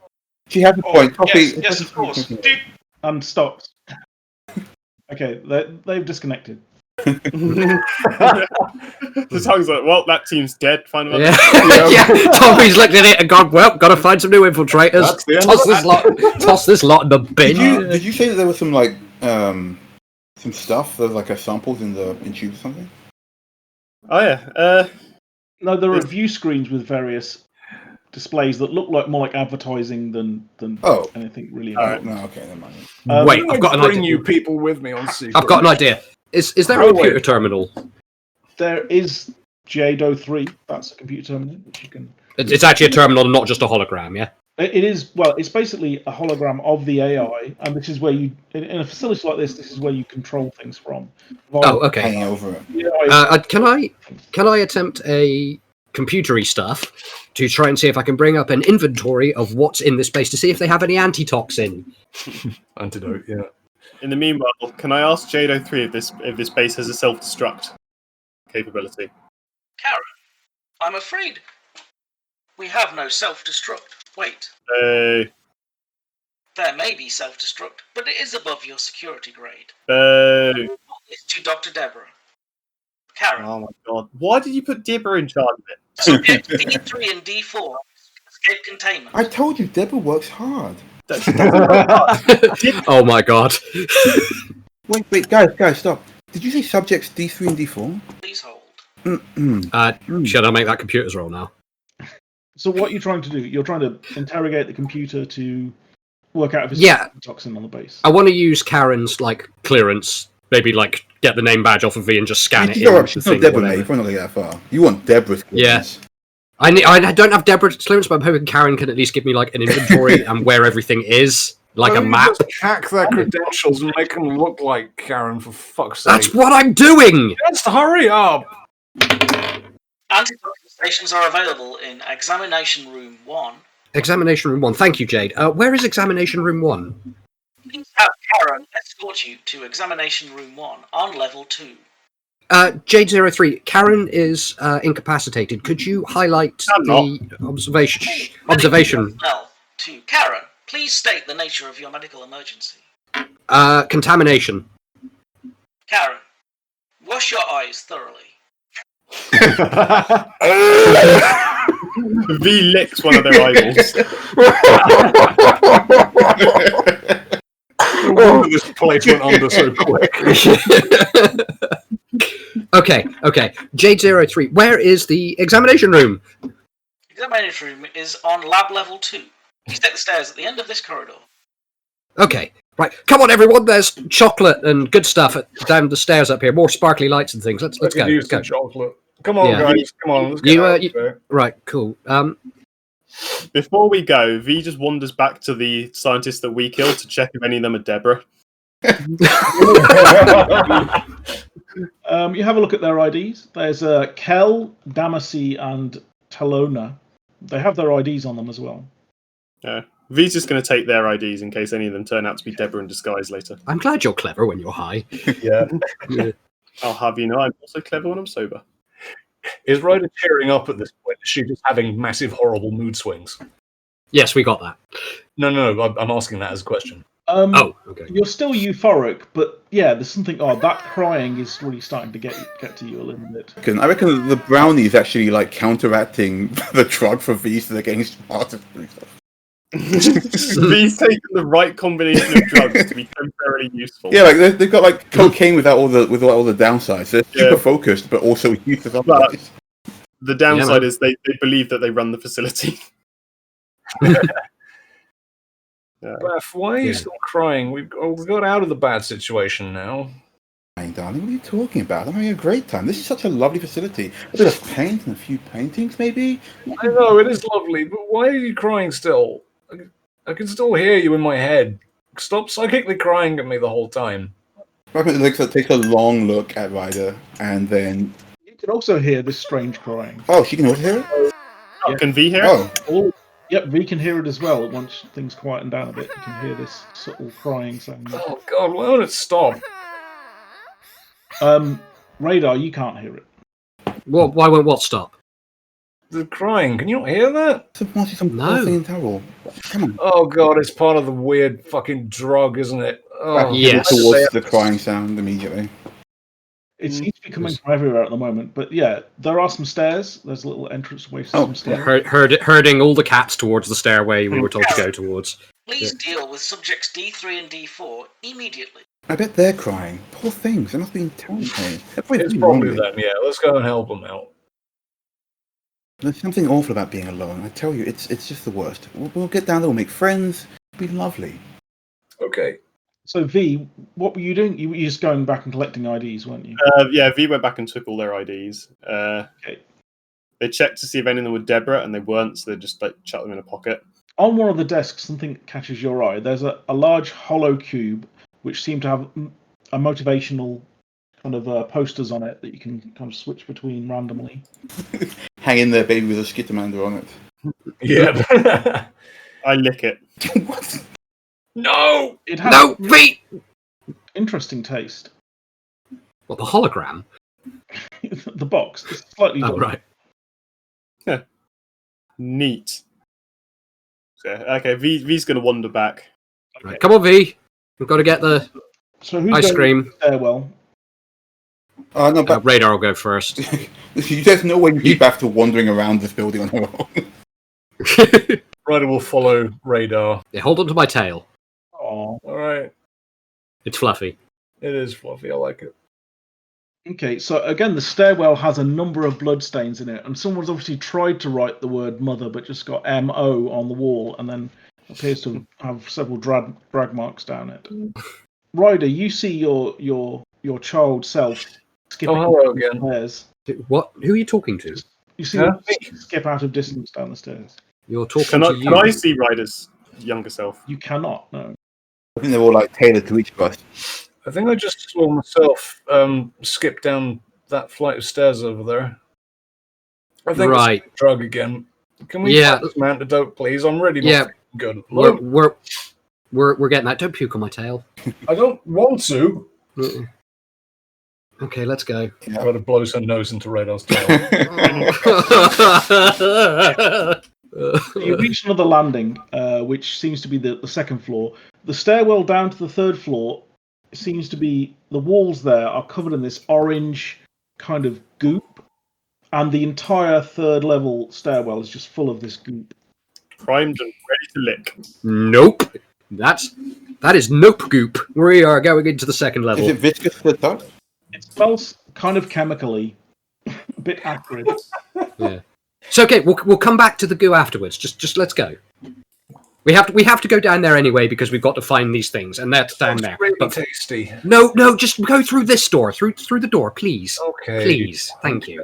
[SPEAKER 8] She has a point. Toffee.
[SPEAKER 12] Yes, of course.
[SPEAKER 6] Stop. Okay, they've disconnected.
[SPEAKER 9] The tongue's like, well, that team's dead. Find them.
[SPEAKER 10] Yeah. Toffee's looked at it and gone, well, gotta find some new infiltrators. Toss this lot in the bin.
[SPEAKER 8] Did you say that there was some some stuff? There was like a samples in tube or something?
[SPEAKER 9] Oh yeah.
[SPEAKER 6] No, there are view screens with various displays that look more like advertising than anything really important.
[SPEAKER 8] No, okay, never mind.
[SPEAKER 10] Wait, I've got an idea.
[SPEAKER 5] Bring you people with me on secret.
[SPEAKER 10] I've got an idea. Is there a computer terminal?
[SPEAKER 6] There is J02E09. That's a computer terminal which you can.
[SPEAKER 10] It's actually a terminal, not just a hologram. Yeah.
[SPEAKER 6] It is. Well, it's basically a hologram of the AI, and this is where you, in a facility like this is where you control things from.
[SPEAKER 10] Oh, okay.
[SPEAKER 8] Hanging over it.
[SPEAKER 10] Can I attempt a computery stuff to try and see if I can bring up an inventory of what's in this space to see if they have any antitoxin?
[SPEAKER 5] Antidote, yeah.
[SPEAKER 9] In the meanwhile, can I ask J03 if this base has a self-destruct capability?
[SPEAKER 11] Karen, I'm afraid we have no self-destruct. Wait.
[SPEAKER 9] There
[SPEAKER 11] may be self-destruct, but it is above your security grade. It's to Dr. Deborah. Karen.
[SPEAKER 9] Oh my god. Why did you put Deborah in charge of it?
[SPEAKER 11] Subject D3 and D4 escape containment.
[SPEAKER 8] I told you, Deborah works hard.
[SPEAKER 10] Oh my god.
[SPEAKER 8] Wait, guys, stop. Did you say subjects D3 and D4?
[SPEAKER 11] Please hold.
[SPEAKER 10] Should I make that computer's roll now?
[SPEAKER 6] So what you're trying to do, you're trying to interrogate the computer to work out if it's toxin on the base.
[SPEAKER 10] I want to use Karen's clearance, maybe get the name badge off of V and just scan it.
[SPEAKER 8] She's not Deborah, mate. You're not going to get that far. You want Deborah's clearance.
[SPEAKER 10] Yeah. I don't have Deborah's clearance, but I'm hoping Karen can at least give me an inventory and where everything is, a map.
[SPEAKER 5] Just hack their credentials and make them look like Karen, for fuck's sake.
[SPEAKER 10] That's what I'm doing!
[SPEAKER 5] Just hurry up!
[SPEAKER 11] Antitoxin stations are available in Examination Room 1.
[SPEAKER 10] Examination Room 1. Thank you, Jade. Where is Examination Room 1?
[SPEAKER 11] Please have Karen escort you to Examination Room 1 on level 2.
[SPEAKER 10] Jade03, Karen is incapacitated. Could you highlight the observation?
[SPEAKER 11] Well, to Karen, please state the nature of your medical emergency.
[SPEAKER 10] Contamination.
[SPEAKER 11] Karen, wash your eyes thoroughly.
[SPEAKER 9] V licks one of their eyeballs.
[SPEAKER 5] This place went under so quick.
[SPEAKER 10] Okay. Jade03, where is the examination room?
[SPEAKER 11] examination room is on lab level 2. Please take the stairs at the end of this corridor.
[SPEAKER 10] Okay, right. Come on, everyone. There's chocolate and good stuff down the stairs up here. More sparkly lights and things. Let's go.
[SPEAKER 5] Use
[SPEAKER 10] Go.
[SPEAKER 5] the chocolate. Come on,
[SPEAKER 10] Yeah.
[SPEAKER 5] guys. Come on. Let's get out of there.
[SPEAKER 10] Right. Cool.
[SPEAKER 9] Before we go, V just wanders back to the scientists that we killed to check if any of them are Deborah.
[SPEAKER 6] You have a look at their IDs. There's Kel, Damacy, and Talona. They have their IDs on them as well.
[SPEAKER 9] Yeah. V's just going to take their IDs in case any of them turn out to be Deborah in disguise later.
[SPEAKER 10] I'm glad you're clever when you're high.
[SPEAKER 5] Yeah.
[SPEAKER 9] I'll have you know, I'm also clever when I'm sober.
[SPEAKER 5] Is Ryder cheering up at this point? Is she just having massive, horrible mood swings?
[SPEAKER 10] Yes, we got that.
[SPEAKER 5] No. I'm asking that as a question.
[SPEAKER 10] Okay.
[SPEAKER 6] You're still euphoric, but yeah, there's something odd. That crying is really starting to get to you a little bit.
[SPEAKER 8] I reckon the brownie is actually like counteracting the drug for V, so they're getting smarter.
[SPEAKER 9] V's taken the right combination of drugs to be temporarily useful.
[SPEAKER 8] Yeah, like they've got like cocaine without all the downsides. They're super focused, but also useful.
[SPEAKER 9] But the downside is they believe that they run the facility.
[SPEAKER 5] Beth, why are you still crying? We've got out of the bad situation now.
[SPEAKER 8] Darling, what are you talking about? I'm having a great time. This is such a lovely facility. A bit of paint and a few paintings, maybe?
[SPEAKER 5] I know, it is lovely, but why are you crying still? I can still hear you in my head. Stop psychically crying at me the whole time.
[SPEAKER 8] Alexa takes a long look at Ryder, and then...
[SPEAKER 6] You can also hear this strange crying.
[SPEAKER 8] Oh, she can also hear it?
[SPEAKER 9] Oh, can V hear
[SPEAKER 8] it?
[SPEAKER 6] Oh. Yep, V can hear it as well. Once things quieten down a bit, you can hear this subtle crying sound.
[SPEAKER 5] Oh god, why won't it stop?
[SPEAKER 6] Radar, you can't hear it.
[SPEAKER 10] Well, why won't what stop?
[SPEAKER 5] The crying, can you not hear that?
[SPEAKER 8] No. Come on.
[SPEAKER 5] Oh god, it's part of the weird fucking drug, isn't it? Oh,
[SPEAKER 8] yes. Towards the crying sound immediately.
[SPEAKER 6] It seems to be coming from everywhere at the moment, but yeah, there are some stairs. There's a little entrance way to some stairs.
[SPEAKER 10] Herding all the cats towards the stairway we were told to go towards.
[SPEAKER 11] Please deal with subjects D3 and D4 immediately.
[SPEAKER 8] I bet they're crying. Poor things. They must be in terrible pain.
[SPEAKER 5] It's probably them, yeah. Let's go and help them out.
[SPEAKER 8] There's something awful about being alone. I tell you, it's just the worst. We'll get down there, we'll make friends. It'll be lovely.
[SPEAKER 5] Okay.
[SPEAKER 6] So V, what were you doing? You were just going back and collecting IDs, weren't you?
[SPEAKER 9] Yeah, V went back and took all their IDs.
[SPEAKER 6] Okay.
[SPEAKER 9] They checked to see if any of them were Deborah, and they weren't, so they just chucked them in a pocket.
[SPEAKER 6] On one of the desks, something catches your eye. There's a large hollow cube, which seemed to have a motivational kind of posters on it that you can kind of switch between randomly.
[SPEAKER 8] Hang in there, baby, with a Skittermander on it.
[SPEAKER 5] Yeah.
[SPEAKER 9] I lick it.
[SPEAKER 8] What?
[SPEAKER 5] No!
[SPEAKER 6] It has
[SPEAKER 10] No, V!
[SPEAKER 6] interesting taste.
[SPEAKER 10] What, the hologram?
[SPEAKER 6] The box is slightly
[SPEAKER 10] Oh,
[SPEAKER 6] different.
[SPEAKER 10] right.
[SPEAKER 9] Yeah. Neat. So, okay, V's going to wander back.
[SPEAKER 6] Okay.
[SPEAKER 10] Right. Come on, V. We've got to get the
[SPEAKER 6] So who's
[SPEAKER 10] ice
[SPEAKER 6] going
[SPEAKER 10] cream.
[SPEAKER 6] to the stairwell?
[SPEAKER 8] No, but
[SPEAKER 10] Radar will go first.
[SPEAKER 8] there's no way you keep after wandering around this building on her own.
[SPEAKER 5] Ryder will follow Radar.
[SPEAKER 10] Yeah, hold on to my tail.
[SPEAKER 6] Oh,
[SPEAKER 5] Alright.
[SPEAKER 10] It's fluffy.
[SPEAKER 5] It is fluffy, I like it.
[SPEAKER 6] okay. So again, the stairwell has a number of bloodstains in it, and someone's obviously tried to write the word mother, but just got M-O on the wall, and then appears to have several drag marks down it. Ryder, you see your child self skipping
[SPEAKER 5] hello
[SPEAKER 6] down the
[SPEAKER 5] again.
[SPEAKER 6] stairs.
[SPEAKER 10] What? Who are you talking to?
[SPEAKER 6] You see them skip out of distance down the stairs.
[SPEAKER 10] You're talking to you.
[SPEAKER 9] Can I see Ryder's younger self?
[SPEAKER 6] You cannot, no.
[SPEAKER 8] I think they're all like tailored to each of us.
[SPEAKER 5] I think I just saw myself skip down that flight of stairs over there. I think
[SPEAKER 10] Right.
[SPEAKER 5] it's a drug again. Can we
[SPEAKER 10] Yeah.
[SPEAKER 5] find some antidote, please? I'm really not
[SPEAKER 10] Yeah.
[SPEAKER 5] good. Look,
[SPEAKER 10] We're getting that. Don't puke on my tail.
[SPEAKER 5] I don't want to.
[SPEAKER 10] Okay, let's go.
[SPEAKER 5] Ryder blows her nose into Radar's tail.
[SPEAKER 6] You reach another landing, which seems to be the second floor. The stairwell down to the third floor seems to be, the walls there are covered in this orange kind of goop, and the entire third level stairwell is just full of this goop.
[SPEAKER 9] Primed and ready to lick.
[SPEAKER 10] Nope. That is nope goop. We are going into the second level.
[SPEAKER 8] Is it viscous to the touch?
[SPEAKER 6] It smells kind of chemically, a bit acrid.
[SPEAKER 10] Yeah. So okay, we'll come back to the goo afterwards. Just let's go. We have to go down there anyway because we've got to find these things, and that's down there.
[SPEAKER 5] Really
[SPEAKER 10] But
[SPEAKER 5] tasty.
[SPEAKER 10] no, just go through this door, through the door, please.
[SPEAKER 5] Okay.
[SPEAKER 10] Please, thank you.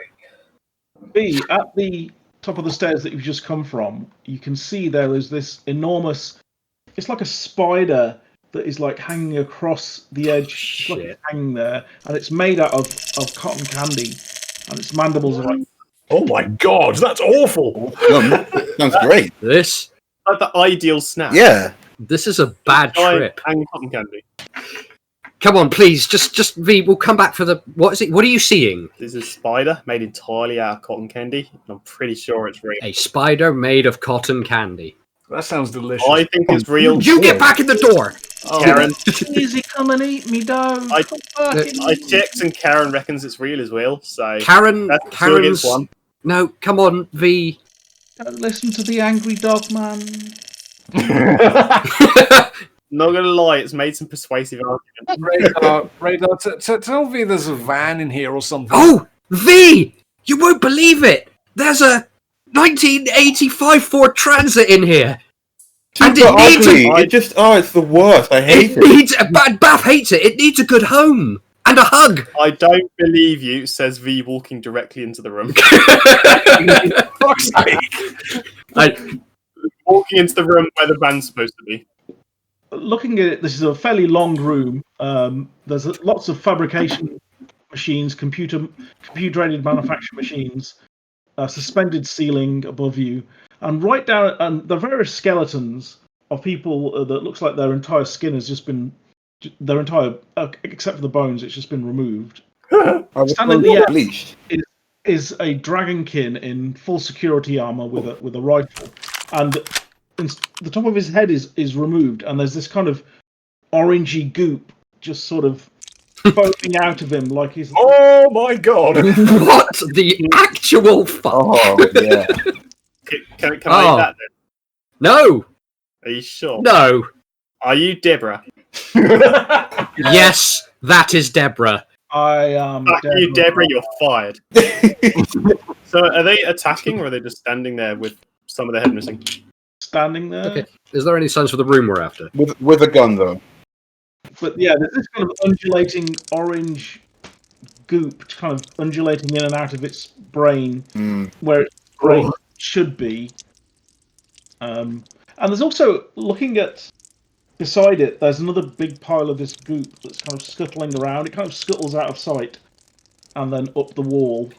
[SPEAKER 6] B, at the top of the stairs that you've just come from, you can see there is this enormous. It's like a spider that is like hanging across the edge. It's like it's hanging there, and it's made out of cotton candy, and its mandibles are like.
[SPEAKER 5] Oh my god, that's awful!
[SPEAKER 8] Sounds great.
[SPEAKER 10] This.
[SPEAKER 9] Like the ideal snack.
[SPEAKER 8] Yeah.
[SPEAKER 10] This is a bad trip.
[SPEAKER 9] And cotton candy.
[SPEAKER 10] Come on, please, just V. We'll come back for the. What is it? What are you seeing?
[SPEAKER 9] This is a spider made entirely out of cotton candy. And I'm pretty sure it's real.
[SPEAKER 10] A spider made of cotton candy.
[SPEAKER 5] That sounds delicious.
[SPEAKER 9] I think it's real.
[SPEAKER 10] You get back in the door,
[SPEAKER 9] Karen.
[SPEAKER 6] Easy, come and eat me, dough.
[SPEAKER 9] I checked, and Karen reckons it's real as well. So
[SPEAKER 10] Karen's
[SPEAKER 9] one.
[SPEAKER 10] No, come on, V.
[SPEAKER 6] Don't listen to the angry dog man.
[SPEAKER 9] Not gonna lie, it's made some persuasive arguments.
[SPEAKER 5] Radar, tell V there's a van in here or something.
[SPEAKER 10] Oh, V! You won't believe it! There's a 1985 Ford Transit in here! And it needs
[SPEAKER 8] it's the worst. I hate it.
[SPEAKER 10] Bath hates it. It needs a good home. And a hug!
[SPEAKER 9] I don't believe you, says V, walking directly into the room.
[SPEAKER 5] Fuck's sake!
[SPEAKER 9] Walking into the room where the van's supposed to be.
[SPEAKER 6] Looking at it, this is a fairly long room. There's lots of fabrication machines, computer-aided manufacturing machines, suspended ceiling above you, and right down, and the various skeletons of people that looks like their entire skin has just been, except for the bones, it's just been removed. Standing at the end is a dragonkin in full security armor with a rifle, and the top of his head is removed, and there's this kind of orangey goop just sort of foaming out of him like he's.
[SPEAKER 5] Oh my god!
[SPEAKER 10] What the actual fuck?
[SPEAKER 8] Oh yeah.
[SPEAKER 9] Can I eat that then?
[SPEAKER 10] No.
[SPEAKER 9] Are you sure?
[SPEAKER 10] No.
[SPEAKER 9] Are you Deborah?
[SPEAKER 10] Yes, that is Deborah.
[SPEAKER 6] I am.
[SPEAKER 9] Fuck you, Deborah. You're fired. So, are they attacking, or are they just standing there with some of their head missing?
[SPEAKER 6] Standing there.
[SPEAKER 10] Okay. Is there any signs for the room we're after?
[SPEAKER 8] With a gun, though.
[SPEAKER 6] But yeah, there's this kind of undulating orange goop, kind of undulating in and out of its brain, where its brain should be. And there's also, looking at beside it, there's another big pile of this goop that's kind of scuttling around. It kind of scuttles out of sight and then up the wall.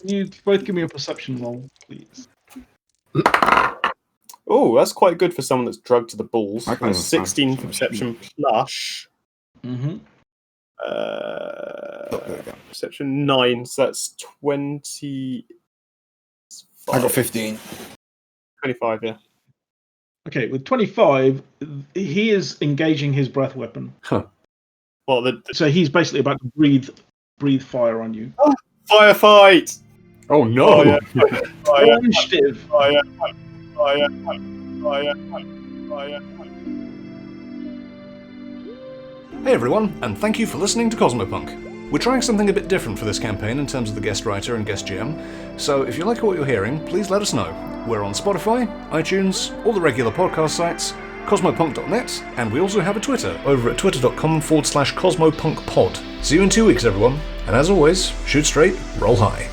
[SPEAKER 6] Can you both give me a perception roll, please?
[SPEAKER 9] Oh, that's quite good for someone that's drugged to the balls. 16 for perception plus. Perception 9, so that's 20.
[SPEAKER 8] I got 15.
[SPEAKER 9] 25, yeah.
[SPEAKER 6] Okay, with 25, he is engaging his breath weapon.
[SPEAKER 5] Huh.
[SPEAKER 9] Well,
[SPEAKER 6] so he's basically about to breathe fire on you.
[SPEAKER 9] Oh, firefight!
[SPEAKER 5] Oh no!
[SPEAKER 6] Initiative.
[SPEAKER 5] Hey everyone, and thank you for listening to Cosmopunk. We're trying something a bit different for this campaign in terms of the guest writer and guest GM, so if you like what you're hearing, please let us know. We're on Spotify, iTunes, all the regular podcast sites, cosmopunk.net, and we also have a Twitter over at twitter.com/cosmopunkpod. See you in 2 weeks, everyone, and as always, shoot straight, roll high.